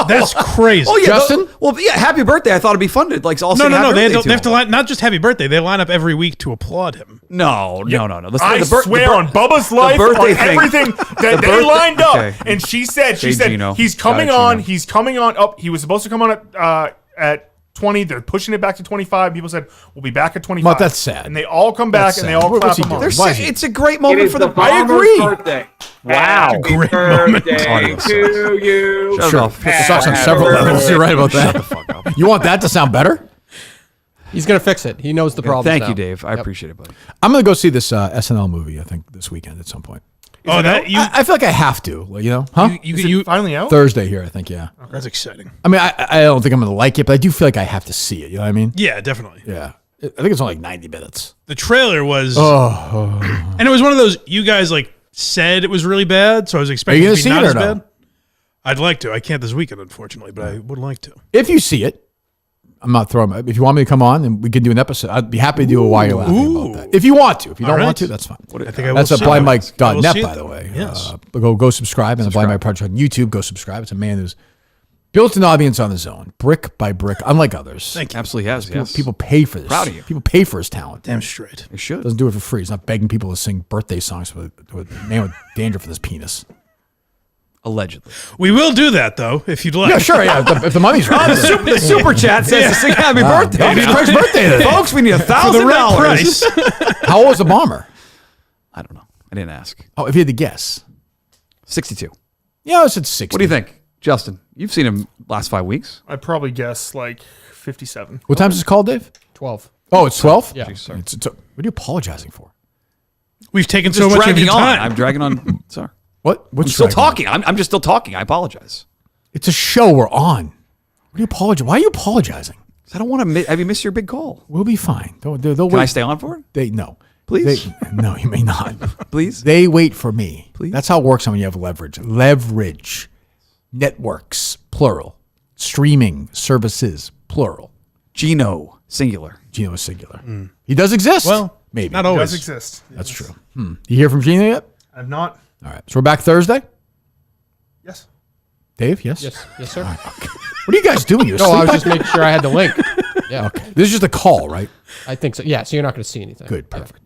Speaker 3: That's crazy.
Speaker 4: Oh yeah,
Speaker 2: Justin?
Speaker 4: Well, yeah, happy birthday. I thought it'd be fun to like all
Speaker 3: No,
Speaker 4: sing
Speaker 3: no,
Speaker 4: happy
Speaker 3: no. They
Speaker 4: birthday
Speaker 3: have to
Speaker 4: him.
Speaker 3: line, not just happy birthday. They line up every week to applaud him.
Speaker 4: No.
Speaker 6: I swear on Bubba's life,
Speaker 4: birthday
Speaker 6: on
Speaker 4: thing.
Speaker 6: everything that they lined up,
Speaker 4: Okay.
Speaker 6: and she said,
Speaker 4: Gino.
Speaker 6: he's coming
Speaker 4: Got it,
Speaker 6: on.
Speaker 4: Gino.
Speaker 6: He's coming on. Oh, he was supposed to come on at 20. They're pushing it back to 25. People said we'll be back at 25.
Speaker 2: Mut, that's sad.
Speaker 6: And they all come back
Speaker 2: That's
Speaker 6: and they
Speaker 2: sad.
Speaker 6: all
Speaker 2: What's
Speaker 6: clap
Speaker 2: he
Speaker 6: him
Speaker 2: doing?
Speaker 6: on.
Speaker 2: Why is he-
Speaker 4: It's a great moment
Speaker 10: It is
Speaker 4: for
Speaker 10: the
Speaker 4: the.
Speaker 10: Bomber's
Speaker 2: I agree.
Speaker 10: birthday.
Speaker 3: Wow.
Speaker 10: Happy
Speaker 3: Great
Speaker 10: birthday
Speaker 4: moment.
Speaker 10: to you.
Speaker 4: Shut
Speaker 2: Sure.
Speaker 4: up.
Speaker 2: It sucks on several levels. You're right about that. You want that to sound better?
Speaker 1: He's gonna fix it. He knows the problem.
Speaker 4: Thank you, Dave. I appreciate it, buddy.
Speaker 2: I'm going to go see this SNL movie, I think, this weekend at some point.
Speaker 3: Oh, that you.
Speaker 2: I feel like I have to, you know? Huh?
Speaker 6: You finally out?
Speaker 2: Thursday here, I think, yeah.
Speaker 3: That's exciting.
Speaker 2: I mean, I don't think I'm going to like it, but I do feel like I have to see it. You know what I mean?
Speaker 3: Yeah, definitely.
Speaker 2: Yeah. I think it's only like 90 minutes.
Speaker 3: The trailer was, and it was one of those. You guys like said it was really bad, so I was expecting
Speaker 2: you
Speaker 3: it to be
Speaker 2: gonna
Speaker 3: not
Speaker 2: see
Speaker 3: as
Speaker 2: it or no?
Speaker 3: bad. I'd like to. I can't this weekend, unfortunately, but I would like to.
Speaker 2: If you see it, I'm not throwing. If you want me to come on and we can do an episode, I'd be happy to do a Why You're Laughing about that. If you want to. If you don't want to, that's fine.
Speaker 3: I think I will
Speaker 2: That's at
Speaker 3: see it. I will
Speaker 2: blindmike.net,
Speaker 3: see it,
Speaker 2: by the
Speaker 3: though.
Speaker 2: way.
Speaker 3: Yes.
Speaker 2: Go subscribe. And the Blind Mike Project on YouTube, go subscribe. It's a man who's built an audience on his own, brick by brick, unlike others.
Speaker 3: Thank you.
Speaker 4: Absolutely has. Yes.
Speaker 2: People pay for this.
Speaker 4: Proud of you.
Speaker 2: People pay for his talent.
Speaker 3: Damn straight.
Speaker 4: It should.
Speaker 2: Doesn't do it for free. He's not begging people to sing birthday songs with a man with dandruff in his penis.
Speaker 4: Allegedly.
Speaker 3: We will do that though, if you'd like.
Speaker 2: Yeah, sure. Yeah, if the money's right.
Speaker 4: The super chat says to sing happy birthday.
Speaker 2: It's Kirk's birthday today.
Speaker 4: Folks, we need
Speaker 3: For the right price.
Speaker 4: $1,000.
Speaker 2: How old was the bomber?
Speaker 4: I don't know. I didn't ask.
Speaker 2: Oh, if you had to guess.
Speaker 4: 62.
Speaker 2: Yeah, I said 60.
Speaker 4: What do you think, Justin? You've seen him last 5 weeks.
Speaker 6: I'd probably guess like 57.
Speaker 2: What time is this called, Dave?
Speaker 1: 12.
Speaker 2: Oh, it's 12?
Speaker 1: Yeah.
Speaker 2: What are you apologizing for?
Speaker 3: We've taken
Speaker 4: Just
Speaker 3: so much of
Speaker 4: dragging
Speaker 3: your
Speaker 4: on.
Speaker 3: time.
Speaker 4: I'm dragging on. Sorry.
Speaker 2: What?
Speaker 4: I'm
Speaker 2: What's
Speaker 4: still
Speaker 2: dragging on?
Speaker 4: talking. I'm just still talking. I apologize.
Speaker 2: It's a show we're on. What are you apologizing? Why are you apologizing?
Speaker 4: I don't want to have you miss your big call.
Speaker 2: We'll be fine. They'll
Speaker 4: Can
Speaker 2: wait.
Speaker 4: I stay on for it?
Speaker 2: No.
Speaker 4: Please?
Speaker 2: No, you may not.
Speaker 4: Please?
Speaker 2: They wait for me.
Speaker 4: Please?
Speaker 2: That's how it works when you have leverage. Leverage. Networks, plural. Streaming services, plural.
Speaker 4: Gino, singular.
Speaker 2: Gino is singular. He does exist.
Speaker 3: Well,
Speaker 2: maybe.
Speaker 3: not
Speaker 6: It
Speaker 3: always.
Speaker 6: does exist.
Speaker 2: That's true. You hear from Gino yet?
Speaker 6: I've not.
Speaker 2: All right. So we're back Thursday?
Speaker 6: Yes.
Speaker 2: Dave, yes?
Speaker 1: Yes, sir.
Speaker 2: What are you guys doing? You're
Speaker 1: No, I was
Speaker 2: asleep
Speaker 1: just
Speaker 2: back
Speaker 1: making sure I had the link. Yeah.
Speaker 2: there? Okay. This is just a call, right?
Speaker 1: I think so. Yeah, so you're not going to see anything.
Speaker 2: Good.
Speaker 1: Yeah.
Speaker 2: Perfect.